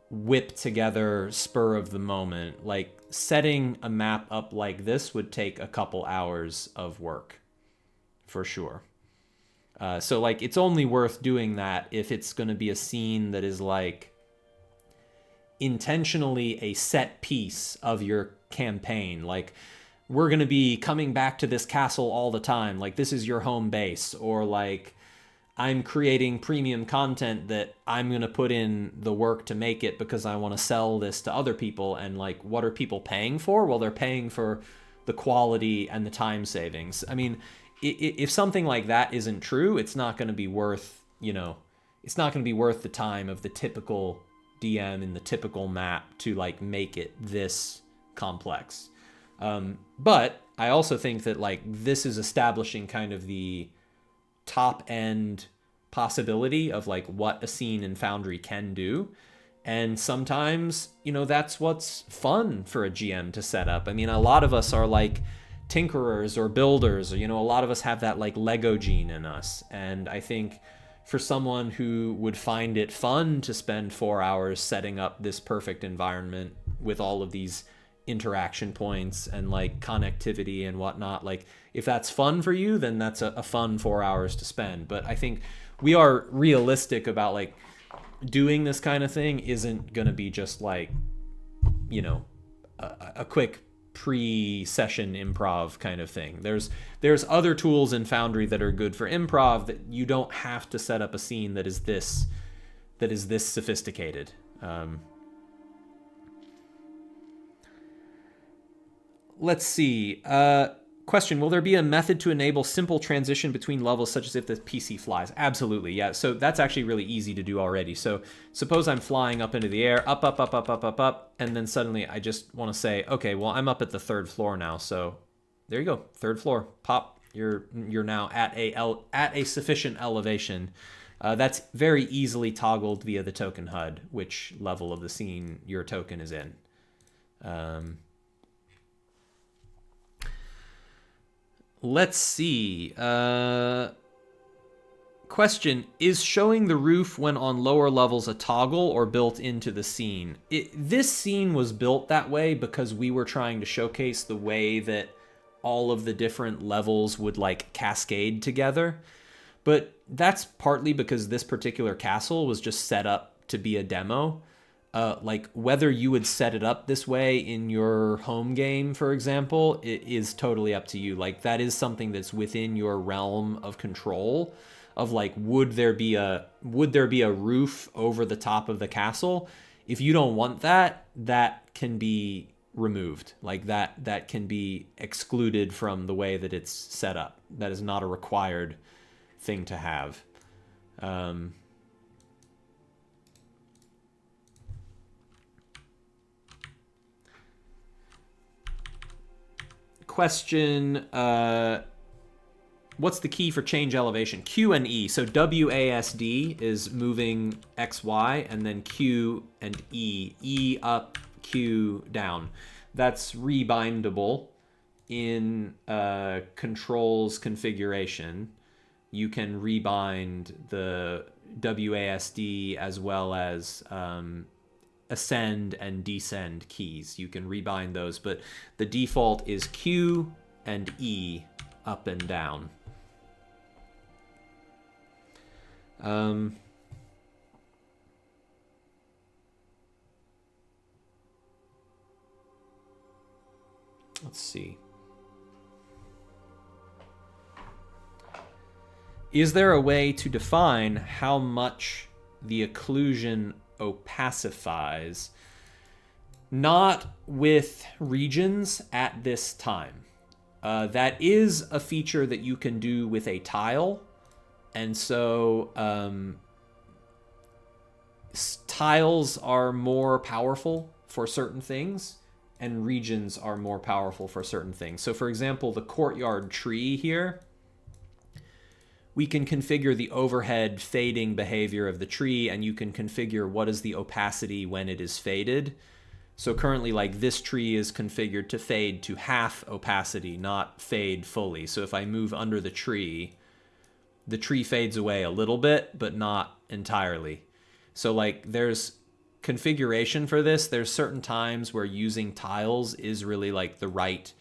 whip together spur of the moment. Like, setting a map up like this would take a couple hours of work for sure. So like, it's only worth doing that if it's going to be a scene that is like intentionally a set piece of your campaign. Like, we're going to be coming back to this castle all the time. Like, this is your home base. Or like, I'm creating premium content that I'm going to put in the work to make it because I want to sell this to other people. And like, what are people paying for? Well, they're paying for the quality and the time savings. I mean, if something like that isn't true, it's not going to be worth, it's not going to be worth the time of the typical DM in the typical map to like make it this complex. But I also think that like this is establishing kind of the top end possibility of like what a scene in Foundry can do. And sometimes, that's what's fun for a GM to set up. I mean, a lot of us are like tinkerers or builders, or, a lot of us have that like Lego gene in us. And I think for someone who would find it fun to spend 4 hours setting up this perfect environment with all of these interaction points and like connectivity and whatnot, like if that's fun for you, then that's a fun 4 hours to spend. But I think we are realistic about like doing this kind of thing isn't going to be just like, a quick pre-session improv kind of thing. There's other tools in Foundry that are good for improv that you don't have to set up a scene that is this sophisticated. Let's see. Question, will there be a method to enable simple transition between levels, such as if the PC flies? Absolutely, yeah. So that's actually really easy to do already. So suppose I'm flying up into the air, up, up, up, up, up, up, up, and then suddenly I just want to say, okay, well, I'm up at the 3rd floor now. So there you go, 3rd floor, pop. You're now at a sufficient elevation. That's very easily toggled via the token HUD, which level of the scene your token is in. Let's see. Question, is showing the roof when on lower levels a toggle or built into the scene? This scene was built that way because we were trying to showcase the way that all of the different levels would like cascade together. But that's partly because this particular castle was just set up to be a demo. Like whether you would set it up this way in your home game, for example, it is totally up to you. Like that is something that's within your realm of control of like, would there be a roof over the top of the castle? If you don't want that, that can be removed. Like that can be excluded from the way that it's set up. That is not a required thing to have. Question, what's the key for change elevation? Q and E. So WASD is moving XY, and then Q and E. E up, Q down. That's rebindable in controls configuration. You can rebind the WASD as well as ascend and descend keys. You can rebind those, but the default is Q and E up and down. Let's see. Is there a way to define how much the occlusion opacifies? Not with regions at this time. That is a feature that you can do with a tile. And so tiles are more powerful for certain things, and regions are more powerful for certain things. So for example, the courtyard tree here, we can configure the overhead fading behavior of the tree, and you can configure what is the opacity when it is faded. So currently, like, this tree is configured to fade to half opacity, not fade fully. So if I move under the tree fades away a little bit, but not entirely. So like, there's configuration for this. There's certain times where using tiles is really like the right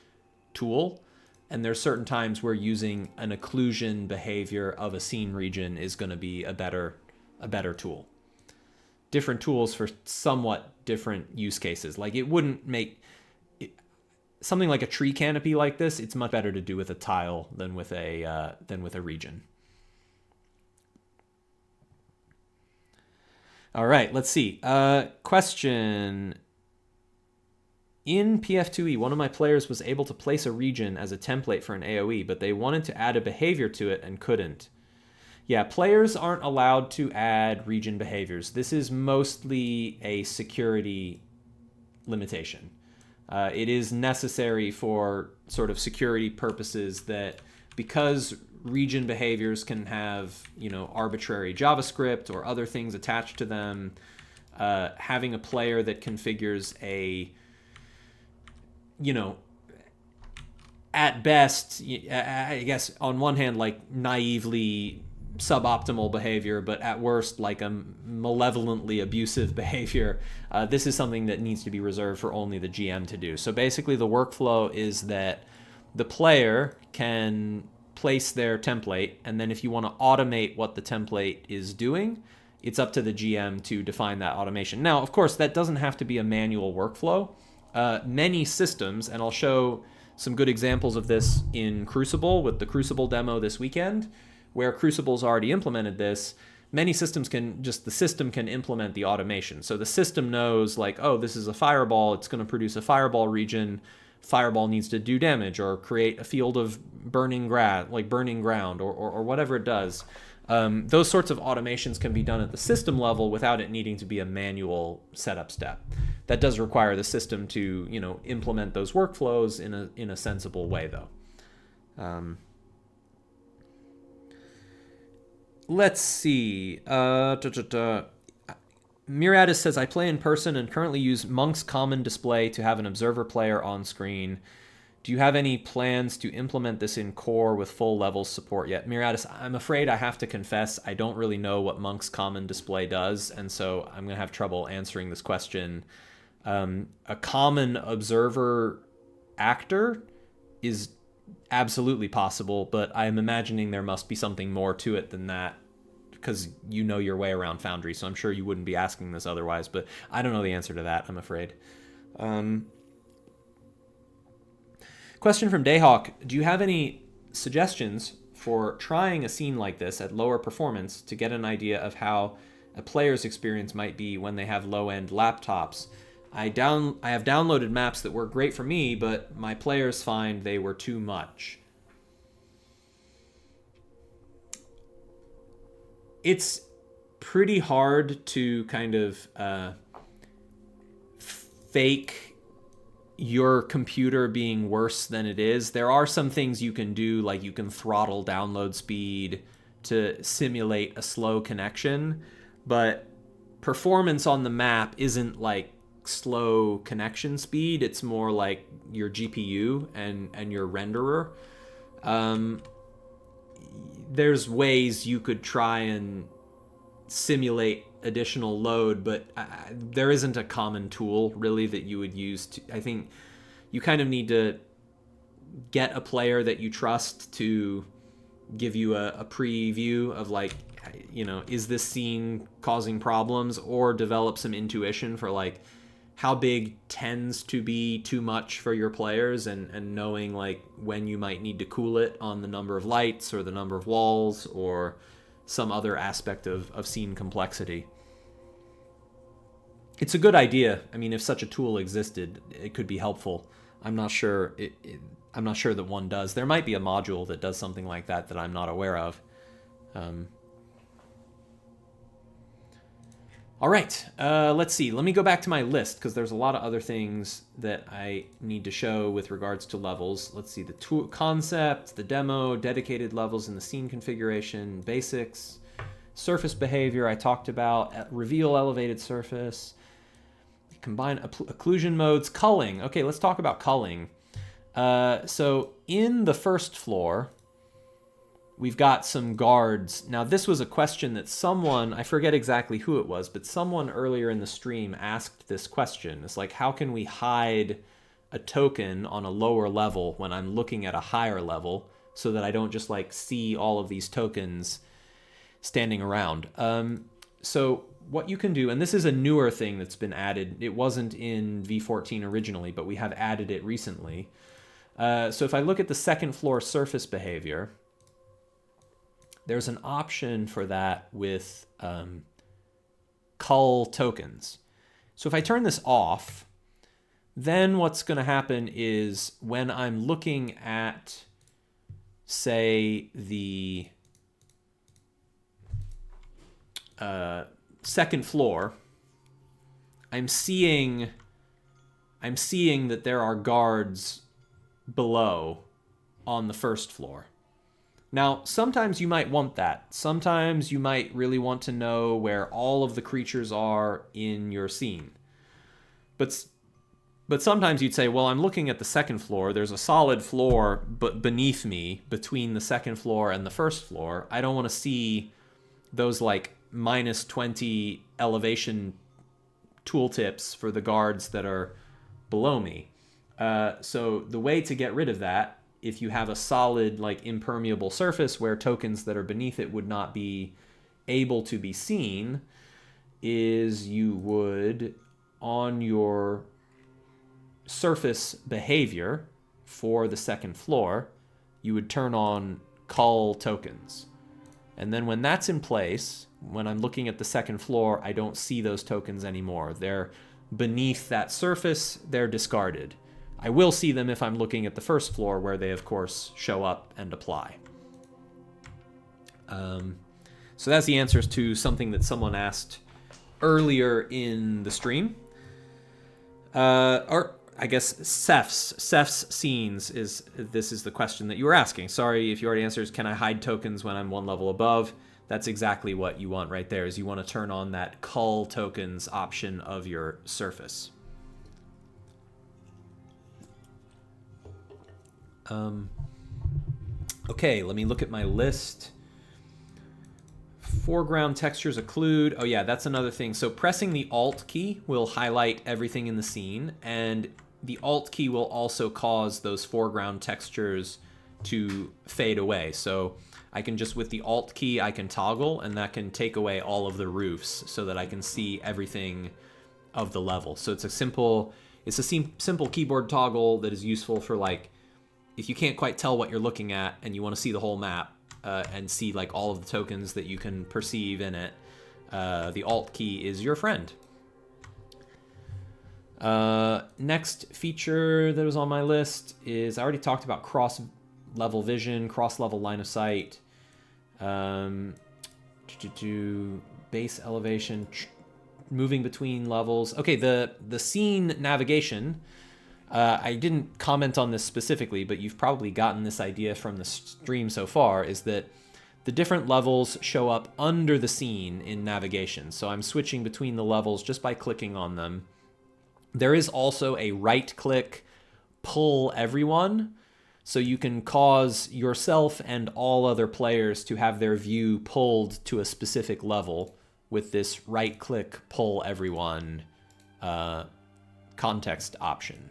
tool. And there's certain times where using an occlusion behavior of a scene region is going to be a better tool. Different tools for somewhat different use cases. Like, it wouldn't make... something like a tree canopy like this, it's much better to do with a tile than with a region. All right, let's see. Question. In PF2E, one of my players was able to place a region as a template for an AoE, but they wanted to add a behavior to it and couldn't. Yeah, players aren't allowed to add region behaviors. This is mostly a security limitation. It is necessary for sort of security purposes that because region behaviors can have, arbitrary JavaScript or other things attached to them, having a player that configures a, at best, I guess on one hand, like naively suboptimal behavior, but at worst, like a malevolently abusive behavior. This is something that needs to be reserved for only the GM to do. So basically the workflow is that the player can place their template, and then if you want to automate what the template is doing, it's up to the GM to define that automation. Now, of course, that doesn't have to be a manual workflow. Many systems, and I'll show some good examples of this in Crucible with the Crucible demo this weekend, where Crucible's already implemented this. Many systems the system can implement the automation. So the system knows like, oh, this is a fireball, it's going to produce a fireball region. Fireball needs to do damage or create a field of burning ground or whatever it does. Those sorts of automations can be done at the system level without it needing to be a manual setup step. That does require the system to, implement those workflows in a sensible way, though. Let's see. Miratus says, I play in person and currently use Monk's common display to have an observer player on screen. Do you have any plans to implement this in core with full levels support yet? Miratus, I'm afraid I have to confess I don't really know what Monk's common display does, and so I'm going to have trouble answering this question. A common observer actor is absolutely possible, but I'm imagining there must be something more to it than that, because you know your way around Foundry, so I'm sure you wouldn't be asking this otherwise, but I don't know the answer to that, I'm afraid. Question from Dayhawk. Do you have any suggestions for trying a scene like this at lower performance to get an idea of how a player's experience might be when they have low-end laptops? I have downloaded maps that work great for me, but my players find they were too much. It's pretty hard to kind of fake your computer being worse than it is. There are some things you can do, like you can throttle download speed to simulate a slow connection, but performance on the map isn't like slow connection speed. It's more like your GPU and your renderer. There's ways you could try and simulate additional load, but there isn't a common tool really that you would use I think you kind of need to get a player that you trust to give you a preview of like, is this scene causing problems, or develop some intuition for like how big tends to be too much for your players, and knowing like when you might need to cool it on the number of lights or the number of walls or some other aspect of scene complexity. It's a good idea. I mean, if such a tool existed, it could be helpful. I'm not sure that one does. There might be a module that does something like that I'm not aware of. All right, let's see. Let me go back to my list because there's a lot of other things that I need to show with regards to levels. Let's see, the tool concept, the demo, dedicated levels in the scene configuration, basics, surface behavior I talked about, reveal elevated surface, combine occlusion modes, culling. Okay, let's talk about culling. So in the first floor, we've got some guards. Now, this was a question that someone, I forget exactly who it was, but someone earlier in the stream asked this question. It's like, how can we hide a token on a lower level when I'm looking at a higher level so that I don't just like see all of these tokens standing around? So what you can do, and this is a newer thing that's been added. It wasn't in V14 originally, but we have added it recently. So if I look at the second floor surface behavior, there's an option for that with cull tokens. So if I turn this off, then what's going to happen is when I'm looking at, say, the second floor, I'm seeing that there are guards below on the first floor. Now, sometimes you might want that. Sometimes you might really want to know where all of the creatures are in your scene. But sometimes you'd say, well, I'm looking at the second floor. There's a solid floor but beneath me, between the second floor and the first floor. I don't want to see those like -20 elevation tooltips for the guards that are below me. So the way to get rid of that, if you have a solid, like, impermeable surface where tokens that are beneath it would not be able to be seen, is you would, on your surface behavior for the second floor, you would turn on cull tokens. And then when that's in place, when I'm looking at the second floor, I don't see those tokens anymore. They're beneath that surface, they're discarded. I will see them if I'm looking at the first floor, where they, of course, show up and apply. So that's the answers to something that someone asked earlier in the stream. Or I guess Ceph's scenes is the question that you were asking. Sorry if you already answered. Can I hide tokens when I'm one level above? That's exactly what you want right there, is you want to turn on that cull tokens option of your surface. Okay, let me look at my list. Foreground textures occlude. Oh yeah, that's another thing. So pressing the Alt key will highlight everything in the scene, and the Alt key will also cause those foreground textures to fade away. So I can just, with the Alt key, I can toggle, and that can take away all of the roofs so that I can see everything of the level. So it's a simple keyboard toggle that is useful for, like, if you can't quite tell what you're looking at and you want to see the whole map and see, like, all of the tokens that you can perceive in it, the Alt key is your friend. Next feature that was on my list is, I already talked about cross-level vision, cross-level line of sight, base elevation, moving between levels. Okay, the scene navigation, I didn't comment on this specifically, but you've probably gotten this idea from the stream so far, is that the different levels show up under the scene in navigation. So I'm switching between the levels just by clicking on them. There is also a right-click pull everyone, so you can cause yourself and all other players to have their view pulled to a specific level with this right-click pull everyone context option.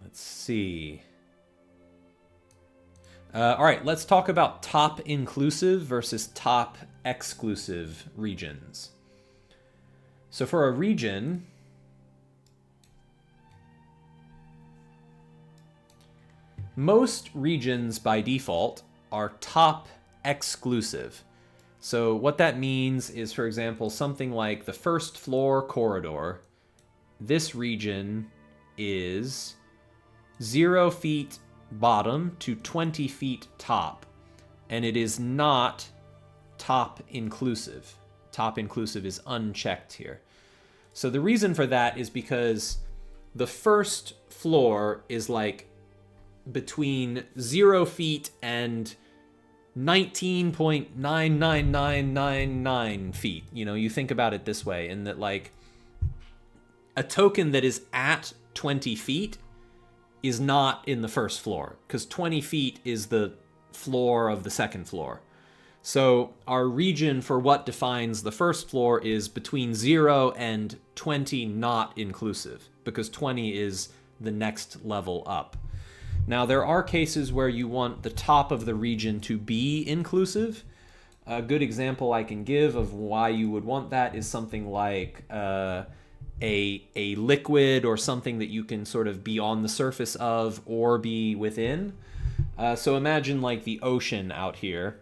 Let's see. All right, let's talk about top inclusive versus top exclusive regions. So for a region, most regions by default are top exclusive. So what that means is, for example, something like the first floor corridor. This region is 0 feet bottom to 20 feet top, and it is not top inclusive. Top inclusive is unchecked here. So the reason for that is because the first floor is like between 0 feet and 19.99999 feet. You know, you think about it this way, in that, like, a token that is at 20 feet is not in the first floor, because 20 feet is the floor of the second floor. So our region for what defines the first floor is between 0 and 20 not inclusive, because 20 is the next level up. Now, there are cases where you want the top of the region to be inclusive. A good example I can give of why you would want that is something like a liquid or something that you can sort of be on the surface of or be within. So imagine like the ocean out here.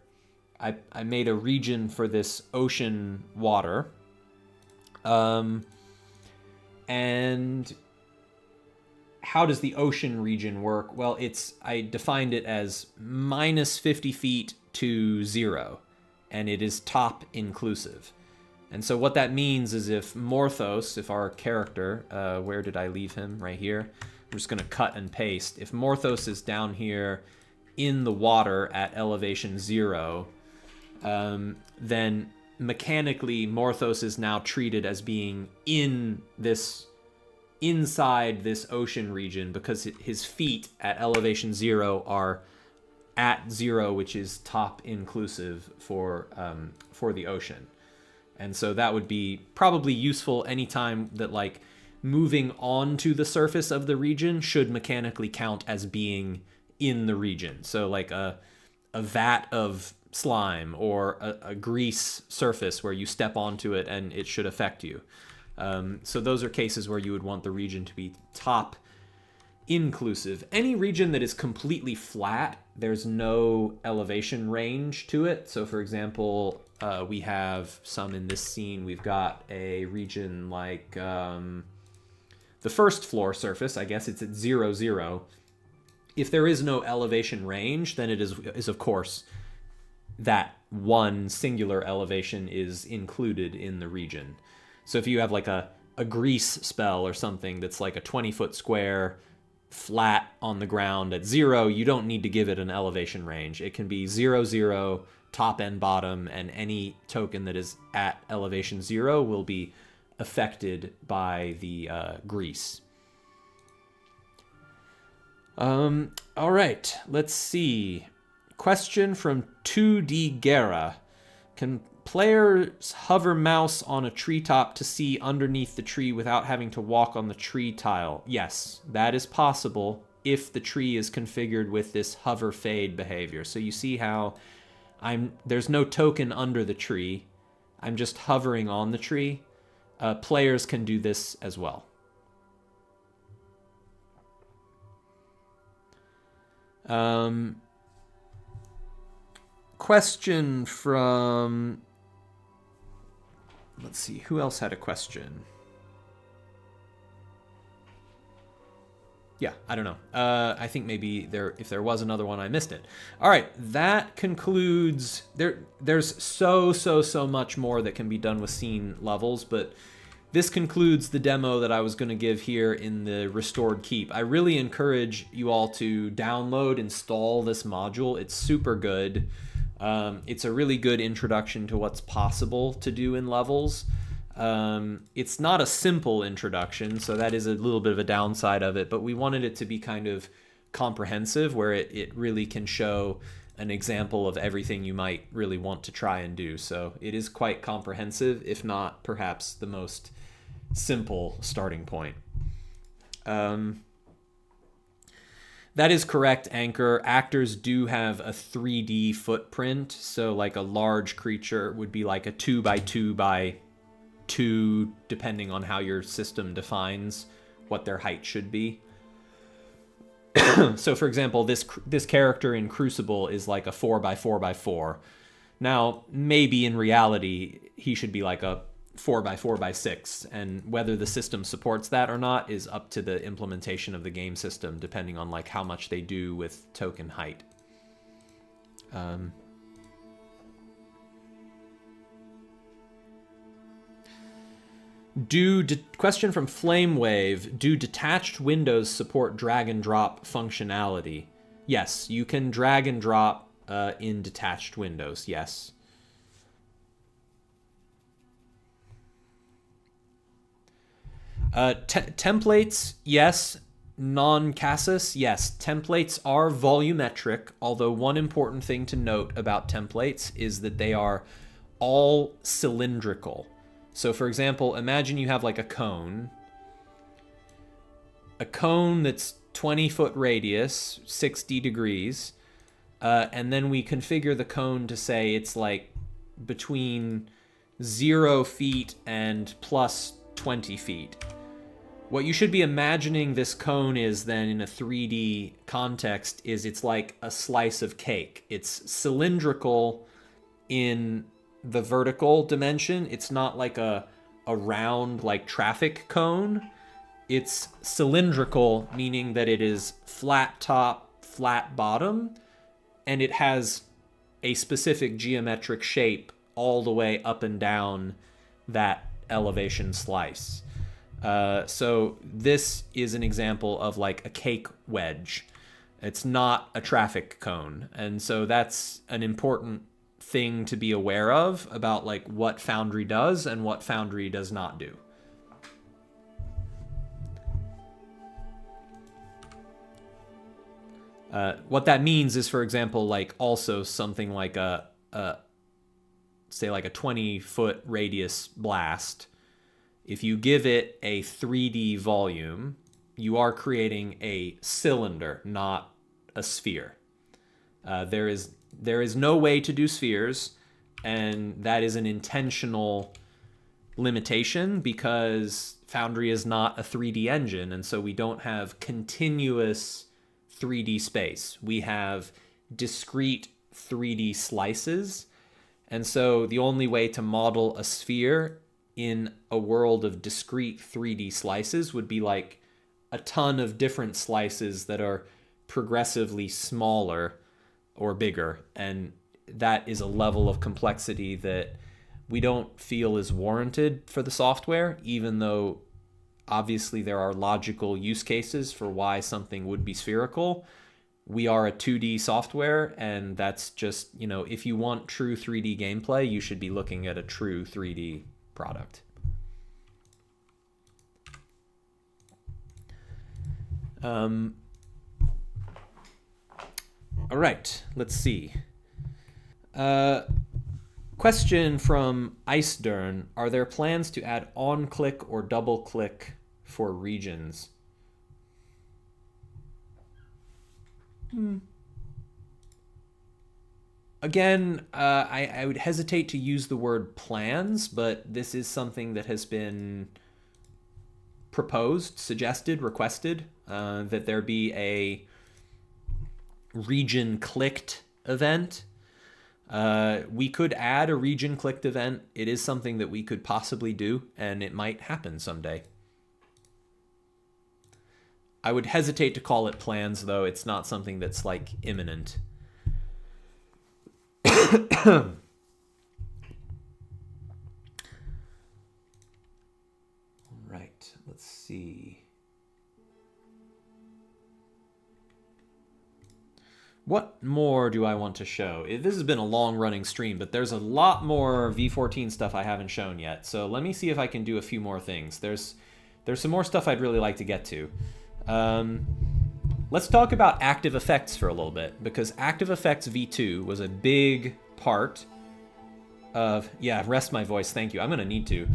I made a region for this ocean water. And how does the ocean region work? Well, I defined it as minus 50 feet to 0, and it is top inclusive. And so what that means is if Morthos, if our character, where did I leave him? Right here. I'm just going to cut and paste. If Morthos is down here in the water at elevation 0, then mechanically Morthos is now treated as being inside this ocean region because his feet at elevation 0 are at 0, which is top inclusive for the ocean. And so that would be probably useful anytime that like moving onto the surface of the region should mechanically count as being in the region. So like a vat of slime or a grease surface where you step onto it and it should affect you. So those are cases where you would want the region to be top inclusive. Any region that is completely flat, there's no elevation range to it. So for example, we have some in this scene. We've got a region like the first floor surface. I guess it's at 0, 0. If there is no elevation range, then it is of course that one singular elevation is included in the region. So if you have like a grease spell or something that's like a 20-foot square flat on the ground at 0, you don't need to give it an elevation range. It can be 0, 0, top and bottom, and any token that is at elevation 0 will be affected by the grease. All right, let's see. Question from 2D Guerra. Can players hover mouse on a treetop to see underneath the tree without having to walk on the tree tile? Yes, that is possible if the tree is configured with this hover fade behavior. So you see how there's no token under the tree. I'm just hovering on the tree. Players can do this as well. Question from, let's see, who else had a question? Yeah, I don't know. I think maybe if there was another one, I missed it. All right, that concludes. There's so much more that can be done with scene levels, but this concludes the demo that I was going to give here in the Restored Keep. I really encourage you all to download, install this module. It's super good. It's a really good introduction to what's possible to do in levels. It's not a simple introduction, so that is a little bit of a downside of it, but we wanted it to be kind of comprehensive, where it really can show an example of everything you might really want to try and do. So it is quite comprehensive, if not perhaps the most simple starting point. That is correct, Anchor. Actors do have a 3D footprint, so like a large creature would be like a 2x2x2, depending on how your system defines what their height should be. So for example, this character in Crucible is like a 4x4x4. Now, maybe in reality, he should be like a 4x4x6, and whether the system supports that or not is up to the implementation of the game system, depending on like how much they do with token height. Question from Flamewave. Do detached windows support drag and drop functionality? Yes, you can drag and drop in detached windows, yes. Templates, yes. Non-Casus, yes. Templates are volumetric, although one important thing to note about templates is that they are all cylindrical. So for example, imagine you have like a cone that's 20-foot radius, 60 degrees, and then we configure the cone to say it's like between 0 feet and plus 20 feet. What you should be imagining this cone is then in a 3D context is it's like a slice of cake. It's cylindrical in the vertical dimension. It's not like a round like traffic cone. It's cylindrical, meaning that it is flat top, flat bottom, and it has a specific geometric shape all the way up and down that elevation slice. So this is an example of like a cake wedge. It's not a traffic cone. And so that's an important thing to be aware of about like what Foundry does and what Foundry does not do. What that means is, for example, like also something like say like a 20-foot radius blast. If you give it a 3D volume, you are creating a cylinder, not a sphere. There is no way to do spheres, and that is an intentional limitation because Foundry is not a 3D engine, and so we don't have continuous 3D space. We have discrete 3D slices, and so the only way to model a sphere in a world of discrete 3D slices would be like a ton of different slices that are progressively smaller or bigger, and that is a level of complexity that we don't feel is warranted for the software, even though obviously there are logical use cases for why something would be spherical. We are a 2D software, and that's just, you know, if you want true 3D gameplay, you should be looking at a true 3D product. All right, let's see. Question from Icedern. Are there plans to add on-click or double-click for regions? Again, I would hesitate to use the word plans, but this is something that has been proposed, suggested, requested, that there be a region clicked event. We could add a region clicked event. It is something that we could possibly do, and it might happen someday. I would hesitate to call it plans, though. It's not something that's like imminent. All right, let's see. What more do I want to show? This has been a long-running stream, but there's a lot more V14 stuff I haven't shown yet. So let me see if I can do a few more things. There's some more stuff I'd really like to get to. Let's talk about Active Effects for a little bit, because Active Effects V2 was a big part of... Yeah, rest my voice, thank you. I'm going to need to.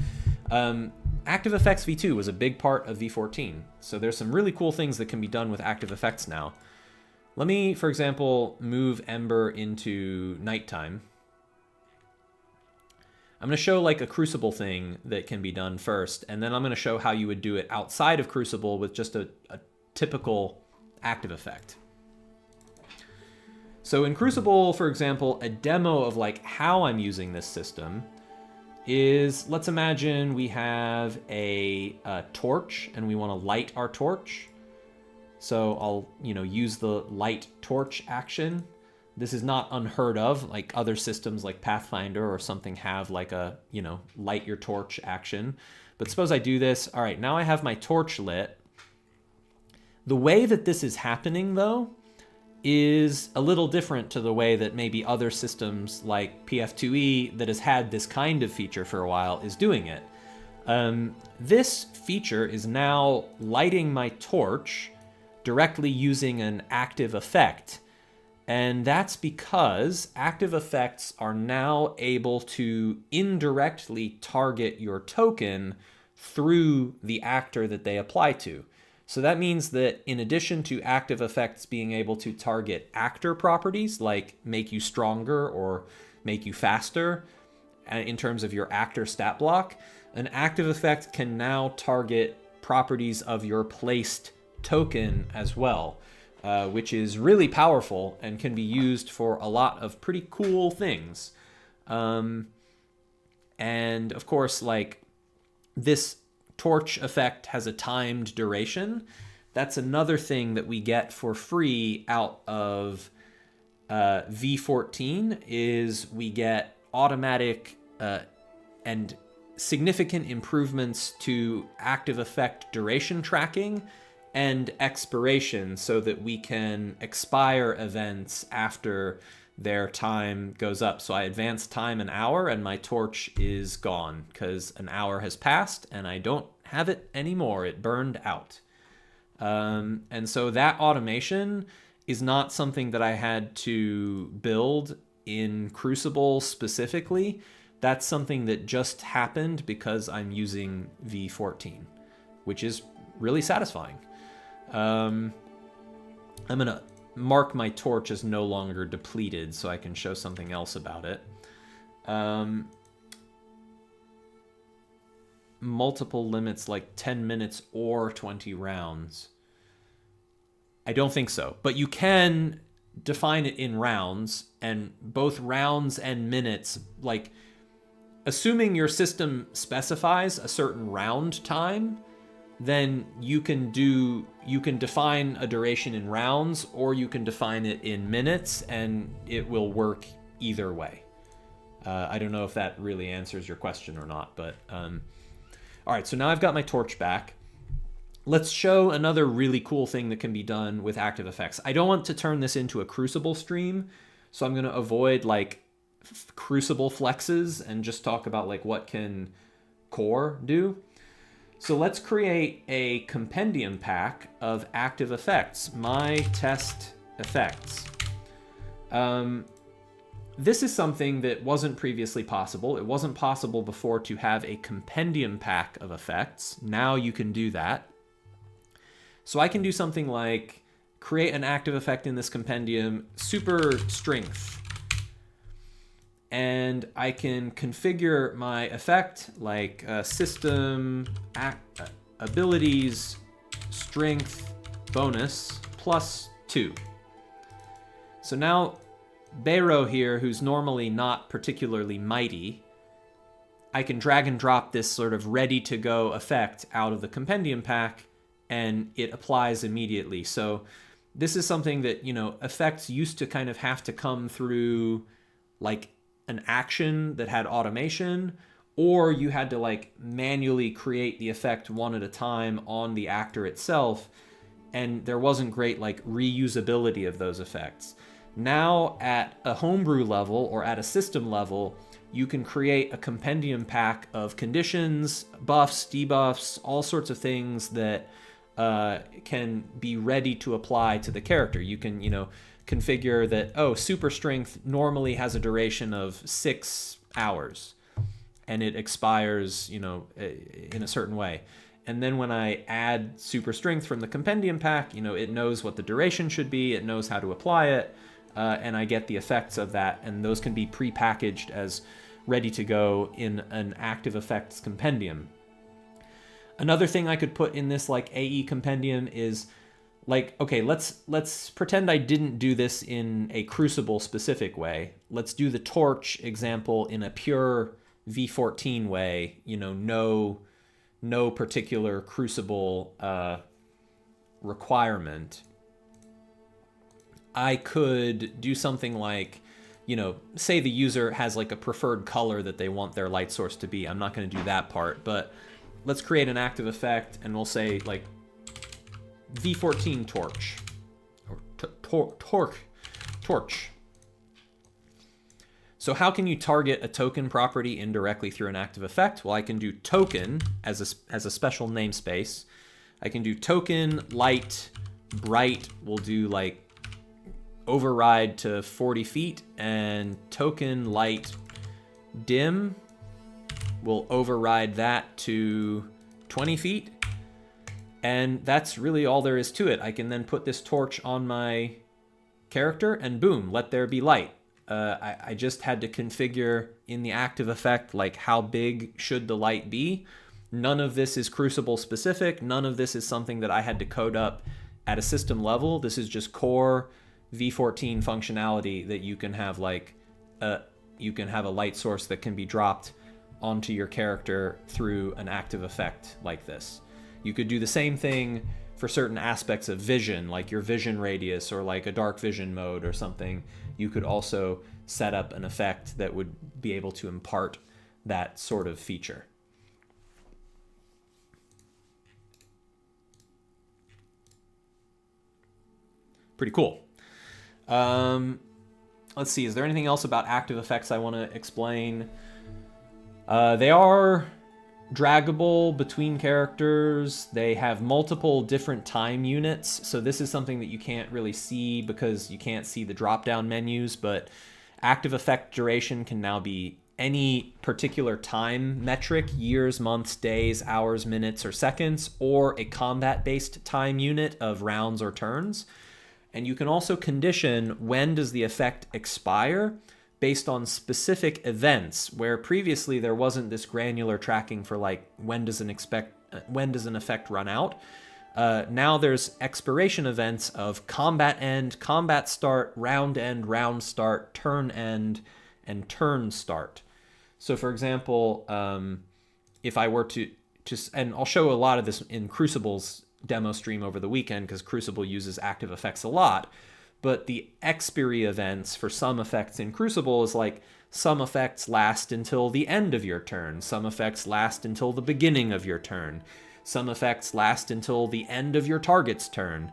Active Effects V2 was a big part of V14. So there's some really cool things that can be done with Active Effects now. Let me, for example, move Ember into nighttime. I'm going to show like a Crucible thing that can be done first, and then I'm going to show how you would do it outside of Crucible with just a typical active effect. So in Crucible, for example, a demo of like how I'm using this system is, let's imagine we have a torch and we want to light our torch. So I'll, use the light torch action. This is not unheard of, like other systems like Pathfinder or something have like a, light your torch action. But suppose I do this. All right, now I have my torch lit. The way that this is happening, though, is a little different to the way that maybe other systems like PF2E that has had this kind of feature for a while is doing it. This feature is now lighting my torch directly using an active effect. And that's because active effects are now able to indirectly target your token through the actor that they apply to. So that means that in addition to active effects being able to target actor properties, like make you stronger or make you faster in terms of your actor stat block, an active effect can now target properties of your placed token as well, which is really powerful and can be used for a lot of pretty cool things. And of course, like this torch effect has a timed duration. That's another thing that we get for free out of V14 is we get automatic and significant improvements to active effect duration tracking and expiration so that we can expire events after their time goes up. So I advance time an hour and my torch is gone because an hour has passed and I don't have it anymore. It burned out. And so that automation is not something that I had to build in Crucible specifically. That's something that just happened because I'm using V14, which is really satisfying. I'm going to mark my torch as no longer depleted so I can show something else about it. Multiple limits like 10 minutes or 20 rounds. I don't think so, but you can define it in rounds, and both rounds and minutes, like assuming your system specifies a certain round time, then you can define a duration in rounds or you can define it in minutes and it will work either way. I don't know if that really answers your question or not, but all right, so now I've got my torch back. Let's show another really cool thing that can be done with active effects. I don't want to turn this into a Crucible stream, so I'm going to avoid like Crucible flexes and just talk about like what can Core do. So let's create a compendium pack of active effects, my test effects. This is something that wasn't previously possible. It wasn't possible before to have a compendium pack of effects. Now you can do that. So I can do something like create an active effect in this compendium, super strength. And I can configure my effect like system abilities strength bonus +2. So now Bayro here, who's normally not particularly mighty, I can drag and drop this sort of ready to go effect out of the compendium pack and it applies immediately. So this is something that, you know, effects used to kind of have to come through like an action that had automation, or you had to like manually create the effect one at a time on the actor itself, and there wasn't great like reusability of those effects. Now at a homebrew level or at a system level, you can create a compendium pack of conditions, buffs, debuffs, all sorts of things that can be ready to apply to the character. You can, you know, configure that, oh, super strength normally has a duration of 6 hours and it expires, you know, in a certain way. And then when I add super strength from the compendium pack, you know, it knows what the duration should be, it knows how to apply it, and I get the effects of that, and those can be pre-packaged as ready to go in an active effects compendium. Another thing I could put in this like AE compendium is like, okay, let's pretend I didn't do this in a Crucible specific way. Let's do the torch example in a pure V14 way, you know, no particular Crucible requirement. I could do something like, you know, say the user has like a preferred color that they want their light source to be. I'm not going to do that part, but let's create an active effect and we'll say like V14 torch or torch. So how can you target a token property indirectly through an active effect? Well, I can do token as a special namespace. I can do token light bright. We'll do like override to 40 feet, and token light dim will override that to 20 feet. And that's really all there is to it. I can then put this torch on my character and boom, let there be light. I just had to configure in the active effect, like how big should the light be. None of this is Crucible specific. None of this is something that I had to code up at a system level. This is just core V14 functionality that you can have like you can have a light source that can be dropped onto your character through an active effect like this. You could do the same thing for certain aspects of vision, like your vision radius or like a dark vision mode or something. You could also set up an effect that would be able to impart that sort of feature. Pretty cool. Let's see, is there anything else about active effects I want to explain? They are draggable between characters. They have multiple different time units. So this is something that you can't really see because you can't see the drop-down menus, but active effect duration can now be any particular time metric, years, months, days, hours, minutes, or seconds, or a combat-based time unit of rounds or turns. And you can also condition when does the effect expire based on specific events, where previously there wasn't this granular tracking for like when does an effect run out. Now there's expiration events of combat end, combat start, round end, round start, turn end, and turn start. So for example, if I were to and I'll show a lot of this in Crucible's demo stream over the weekend because Crucible uses active effects a lot. But the expiry events for some effects in Crucible is like some effects last until the end of your turn. Some effects last until the beginning of your turn. Some effects last until the end of your target's turn.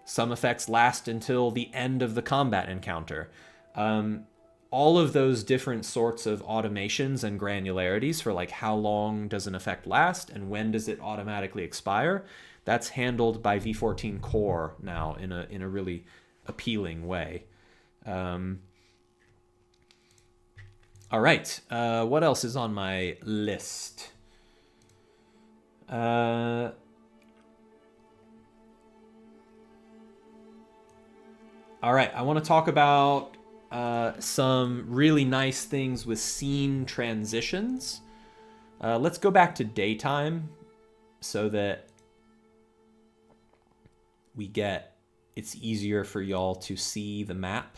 Some effects last until the end of the combat encounter. All of those different sorts of automations and granularities for like how long does an effect last and when does it automatically expire, that's handled by V14 Core now in a really appealing way. All right, what else is on my list? All right, I want to talk about some really nice things with scene transitions. Let's go back to daytime so that it's easier for y'all to see the map.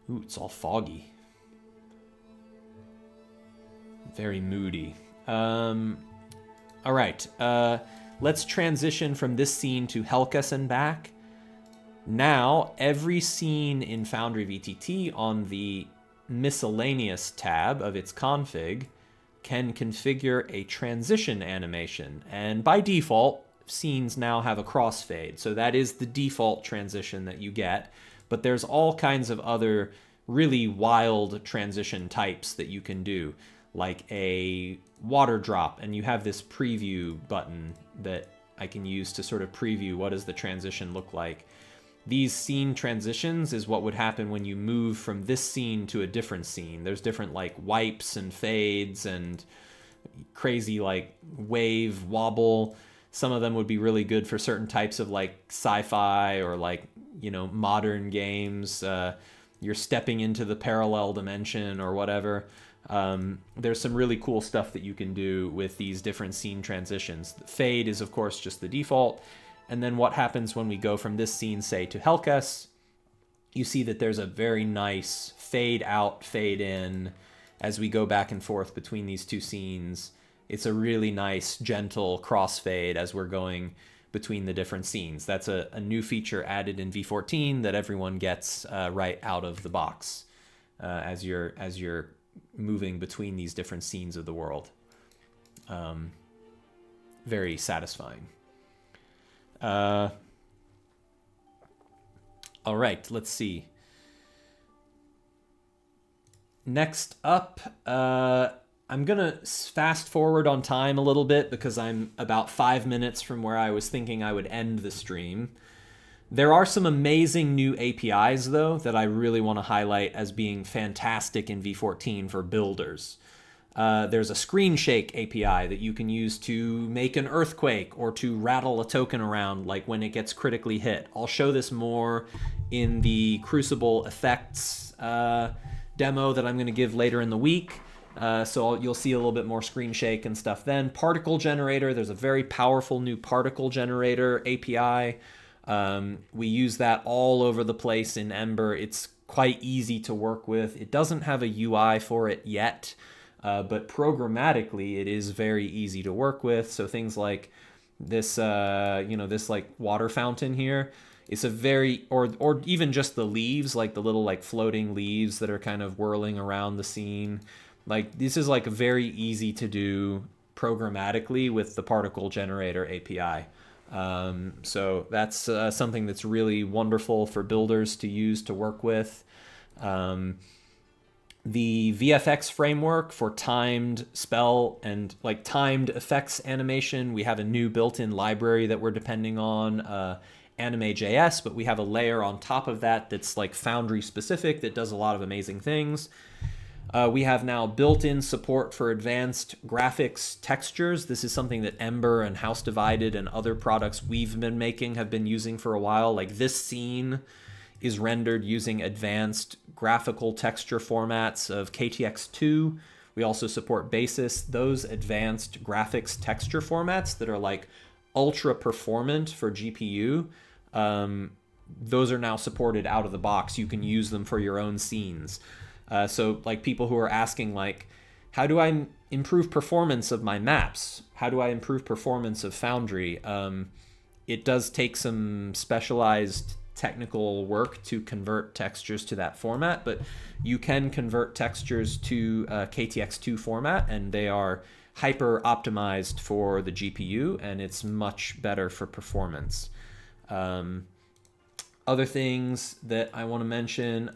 Ooh, it's all foggy. Very moody. All right, let's transition from this scene to Helcas and back. Now, every scene in Foundry VTT on the miscellaneous tab of its config can configure a transition animation. And by default, scenes now have a crossfade. So that is the default transition that you get. But there's all kinds of other really wild transition types that you can do, like a water drop. And you have this preview button that I can use to sort of preview what does the transition look like. These scene transitions is what would happen when you move from this scene to a different scene. There's different like wipes and fades and crazy like wave wobble. Some of them would be really good for certain types of like sci-fi or like, you know, modern games. You're stepping into the parallel dimension or whatever. There's some really cool stuff that you can do with these different scene transitions. The fade is of course just the default. And then what happens when we go from this scene, say, to Helcas, you see that there's a very nice fade out, fade in as we go back and forth between these two scenes. It's a really nice, gentle crossfade as we're going between the different scenes. That's a new feature added in V14 that everyone gets right out of the box as you're moving between these different scenes of the world. Very satisfying. All right, let's see. Next up, I'm going to fast forward on time a little bit because I'm about 5 minutes from where I was thinking I would end the stream. There are some amazing new APIs, though, that I really want to highlight as being fantastic in V14 for builders. There's a screen shake API that you can use to make an earthquake or to rattle a token around, like when it gets critically hit. I'll show this more in the Crucible effects demo that I'm going to give later in the week. So you'll see a little bit more screen shake and stuff then. Particle generator, there's a very powerful new particle generator API. We use that all over the place in Ember. It's quite easy to work with. It doesn't have a UI for it yet, but programmatically it is very easy to work with. So things like this, this like water fountain here, it's a very, or even just the leaves, like the little like floating leaves that are kind of whirling around the scene. Like this is like very easy to do programmatically with the particle generator API. So that's something that's really wonderful for builders to use to work with. The VFX framework for timed spell and like timed effects animation, we have a new built-in library that we're depending on, Anime.js, but we have a layer on top of that that's like Foundry specific that does a lot of amazing things. We have now built-in support for advanced graphics textures. This is something that Ember and House Divided and other products we've been making have been using for a while. Like this scene is rendered using advanced graphical texture formats of KTX2. We also support Basis. Those advanced graphics texture formats that are like ultra performant for GPU, those are now supported out of the box. You can use them for your own scenes. So like people who are asking like, how do I improve performance of my maps? How do I improve performance of Foundry? It does take some specialized technical work to convert textures to that format, but you can convert textures to KTX2 format, and they are hyper optimized for the GPU, and it's much better for performance. Other things that I want to mention,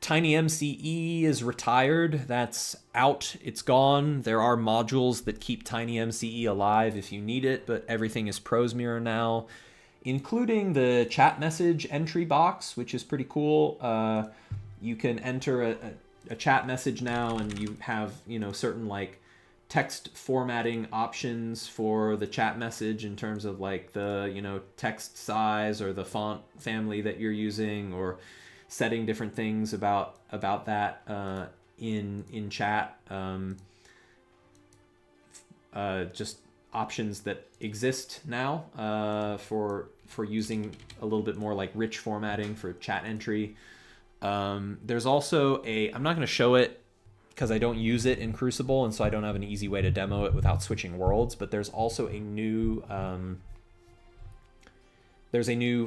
TinyMCE is retired. That's out. It's gone. There are modules that keep TinyMCE alive if you need it, but everything is Prosmirror now, including the chat message entry box, which is pretty cool. You can enter a chat message now, and you have certain like text formatting options for the chat message in terms of like the text size or the font family that you're using, or setting different things about that in chat. Just options that exist now for using a little bit more like rich formatting for chat entry. There's also I'm not going to show it because I don't use it in Crucible, and so I don't have an easy way to demo it without switching worlds, but there's also a new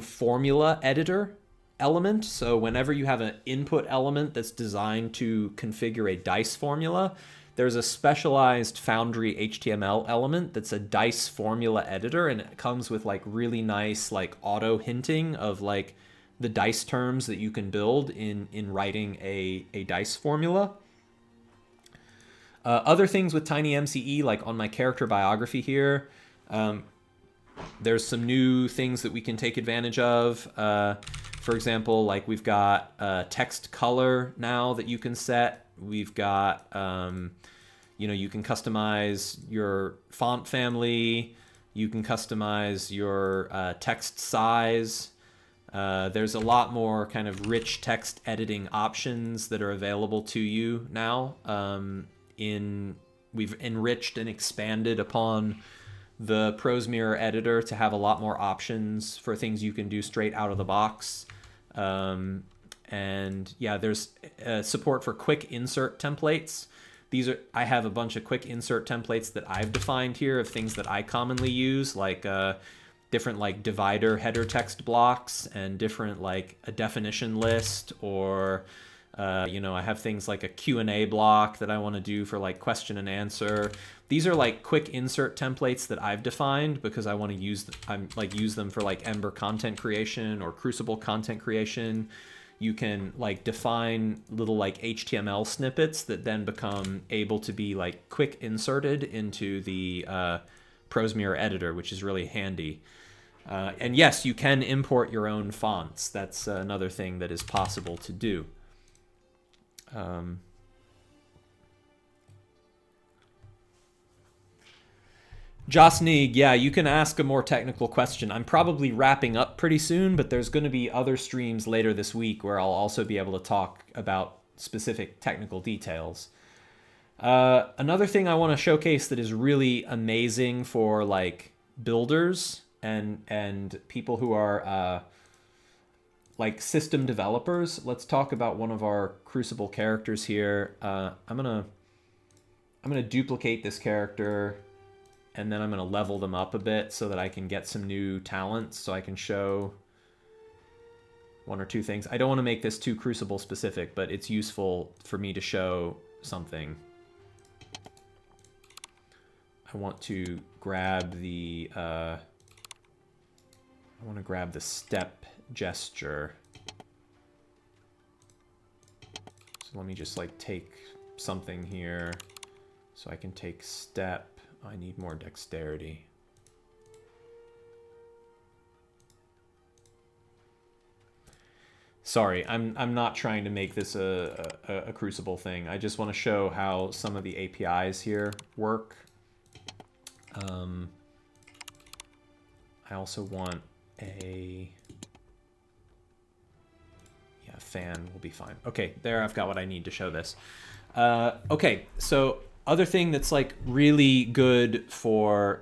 formula editor element. So whenever you have an input element that's designed to configure a dice formula, there's a specialized Foundry HTML element that's a dice formula editor, and it comes with like really nice like auto hinting of like the dice terms that you can build in writing a dice formula. Other things with TinyMCE, like on my character biography here, there's some new things that we can take advantage of. For example, like we've got text color now that you can set. We've got, you can customize your font family. You can customize your text size. There's a lot more kind of rich text editing options that are available to you now. We've enriched and expanded upon the Prosmirror editor to have a lot more options for things you can do straight out of the box. And yeah, there's support for quick insert templates. I have a bunch of quick insert templates that I've defined here of things that I commonly use, like different like divider header text blocks and different like a definition list, or I have things like a Q&A block that I want to do for like question and answer. These are like quick insert templates that I've defined because I want to use them for like Ember content creation or Crucible content creation. You can like define little like HTML snippets that then become able to be like quick inserted into the Prosmirror editor, which is really handy. And yes, you can import your own fonts. That's another thing that is possible to do. Josnig, yeah, you can ask a more technical question. I'm probably wrapping up pretty soon, but there's going to be other streams later this week where I'll also be able to talk about specific technical details. Another thing I want to showcase that is really amazing for like builders and people who are like system developers. Let's talk about one of our Crucible characters here. I'm gonna duplicate this character, and then I'm going to level them up a bit so that I can get some new talents, so I can show one or two things. I don't want to make this too Crucible specific, but it's useful for me to show something. I want to grab the step gesture. So let me just like take something here. So I can take step. I need more dexterity. Sorry, I'm not trying to make this a Crucible thing. I just want to show how some of the APIs here work. I also want a... yeah, fan will be fine. Okay, there I've got what I need to show this. Okay, so other thing that's like really good for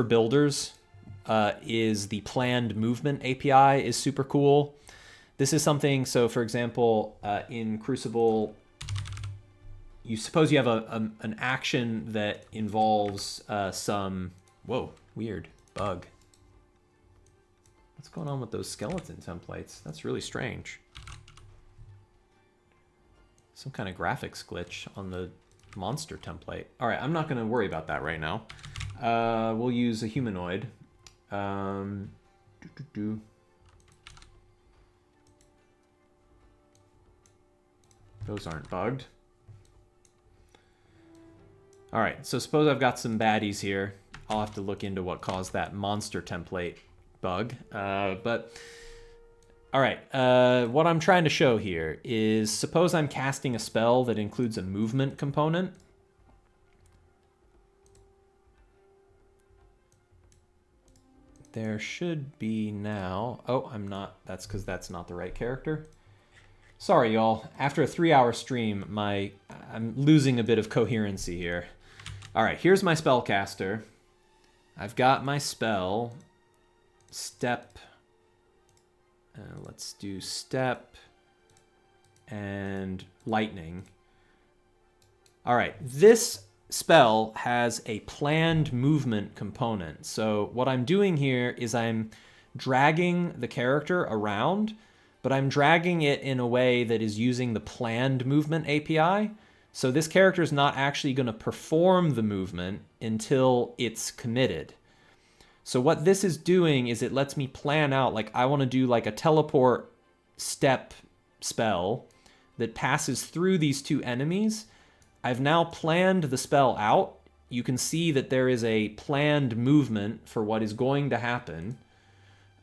builders is the planned movement API is super cool. This is something, so for example, in Crucible, you suppose you have an action that involves some, whoa, weird, bug. What's going on with those skeleton templates? That's really strange. Some kind of graphics glitch on the monster template. All right, I'm not going to worry about that right now. We'll use a humanoid. Those aren't bugged. All right, so suppose I've got some baddies here. I'll have to look into what caused that monster template bug. But all right, what I'm trying to show here is suppose I'm casting a spell that includes a movement component. There should be now... oh, I'm not. That's because that's not the right character. Sorry, y'all. After a 3-hour stream, I'm losing a bit of coherency here. All right, here's my spellcaster. I've got my spell. Step. Let's do step and lightning. All right, this spell has a planned movement component. So what I'm doing here is I'm dragging the character around, but I'm dragging it in a way that is using the planned movement API. So this character is not actually going to perform the movement until it's committed. So what this is doing is it lets me plan out, like I want to do like a teleport step spell that passes through these two enemies. I've now planned the spell out. You can see that there is a planned movement for what is going to happen.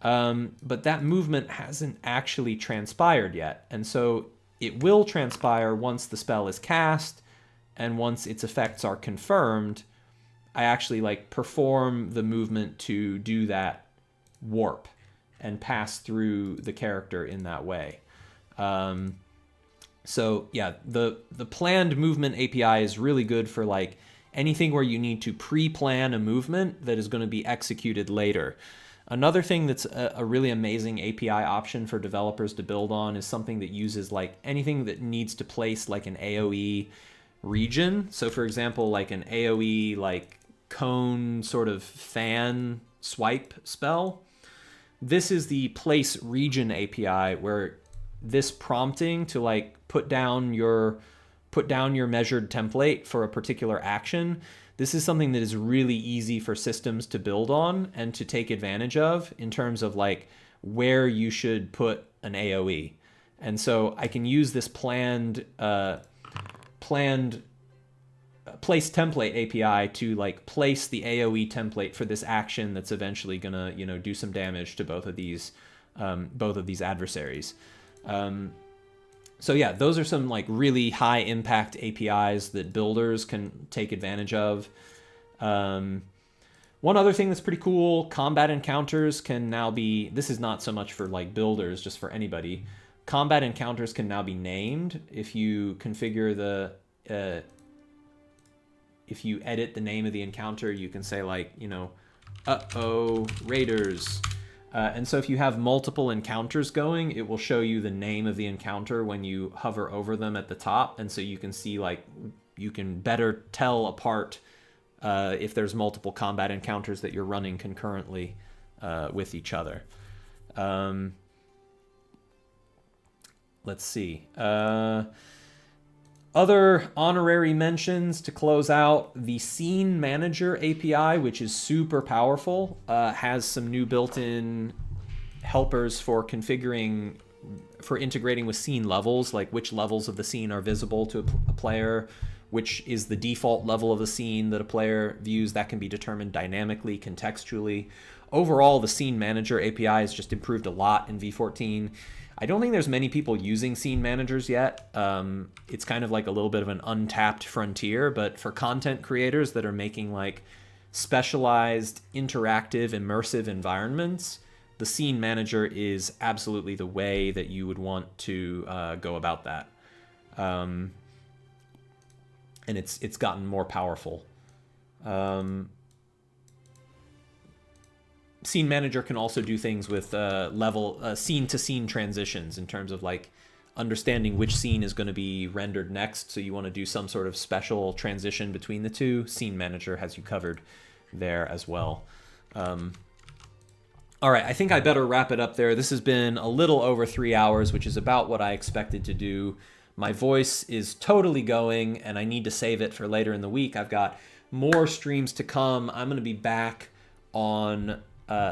But that movement hasn't actually transpired yet. And so it will transpire once the spell is cast and once its effects are confirmed. I actually like perform the movement to do that warp and pass through the character in that way. So yeah, the planned movement API is really good for like anything where you need to pre-plan a movement that is going to be executed later. Another thing that's a really amazing API option for developers to build on is something that uses like anything that needs to place like an AoE region. So for example, like an AoE like cone sort of fan swipe spell. This is the place region API where this prompting to like put down your measured template for a particular action. This is something that is really easy for systems to build on and to take advantage of in terms of like where you should put an AoE. And so I can use this planned place template API to like place the AoE template for this action that's eventually gonna, you know, do some damage to both of these adversaries. So yeah, those are some like really high impact APIs that builders can take advantage of. Um, One other thing that's pretty cool, combat encounters can now be, this is not so much for like builders, just for anybody. Combat encounters can now be named if you configure if you edit the name of the encounter, you can say like, uh-oh, raiders. And so if you have multiple encounters going, it will show you the name of the encounter when you hover over them at the top. And so you can see like, you can better tell apart if there's multiple combat encounters that you're running concurrently with each other. Let's see. Other honorary mentions to close out. The Scene Manager API, which is super powerful, has some new built-in helpers for configuring, for integrating with scene levels, like which levels of the scene are visible to a player, which is the default level of the scene that a player views. That can be determined dynamically, contextually. Overall, the Scene Manager API has just improved a lot in V14. I don't think there's many people using scene managers yet. It's kind of like a little bit of an untapped frontier, but for content creators that are making like specialized, interactive, immersive environments, the scene manager is absolutely the way that you would want to go about that. And it's gotten more powerful. Scene Manager can also do things with scene-to-scene transitions in terms of like understanding which scene is going to be rendered next. So you want to do some sort of special transition between the two. Scene Manager has you covered there as well. All right, I think I better wrap it up there. This has been a little over 3 hours, which is about what I expected to do. My voice is totally going, and I need to save it for later in the week. I've got more streams to come. I'm going to be back on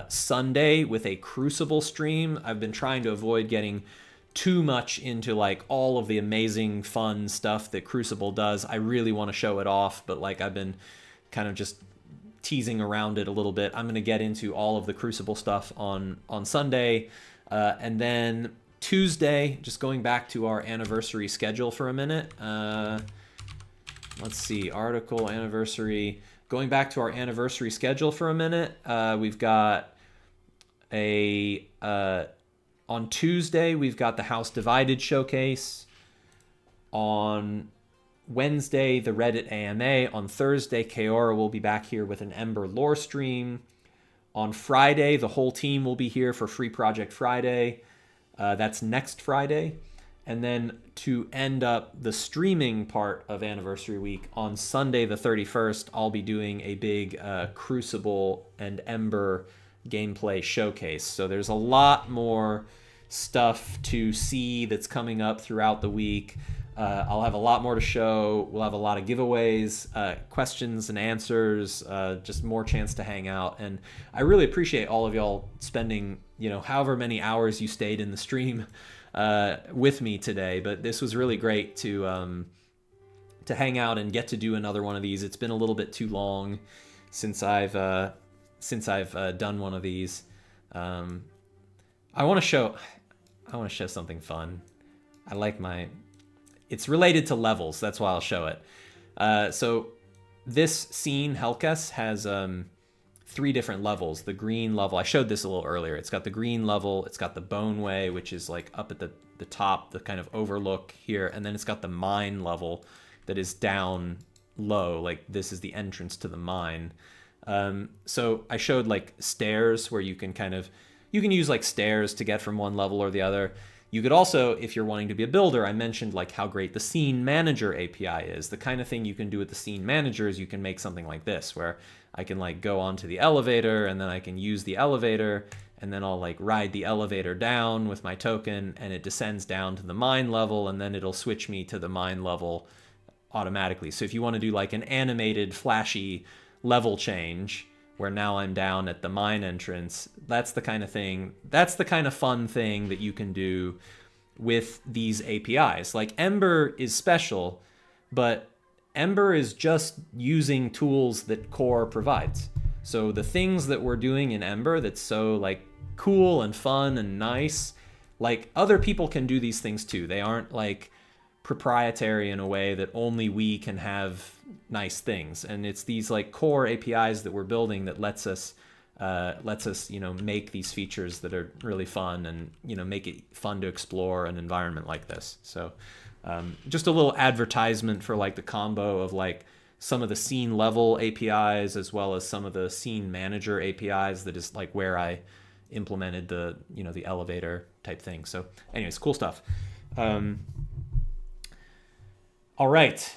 Sunday with a Crucible stream. I've been trying to avoid getting too much into like all of the amazing fun stuff that Crucible does. I really want to show it off, but like I've been kind of just teasing around it a little bit. I'm going to get into all of the Crucible stuff on Sunday, and then Tuesday, just going back to our anniversary schedule for a minute. Let's see, article anniversary. Going back to our anniversary schedule for a minute, we've got on Tuesday, we've got the House Divided showcase. On Wednesday, the Reddit AMA. On Thursday, Kaora will be back here with an Ember lore stream. On Friday, the whole team will be here for Free Project Friday. That's next Friday. And then to end up the streaming part of Anniversary Week, on Sunday the 31st, I'll be doing a big Crucible and Ember gameplay showcase. So there's a lot more stuff to see that's coming up throughout the week. I'll have a lot more to show. We'll have a lot of giveaways, questions and answers, just more chance to hang out. And I really appreciate all of y'all spending, however many hours you stayed in the stream with me today. But this was really great to hang out and get to do another one of these. It's been a little bit too long since I've done one of these. I want to show something fun. It's related to levels. That's why I'll show it. So this scene, Helkes, has 3 different levels. The green level, I showed this a little earlier. It's got the green level. It's got the Boneway, which is like up at the top, the kind of overlook here. And then it's got the mine level that is down low. Like this is the entrance to the mine. So I showed like stairs where you can use like stairs to get from one level or the other. You could also, if you're wanting to be a builder, I mentioned like how great the Scene Manager API is. The kind of thing you can do with the Scene Manager is you can make something like this, where I can like go onto the elevator and then I can use the elevator and then I'll like ride the elevator down with my token and it descends down to the mine level and then it'll switch me to the mine level automatically. So if you want to do like an animated, flashy level change, where now I'm down at the mine entrance, that's the kind of fun thing that you can do with these APIs. Like Ember is special, but Ember is just using tools that Core provides. So the things that we're doing in Ember that's so like cool and fun and nice, like other people can do these things too. They aren't like proprietary in a way that only we can have nice things. And it's these like core APIs that we're building that lets us make these features that are really fun and make it fun to explore an environment like this. So just a little advertisement for like the combo of like some of the scene level APIs as well as some of the scene manager APIs. That is like where I implemented the the elevator type thing. So anyways, cool stuff. All right.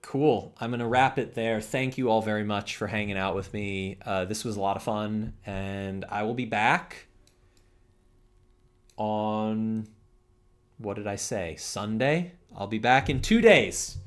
Cool. I'm going to wrap it there. Thank you all very much for hanging out with me. This was a lot of fun, and I will be back on, what did I say? Sunday? I'll be back in 2 days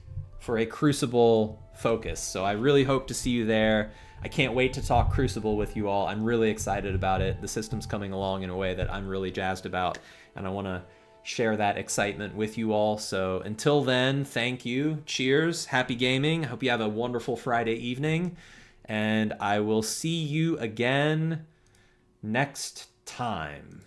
for a Crucible focus. So I really hope to see you there. I can't wait to talk Crucible with you all. I'm really excited about it. The system's coming along in a way that I'm really jazzed about, and I want to share that excitement with you all. So until then, thank you. Cheers. Happy gaming. Hope you have a wonderful Friday evening. And I will see you again next time.